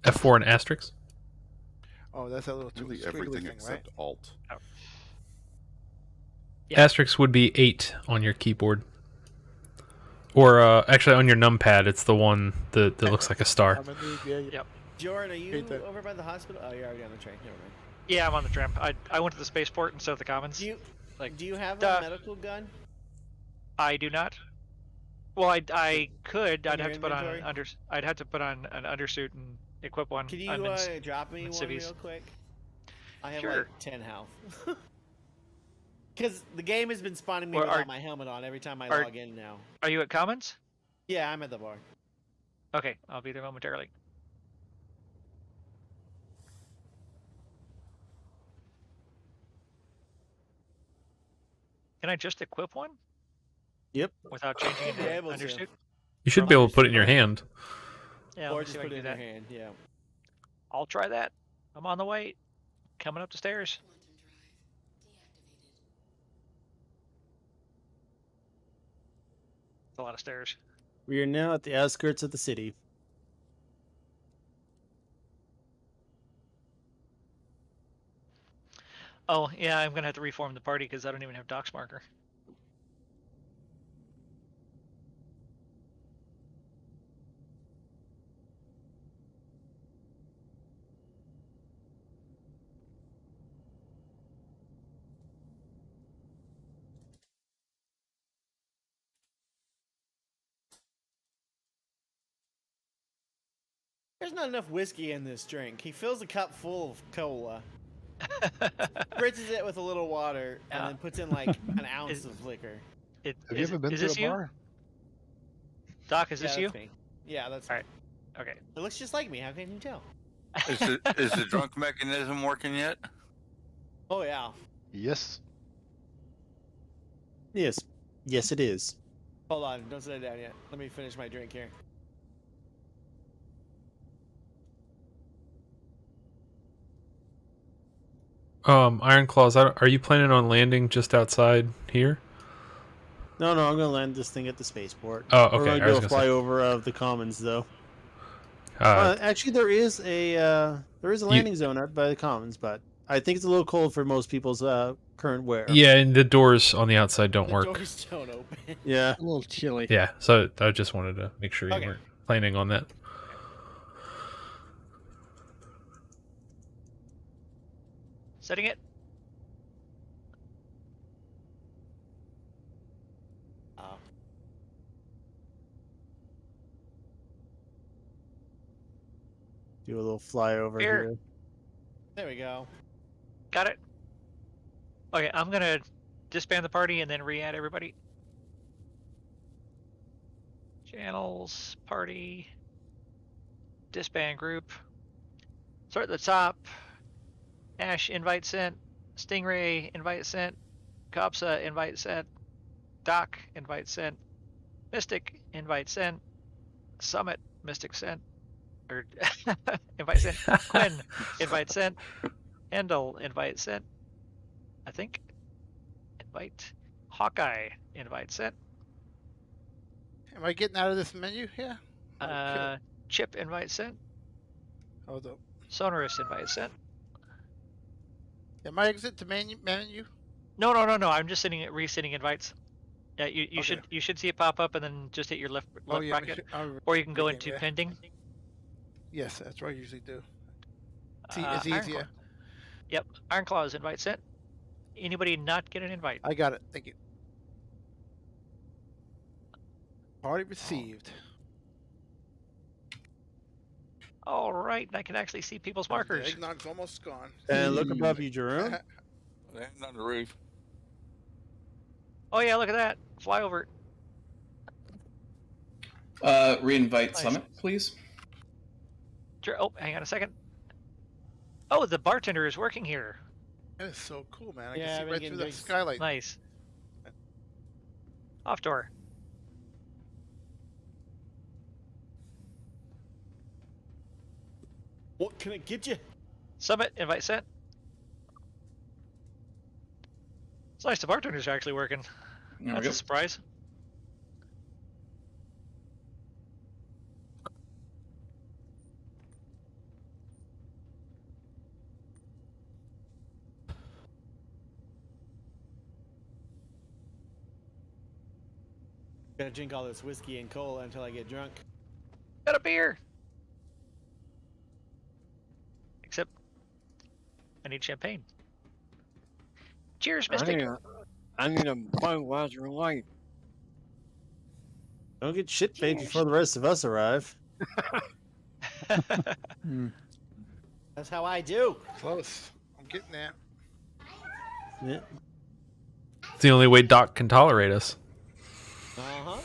F4 and asterisk. Oh, that's a little Really squiggly everything thing, except right? Alt. Asterisk would be 8 on your keyboard. Or actually on your numpad, it's the one that looks like a star. I'm a noob, yeah. Yep. Jordan, are you Hate that. over by the hospital? Oh, you're already on the train. Never mind. Yeah, I'm on the tram. I went to the spaceport instead of the Commons. Do you have Duh. a medical gun? I do not. Well, I could. In I'd your have to put on inventory? I'd have to put on an undersuit and equip one. Can you I'm in drop me in one civvies. real quick? I have Sure. like 10 health. Because the game has been spawning me Well, without are- my helmet on every time I are- log in now. Are you at Commons? Yeah, I'm at the bar. Okay, I'll be there momentarily. Can I just equip one Yep. without changing Should be into able to. undersuit? You should be able to put it in your hand. Yeah, Or let me just see if I put can it do in your that. hand, yeah. I'll try that. I'm on the way. Coming up the stairs. It's a lot of stairs. We are now at the outskirts of the city. Oh, yeah, I'm gonna have to reform the party because I don't even have Doc's marker. There's not enough whiskey in this drink. He fills a cup full of cola, spritzes it with a little water, and then puts in like an ounce of liquor. Have you ever been to a bar? Doc, is Yeah, this you? that's me. Yeah, that's All right. Okay. It looks just like me. How can you tell? Is the drunk mechanism working yet? Oh yeah. Yes. Yes. Yes, it is. Hold on, don't sit down yet. Let me finish my drink here. Iron Claws, are you planning on landing just outside here? No, I'm gonna land this thing at the spaceport. Oh, okay, We're I gonna was do a gonna say. flyover of the Commons, though. Uh, Actually, there is a landing zone out by the Commons, but I think it's a little cold for most people's current wear. Yeah, and the doors on the outside don't The work. doors don't open. Yeah. A little chilly. Yeah, so I just wanted to make sure you Okay. weren't planning on that. Setting it. Do a little flyover Here. here. There we go. Got it. Okay, I'm gonna disband the party and then re-add everybody. Channels, party, disband group. Start at the top. Ash invite sent. Stingray invite sent. Kopsa invite sent. Doc invite sent. Mystic invite sent. Summit Mystic sent. Or invite sent. Quinn invite sent. Endel invite sent. I think. Invite. Hawkeye invite sent. Am I getting out of this menu here? Chip invite sent. Hold up. Sonorous invite sent. Am I exit to menu? No. I'm just resending invites. Yeah, you should see it pop up and then just hit your left yeah, bracket, or you can go begin, into yeah. pending. Yes, that's what I usually do. It's Iron easier. Claw. Yep, Iron Claws invite sent. Anybody not get an invite? I got it. Thank you. Party received. All right, I can actually see people's The markers. eggnog's almost gone. And look above you, Jerome. Landing on the roof. Oh yeah, look at that. Fly over. Reinvite Nice. Summit, please. Oh, hang on a second. Oh, the bartender is working here. That is so cool, man. I Yeah, can see we right can through the do- skylight. Nice. Off door. What can I get you? Summit invite sent. It's nice the bartenders are actually working. There we That's go. a surprise. Gotta drink all this whiskey and cola until I get drunk. Got a beer. Except, I need champagne. Cheers, Mystic. I need a Budweiser Light. Don't get shit faced before the rest of us arrive. That's how I do. Close. I'm getting there. Yeah. It's the only way Doc can tolerate us. Uh-huh.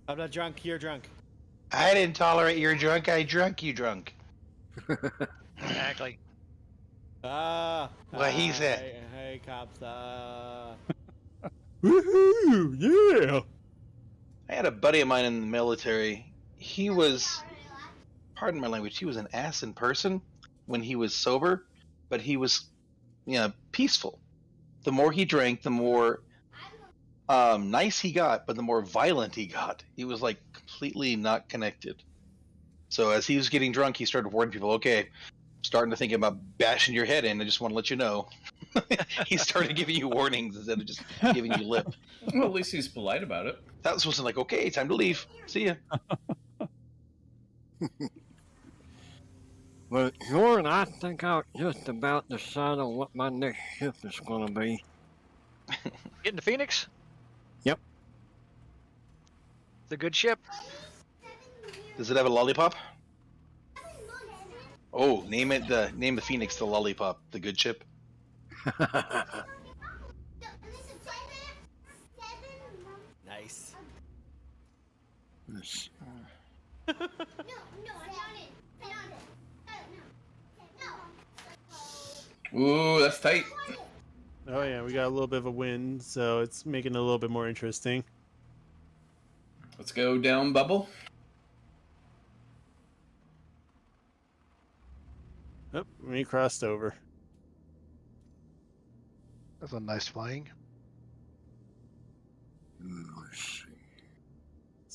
I'm not drunk, you're drunk. I didn't tolerate your drunk. I drunk you drunk. Exactly. What he said. Hey, cops. Woohoo! Yeah. I had a buddy of mine in the military. He was, pardon my language, he was an ass in person when he was sober, but he was, peaceful. The more he drank, the more nice he got, but the more violent he got. He was like completely not connected. So as he was getting drunk, he started warning people, okay, starting to think about bashing your head in. I just want to let you know. He started giving you warnings instead of just giving you lip. Well, at least he's polite about it. That was like, okay, time to leave. See ya. Well, Jordan, I think I just about decided what my next shift is going to be. Getting to Phoenix? Yep. It's a good ship. Does it have a lollipop? Oh, name the Phoenix the lollipop, the good ship. Nice. Ooh, that's tight. Oh yeah, we got a little bit of a wind, so it's making it a little bit more interesting. Let's go down, Bubble. Oh, we crossed over. That's a nice flying.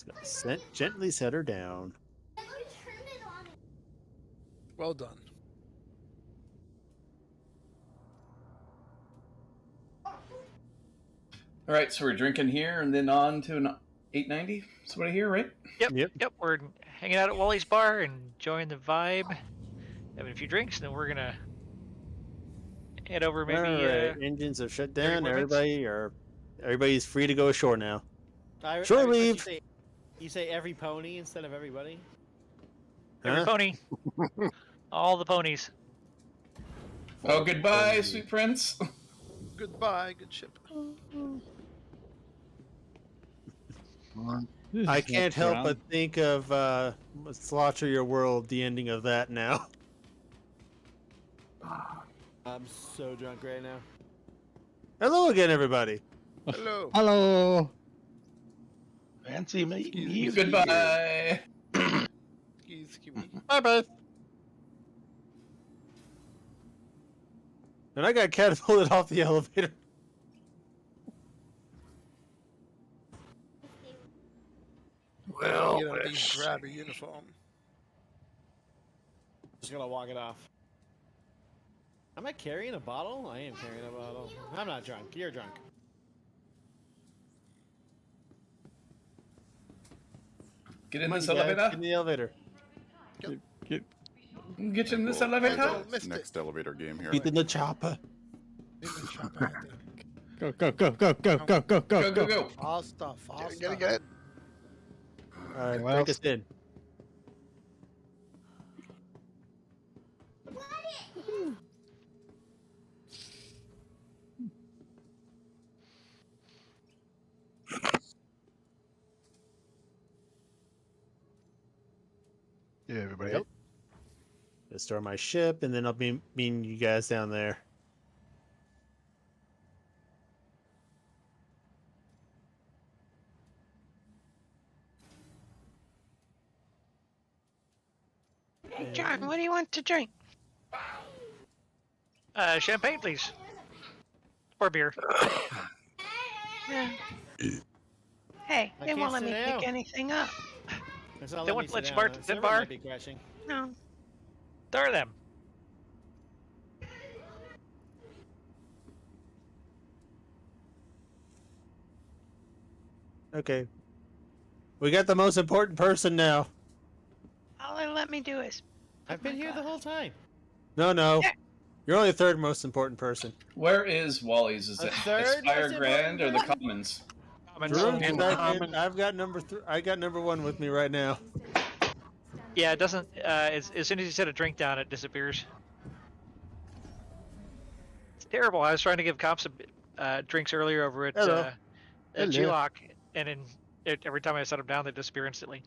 Let's gently set her down. Well done. All right, so we're drinking here and then on to an 890. That's what I hear, right? Yep. We're hanging out at Wally's bar, enjoying the vibe, having a few drinks, and then we're gonna head over maybe. All right, engines have shut down. 30 minutes. Everybody's free to go ashore now. Shore leave. You say every pony instead of everybody? Every pony. All the ponies. Oh, goodbye, sweet prince. Goodbye, good ship. I can't help but think of Slaughter Your World, the ending of that now. I'm so drunk right now. Hello again, everybody. Hello. Hello. Fancy meeting you. Goodbye. Bye-bye. And I got catapulted off the elevator. Well, grab a uniform. Just gonna walk it off. Am I carrying a bottle? I am carrying a bottle. I'm not drunk. You're drunk. Get in Come on, this you guys, elevator. Get in the elevator. Get in this elevator. Next elevator game here. Get in the chopper. Go, go, go, go, go, go, go, go, Go. All stuff. All stuff. Get it. All right, What break else? us in. Yeah, everybody Right. up. Let's store my ship, and then I'll be meeting you guys down there. Hey, John, what do you want to drink? Champagne, please. Or beer. Yeah. Hey, I they can't won't let sit me down. pick anything up. It's not They letting want me to let sit you down. bar- The the server bar? might be crashing. No. There them. Okay. We got the most important person now. All they let me do is. I've been here the whole time. No. You're only the third most important person. Where is Wally's? Is The it third Aspire most Grand or the important Commons? Drew, I've got number 3. I got number 1 with me right now. Yeah, it doesn't. As soon as you set a drink down, it disappears. It's terrible. I was trying to give cops drinks earlier over at G-Lock, and then every time I set them down, they disappear instantly.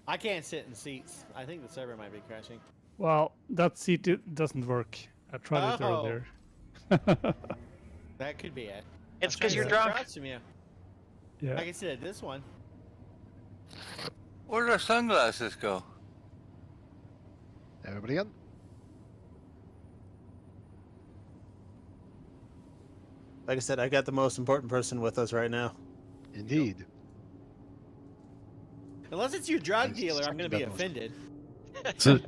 I can't sit in seats. I think the server might be crashing. Well, that seat doesn't work. I tried it earlier. That could be it. It's because you're drunk. From you. Yeah. I can sit at this one. Where did our sunglasses go? Everybody in? Like I said, I got the most important person with us right now. Indeed. Unless it's your drug dealer, I'm going to be offended. So,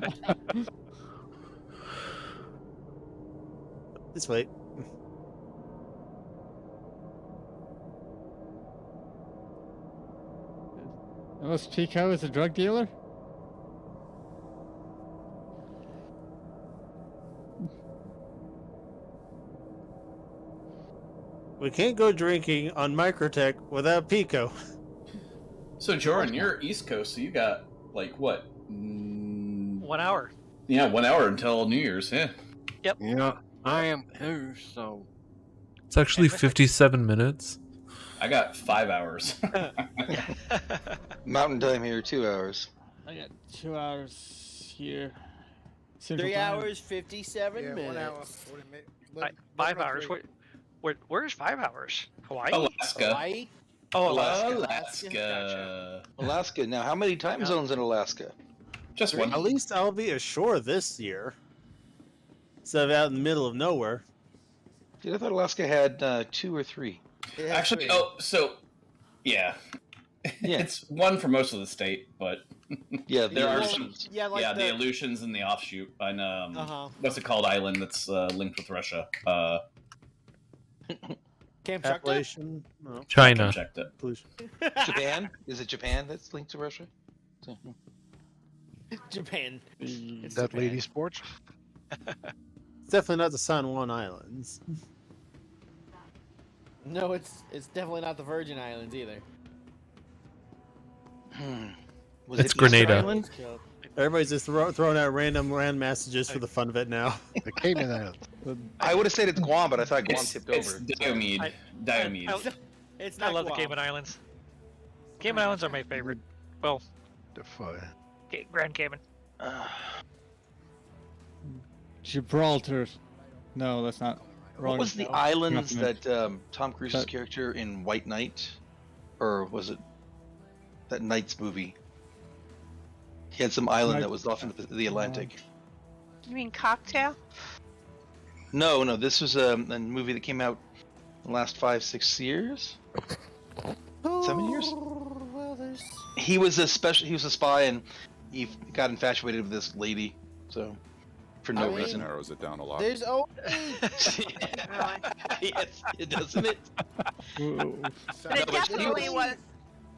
Just wait. Unless Pico is a drug dealer? We can't go drinking on Microtech without Pico. So, Jordan, you're East Coast, so you got, like, what? 1 hour. Yeah, 1 hour until New Year's, yeah. Yep. Yeah, I am too, so. it's actually 57 minutes. I got 5 hours. Mountain time here, 2 hours. I got 2 hours here. 3 hours, 57 Yeah, minutes. 1 hour, 40 minutes. 5 hours. Where's 5 hours? Hawaii? Alaska. Hawaii? Oh, Alaska. Alaska. Alaska. Now, how many time zones in Alaska? Just one. At least I'll be ashore this year. Instead of out in the middle of nowhere. Dude, I thought Alaska had 2 or 3. Actually, yeah. Yeah. It's one for most of the state, but Yeah, there are Aleutians. some. Yeah, like the Aleutians and the offshoot on what's it called island that's linked with Russia. Kamchatka? Appalachian? No. China. Checked it. Japan? Is it Japan that's linked to Russia? Japan. It's That Japan. lady sports? It's definitely not the San Juan Islands. No, it's definitely not the Virgin Islands either. Was It's it Easter Grenada. Island? Everybody's just throwing out random messages for the fun of it now. The Cayman Islands. I would have said it's Guam, but I thought Guam It's tipped it's over. Diomede. Diomede. It's I not love the Guam. Cayman Islands. Cayman Islands are my favorite. Well, The fun. Grand Cayman. Gibraltar. No, that's not. What was the islands that Tom Cruise's character in White Knight, or was it that Knight's movie? He had some island that was off in the Atlantic. You mean cocktail? No, this was a movie that came out in the last 5-6 years, 7 years. Well, there's... He was a spy, and he got infatuated with this lady. So, for no reason. Narrows it down a lot. There's only... Yes, it doesn't it? But it definitely was.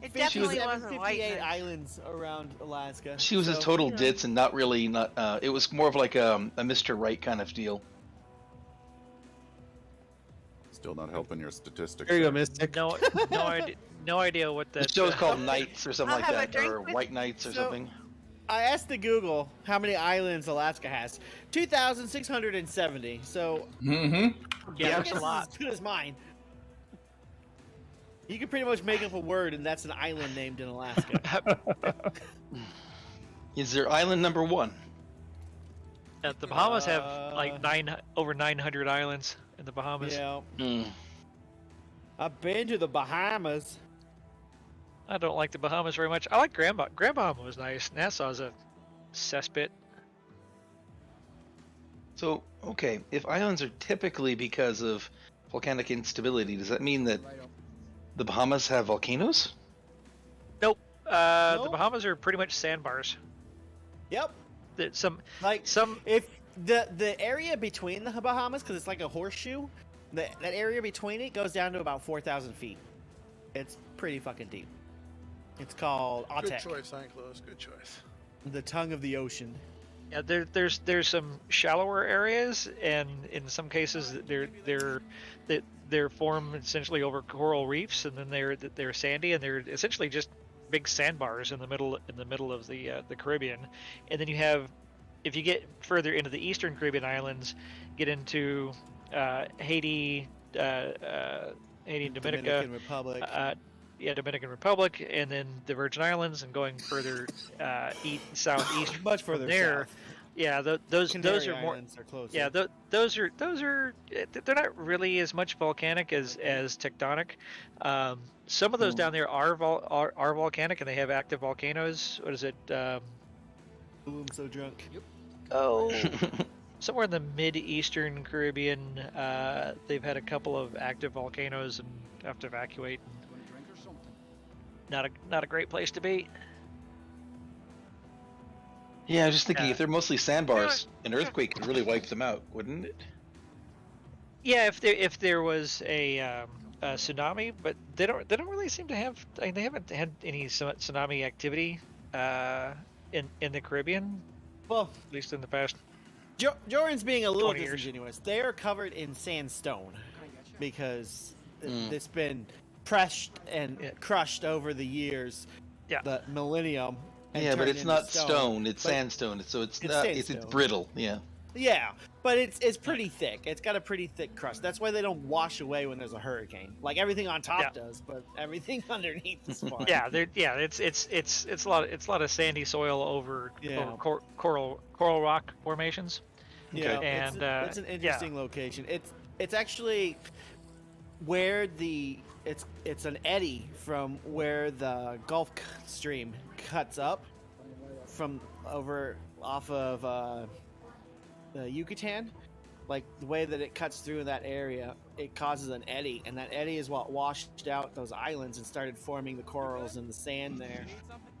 It definitely wasn't white. 58 islands around Alaska. She was a total ditz and not really it was more of like a Mr. Right kind of deal. Still not helping your statistics. There you go, there. Mystic. No idea what that. The show's called Knights or something I'll like have a that, drink or with- White Knights or something. I asked the Google how many islands Alaska has. 2,670. So Mm-hmm. Yeah, I that's guess a lot. it's as good as mine. You can pretty much make up a word, and that's an island named in Alaska. Is there island number 1? The Bahamas have like over 900 islands in the Bahamas. Yeah. Mm. I've been to the Bahamas. I don't like the Bahamas very much. I like Grand Bahama was nice. Nassau's a cesspit. So, okay, if islands are typically because of volcanic instability, does that mean that the Bahamas have volcanoes? Nope. The Nope. Bahamas are pretty much sandbars. Yep. Some If the area between the Bahamas, because it's like a horseshoe, that area between it goes down to about 4,000 feet. It's pretty fucking deep. It's called Good Autek, choice, Enclosed. Good choice. the tongue of the ocean. Yeah, there's some shallower areas, and in some cases they're formed essentially over coral reefs, and then they're sandy, and they're essentially just big sandbars in the middle of the Caribbean. And then you have, if you get further into the eastern Caribbean islands, get into Haiti, Haiti and Dominica, Dominican Republic. Dominican Republic, and then the Virgin Islands, and going further southeast Much from further there. south. Yeah, those Canary are more. Islands are closer. Yeah, those are they're not really as much volcanic as tectonic. Some of those down there are volcanic, and they have active volcanoes. What is it? Ooh, I'm so drunk. Yep. Oh, somewhere in the mid-eastern Caribbean, they've had a couple of active volcanoes and have to evacuate. Want a drink or something? Not a great place to be. Yeah, I was just thinking, Yeah. if they're mostly sandbars, an earthquake could really wipe them out, wouldn't it? Yeah, if there was a tsunami, but they don't really seem to have. I mean, they haven't had any tsunami activity in the Caribbean. Well, at least in the past. Jordan's being a little 20 years. disingenuous. They are covered in sandstone because it's been pressed and crushed over the years, the millennium. and Yeah, but turned it's into not stone, it's But- sandstone, so it's It's not, it's sandstone. brittle, yeah. Yeah, but it's pretty thick. It's got a pretty thick crust. That's why they don't wash away when there's a hurricane. Like everything on top does, but everything underneath is fine. It's a lot of sandy soil over coral rock formations. Yeah, and it's an interesting location. It's actually where it's an eddy from where the Gulf Stream cuts up from over off of the Yucatan. Like the way that it cuts through that area, it causes an eddy, and that eddy is what washed out those islands and started forming the corals and the sand there.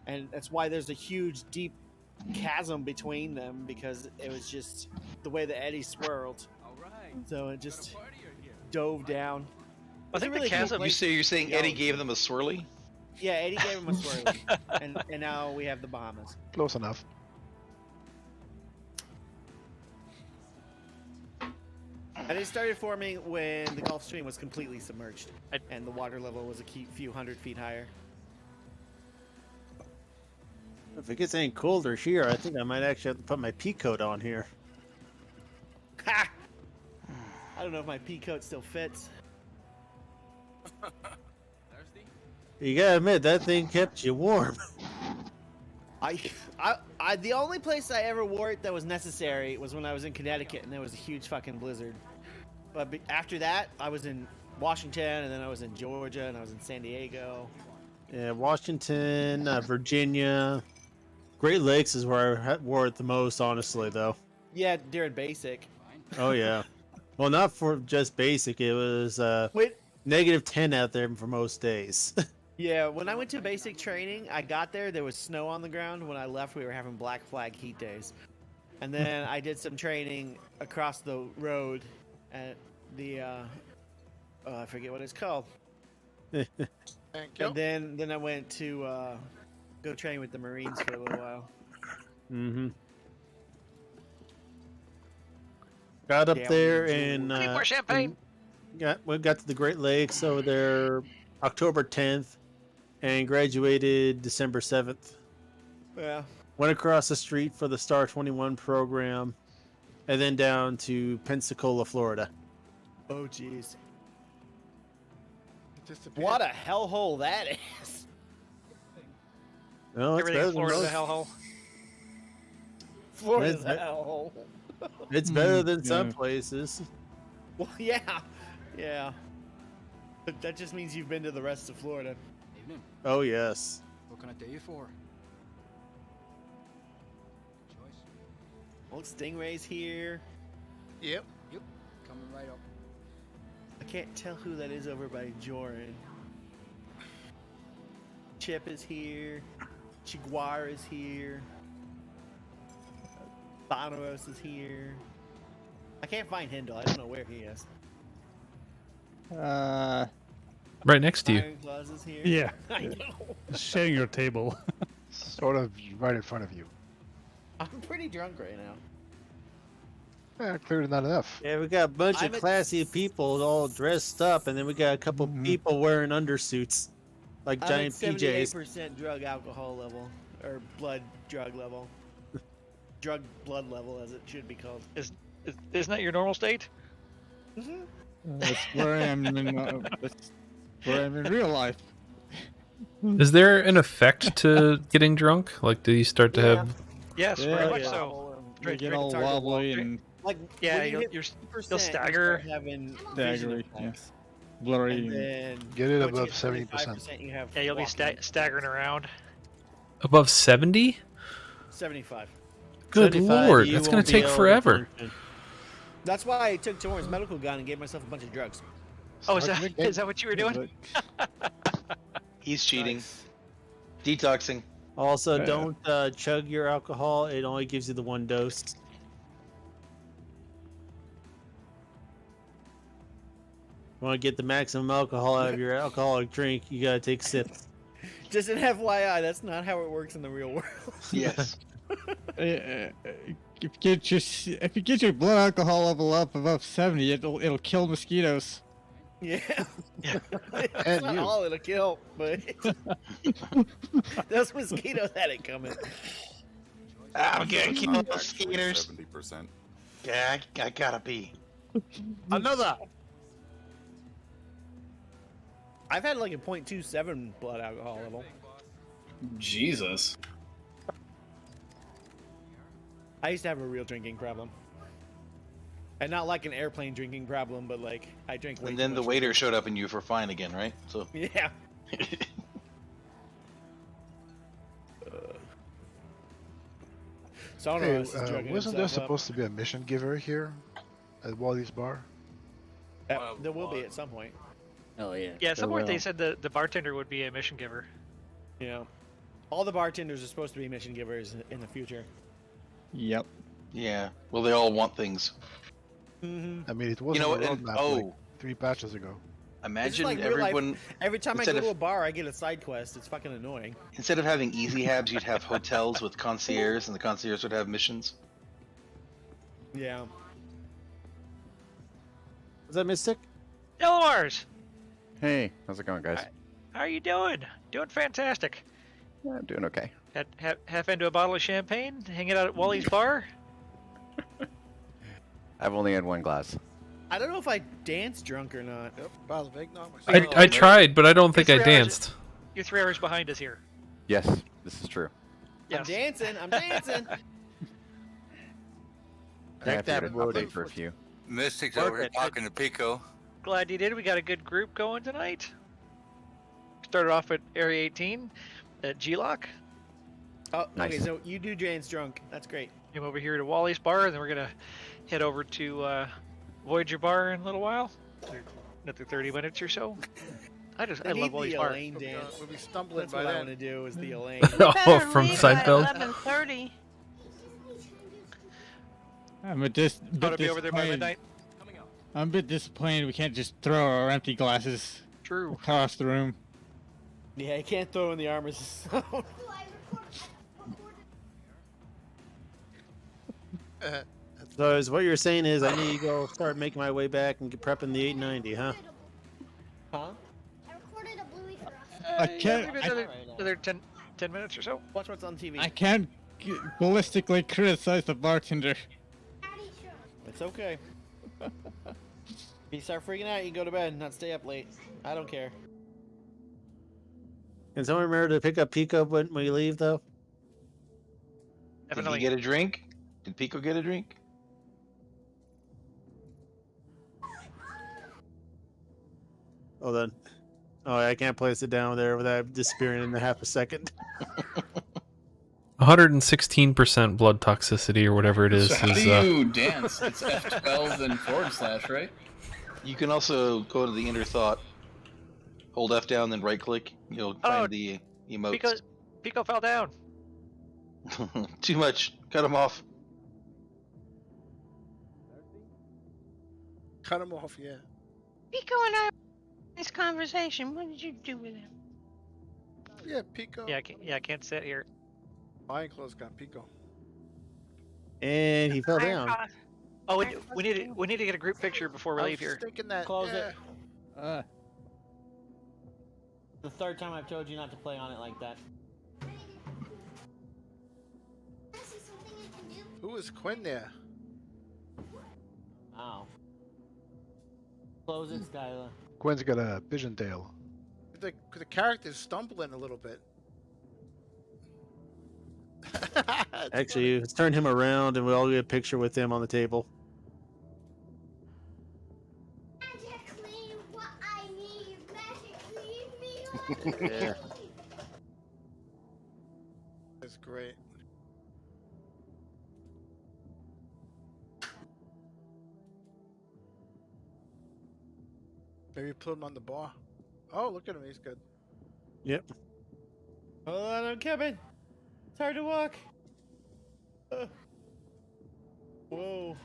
And that's why there's a huge deep chasm between them, because it was just the way the eddy swirled. So it just dove down. I think the chasm. You're saying Eddie gave them a swirly? Yeah, Eddie gave him a swirly, and now we have the Bahamas. Close enough. And it started forming when the Gulf Stream was completely submerged, and the water level was a few hundred feet higher. If it gets any colder here, I think I might actually have to put my pea coat on here. Ha! I don't know if my pea coat still fits. You gotta admit, that thing kept you warm. I the only place I ever wore it that was necessary was when I was in Connecticut and there was a huge fucking blizzard. But after that, I was in Washington, and then I was in Georgia, and I was in San Diego. Yeah, Washington, Virginia. Great Lakes is where I wore it the most, honestly, though. Yeah, during basic. Oh, yeah. Well, not for just basic. It was Wait. -10 out there for most days. Yeah, when I went to basic training, I got there was snow on the ground. When I left, we were having black flag heat days. And then I did some training across the road at the I forget what it's called. Thank you. And then I went to go train with the Marines for a little while. Mm-hmm. Got up Yeah, there we and Need more champagne. we got to the Great Lakes over there October 10th and graduated December 7th. Yeah. Went across the street for the Star 21 program and then down to Pensacola, Florida. Oh, jeez. Disappeared. What a hellhole that is. Well, it's Everything better in than Florida's a most. hellhole. Florida's It's a hellhole. It's better than some places. Well, yeah. Yeah. But that just means you've been to the rest of Florida. Evening. Oh, yes. What can I do you for? Choice. Old Stingray's here. Yep. Yep. Coming right up. I can't tell who that is over by Joran. Chip is here. Chiguar is here. Bonaros is here. I can't find Hindle. I don't know where he is. Right next to you. Iron Claws is here. Yeah. I know. Sharing your table. Sort of right in front of you. I'm pretty drunk right now. Clearly not enough. Yeah, we got a bunch of classy people all dressed up, and then we got a couple people wearing undersuits, like I'm giant at PJs. 78% drug alcohol level, or blood drug level. Drug blood level, as it should be called. Isn't that your normal state? That's where I am that's where I am in real life. Is there an effect to getting drunk? Like, do you start to have? Yes, Yeah, very much yeah. so. You get all wobbly and Like, Yeah, when you you'll hit 50%, you'll stagger. You start having Stagger, vision yeah. effects. blurry. And then Get it once you above get 70%. 75%, you have Yeah, you'll be walking. staggering around. Above 70? 75. Good 75, lord, you that's gonna won't be take able to forever. function. That's why I took Torrance medical gun and gave myself a bunch of drugs. Oh, is that what you were doing? He's cheating. Detoxing. Also, Yeah. don't chug your alcohol. It only gives you the one dose. Want to get the maximum alcohol out of your alcoholic drink, you gotta take sips. Just an FYI, that's not how it works in the real world. Yes. If you get your blood alcohol level up above 70, it'll kill mosquitoes. Yeah. That's And not you. all it'll kill, but those mosquitoes had it coming. I'm gonna kill Not those actually skeeters. 70%. Yeah, I gotta be. Another. I've had like a 0.27 blood alcohol level. Jesus. I used to have a real drinking problem. And not like an airplane drinking problem, but like I drink way And too then the much. waiter showed up and you were fine again, right? So. Yeah. So I don't know. Hey, This is drugging wasn't there himself up. supposed to be a mission giver here at Wally's bar? There will be at some point. Oh yeah. Yeah, at some point they said the bartender would be a mission giver. You know, all the bartenders are supposed to be mission givers in the future. Yep. Yeah. Well, they all want things. Mm-hmm. I mean, it wasn't know a what, and- roadmap like 3 patches ago. Imagine like real life. everyone. Every time I instead go to a of- bar, I get a side quest. It's fucking annoying. Instead of having easy habs, you'd have hotels with concierge, and the concierge would have missions. Yeah. Is that Mystic? Yellow Mars, Hey, how's it going, guys? how are you doing? Doing fantastic. Yeah, I'm doing okay. Had half into a bottle of champagne, hanging out at Wally's bar. I've only had one glass. I don't know if I danced drunk or not. Yep, bottle of eggnog. I tried, but I don't think I You're 3 hours- danced. You're 3 hours behind us here. Yes, this is true. I'm dancing. I'm dancing. I have to that go to roadie. Date for a few. Mystic's Work over here it. talking to Pico. Glad you did. We got a good group going tonight. Started off at Area 18 at G-Lock. Oh, okay. Nice. So you do dance drunk. That's great. Came over here to Wally's bar, and then we're gonna head over to Voyager bar in a little while. Another 30 minutes or so. I They love need Wally's the bar. Elaine dance. We'll be stumbling That's by what I then. want to do is the Elaine. Oh, from Seinfeld. 11:30. I'm a bit Gonna be over there by disappointed. midnight. I'm a bit disappointed we can't just throw our empty glasses True. across the room. Yeah, you can't throw in the armors. So is what you're saying is I need to go start making my way back and get prepping the 890, huh? Huh? I can't. Maybe another 10 minutes or so. Watch what's on TV. I can't ballistically criticize the bartender. It's okay. If you start freaking out, you can go to bed, not stay up late. I don't care. Can someone remember to pick up Pico when we leave, though? Did he Definitely. get a drink? Did Pico get a drink? Oh, then. Oh, I can't place it down there without disappearing in half a second. 116% blood toxicity or whatever it is. So how is, do you dance? It's F12 and /, right? You can also go to the inner thought. Hold F down, then right click. You'll find the emotes. Pico fell down. Too much. Cut him off. Cut him off, yeah. Pico and I are in this conversation. What did you do with him? Yeah, Pico. Yeah, I can't sit here. Iron Claw's got Pico. And he fell Iron down. Claw. Oh, we need to get a group picture before we I leave was here. thinking that. Close yeah. it. The third time I've told you not to play on it like that. Who is Quinn there? Oh. Close it, Skylar. Quinn's got a pigeon tail. The character's stumbling a little bit. Actually, let's turn him around and we'll all get a picture with him on the table. Yeah. That's great. Maybe put him on the bar. Oh, look at him. He's good. Yep. Hold on, I'm coming. It's hard to walk. Whoa.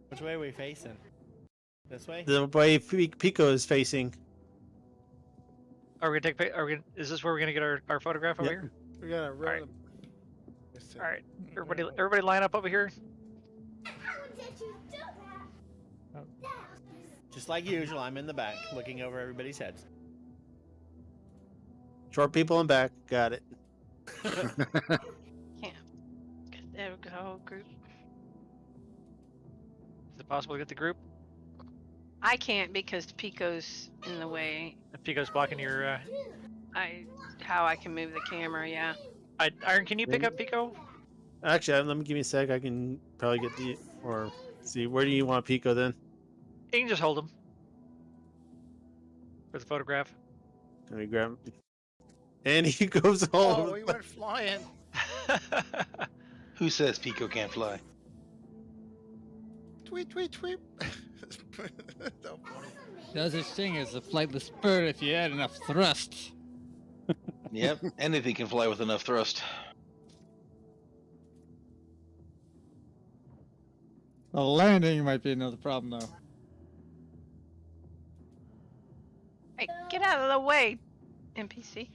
Which way are we facing? This way? The way Pico is facing. Are we gonna take? Is this where we're gonna get our photograph over here? We gotta run. Alright. All right, everybody, line up over here. Just like usual, I'm in the back, looking over everybody's heads. Short people in back. Got it. Yeah. There we go, group. Is it possible to get the group? I can't because Pico's in the way. If Pico's blocking your. How I can move the camera, yeah. Iron, can you pick up Pico? Actually, let me give me a sec. I can probably get the or see. Where do you want Pico then? You can just hold him for the photograph. Let me grab. And he goes all over. Oh, he went flying. Who says Pico can't fly? Tweet, tweet, tweet. So funny. No such thing as a flightless bird if you add enough thrust. Yep, anything can fly with enough thrust. The landing might be another problem, though. Hey, get out of the way, NPC.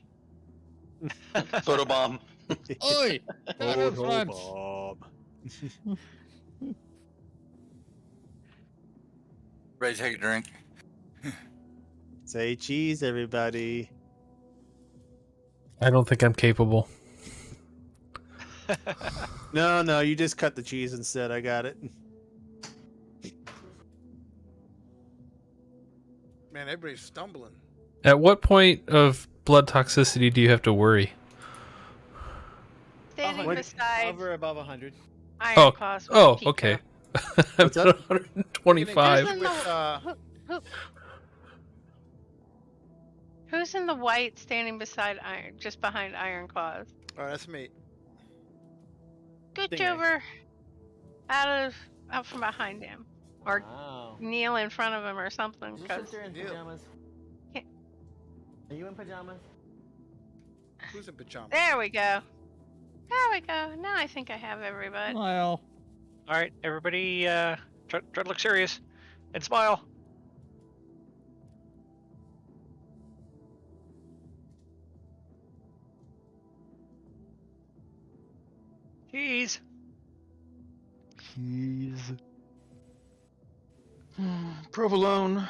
Photobomb. Oi! Not in front. Bob. Ready to take a drink? Say cheese, everybody. I don't think I'm capable. No, you just cut the cheese instead. I got it. Man, everybody's stumbling. At what point of blood toxicity do you have to worry? Standing beside Over above 100. Iron Claws. with Pico. Okay. I'm at 125. Who's in the white standing beside Iron, just behind Iron Claws? Oh, that's me. Get Think I- over out from behind him. Or Wow. kneel in front of him or something. Is this 'cause- since you're in pajamas? Yeah. Are you in pajamas? Who's in pajamas? There we go. There we go. Now I think I have everybody. Smile. All right, everybody, try to look serious and smile. Cheese. Cheese. Provolone.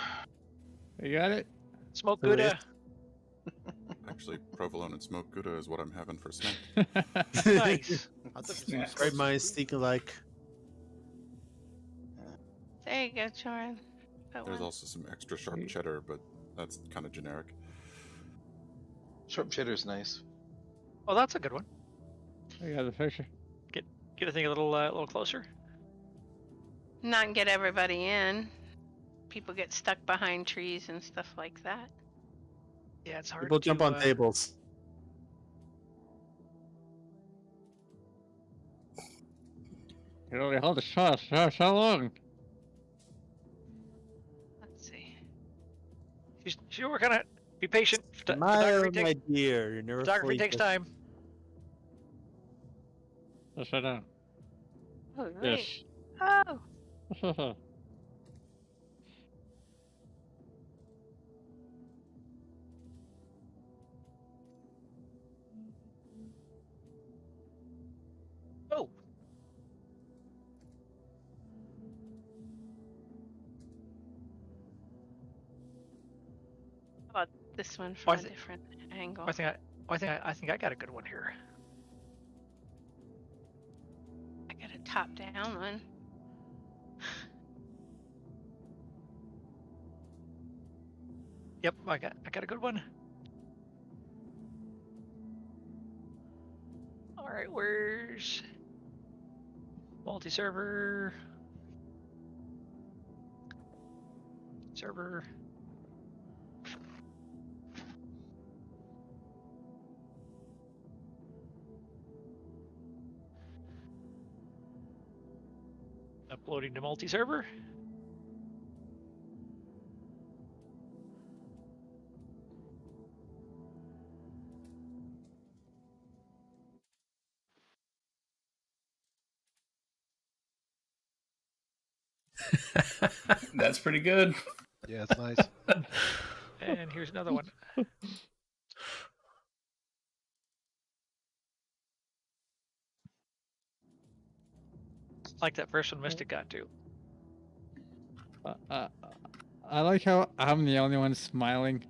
You got it? Smoke There it Gouda. Actually, provolone and smoked Gouda is what I'm having for snack. Nice. I thought you said Great minds think alike. There you go, Joran. There's also some extra sharp cheddar, but that's kind of generic. Sharp cheddar's nice. Oh, that's a good one. I got the picture. Get the thing a little closer. Not get everybody in. People get stuck behind trees and stuff like that. Yeah, it's hard. People jump on tables. You only hold a shot. How long? Let's see. She's working on it. Be patient. My dear, you're never Photography fully takes fit. time. Just right now. Oh, Yes. Oh. Oh. How about this one Oh, from a different angle? I think I got a good one here. I got a top-down one. Yep, I got a good one. All right, where's multi-server? Server. Uploading to multi-server. That's pretty good. Yeah, it's nice. And here's another one. Like that first one Mystic got to. I like how I'm the only one smiling.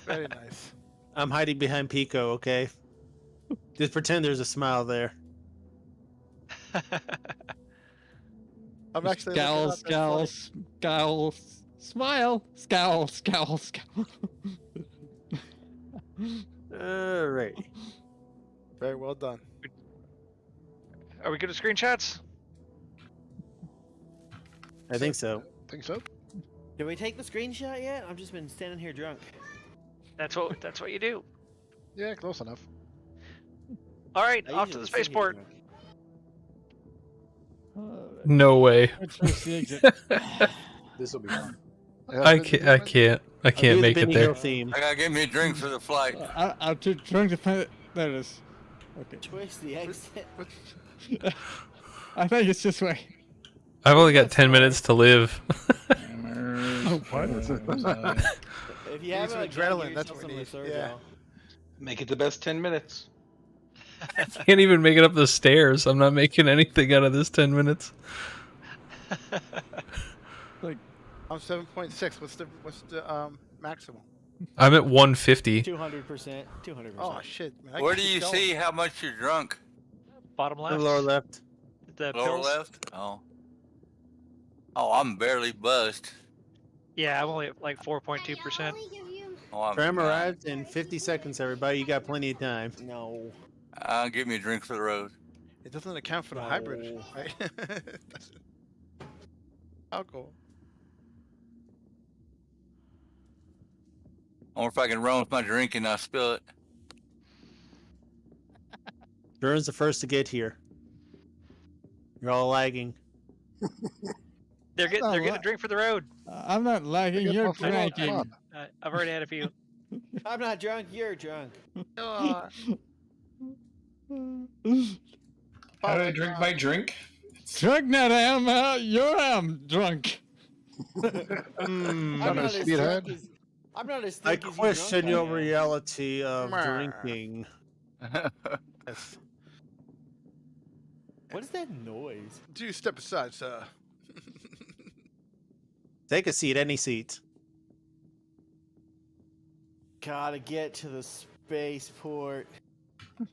Very nice. I'm hiding behind Pico, okay? Just pretend there's a smile there. I'm actually Scowl, scowl, scowl, smile, scowl, scowl, scowl. All right. Very well done. Are we good at screenshots? I think so. Think so? Did we take the screenshot yet? I've just been standing here drunk. That's what you do. Yeah, close enough. All right, I off to usually the sit here spaceport. drunk. No way. This will be fun. I can't make it there. I gotta get me a drink for the flight. I'm too drunk to find it. There it is. Okay. Choice the exit. I think it's this way. I've only got 10 minutes to live. If you have some a adrenaline, that's what we need. Yeah. Make it the best 10 minutes. I can't even make it up the stairs. I'm not making anything out of this 10 minutes. Like, I'm 7.6. What's the maximum? I'm at 150. 200%. 200%. Oh shit, man! I Where can do you keep see going. how much you're drunk? Bottom The left. lower left. The Lower pills. left? Oh. Oh, I'm barely buzzed. Yeah, I'm only at like 4.2%. Oh, I'm Tram arrives in 50 seconds, everybody. You got plenty of time. No. Give me a drink for the road. It doesn't account for the hybrid, right? Alcohol. Or if I can run with my drink and not spill it. Vern's the first to get here. You're all lagging. They're getting a drink for the road. I'm not lagging. You're drinking. I've already had a few. I'm not drunk. You're drunk. How do I drink my drink? Drunk not am. You're drunk. I'm not as drunk as. I'm not as I thick as you question drunk your I am. reality of drinking. Yes. What is that noise? Do you step aside, sir? Take a seat, any seat. Gotta get to the spaceport.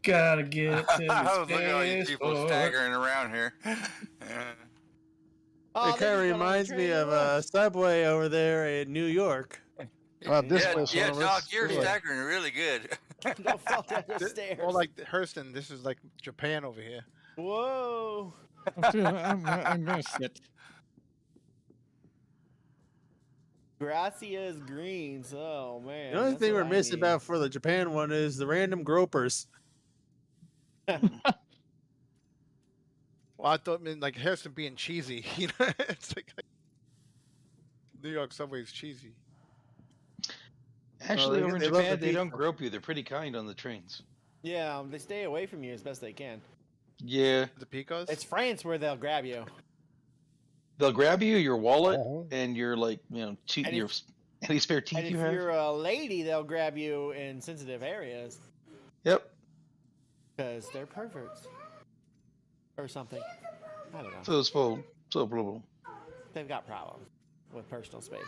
Gotta get to the I was looking at all you people spaceport. staggering around here. Oh, It kind of reminds me of a subway over there in New York. This yeah, was yeah, one of Doc, us. you're This way. staggering really good. Don't fall down the stairs. Or like Hurston, this is like Japan over here. Whoa. I'm gonna sit. Gracias greens. Oh man. The only that's thing what we're I missing need. about for the Japan one is the random gropers. Well, I thought, like Harrison being cheesy. You know, it's like New York subway is cheesy. Actually, Well, over in love Japan, the they don't pizza. grope you. They're pretty kind on the trains. Yeah, they stay away from you as best they can. Yeah. The Picos? It's France where they'll grab you. They'll grab you, your wallet, and your And your any spare teeth And you if have. you're a lady, they'll grab you in sensitive areas. Yep. Because they're perverts. Or something. I don't know. So They've got problems with personal space.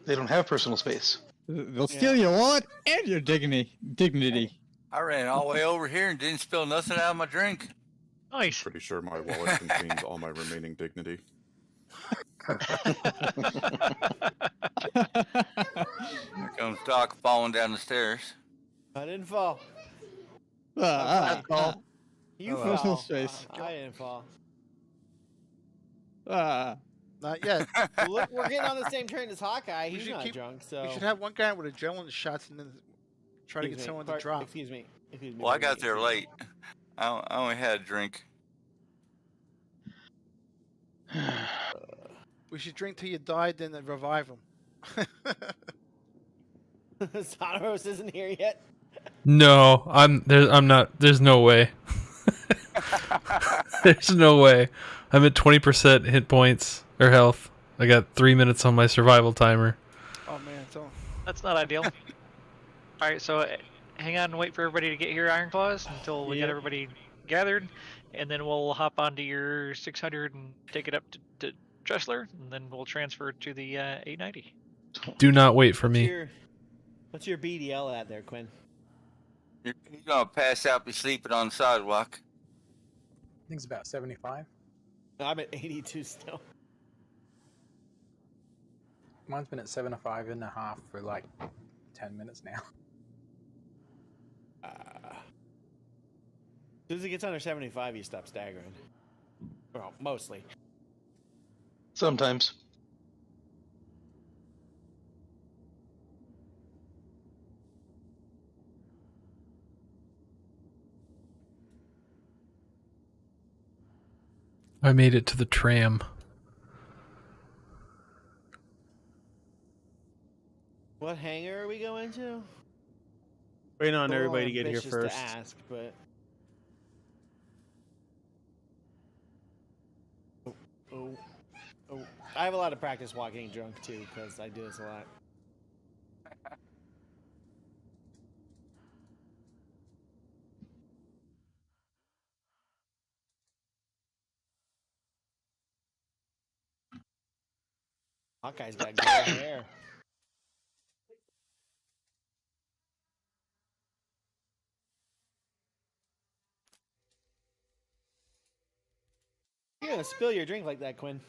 they don't have personal space. They'll steal your wallet and your dignity. I ran all the way over here and didn't spill nothing out of my drink. Nice. Pretty sure my wallet contains all my remaining dignity. Here comes Doc falling down the stairs. I didn't fall. You Personal fell. space. I didn't fall. Not yet. Look, we're getting on the same train as Hawkeye. We He's should not keep- drunk, so. You should have one guy with adrenaline shots and then try to get Excuse me, someone to drop. Excuse me. Well, I got there late. I only had a drink. We should drink till you die, then revive him. Sonoros isn't here yet. No, I'm not. There's no way. There's no way. I'm at 20% hit points or health. I got 3 minutes on my survival timer. Oh man, it's all. That's not ideal. All right, so hang on and wait for everybody to get here, Iron Claws, until we get everybody gathered, and then we'll hop onto your 600 and take it up to Tressler, and then we'll transfer to the 890. Do not wait for me. What's your BDL at there, Quinn? You're gonna pass out, be sleeping on the sidewalk. I think it's about 75. I'm at 82 still. Mine's been at 75.5 for like 10 minutes now. As soon as it gets under 75, you stop staggering. Well, mostly. Sometimes. I made it to the tram. What hangar are we going to? Waiting on A little everybody to get here ambitious first. To ask, but oh, I have a lot of practice walking drunk too, because I do this a lot. Hawkeye's got gray hair. You're gonna spill your drink like that, Quinn.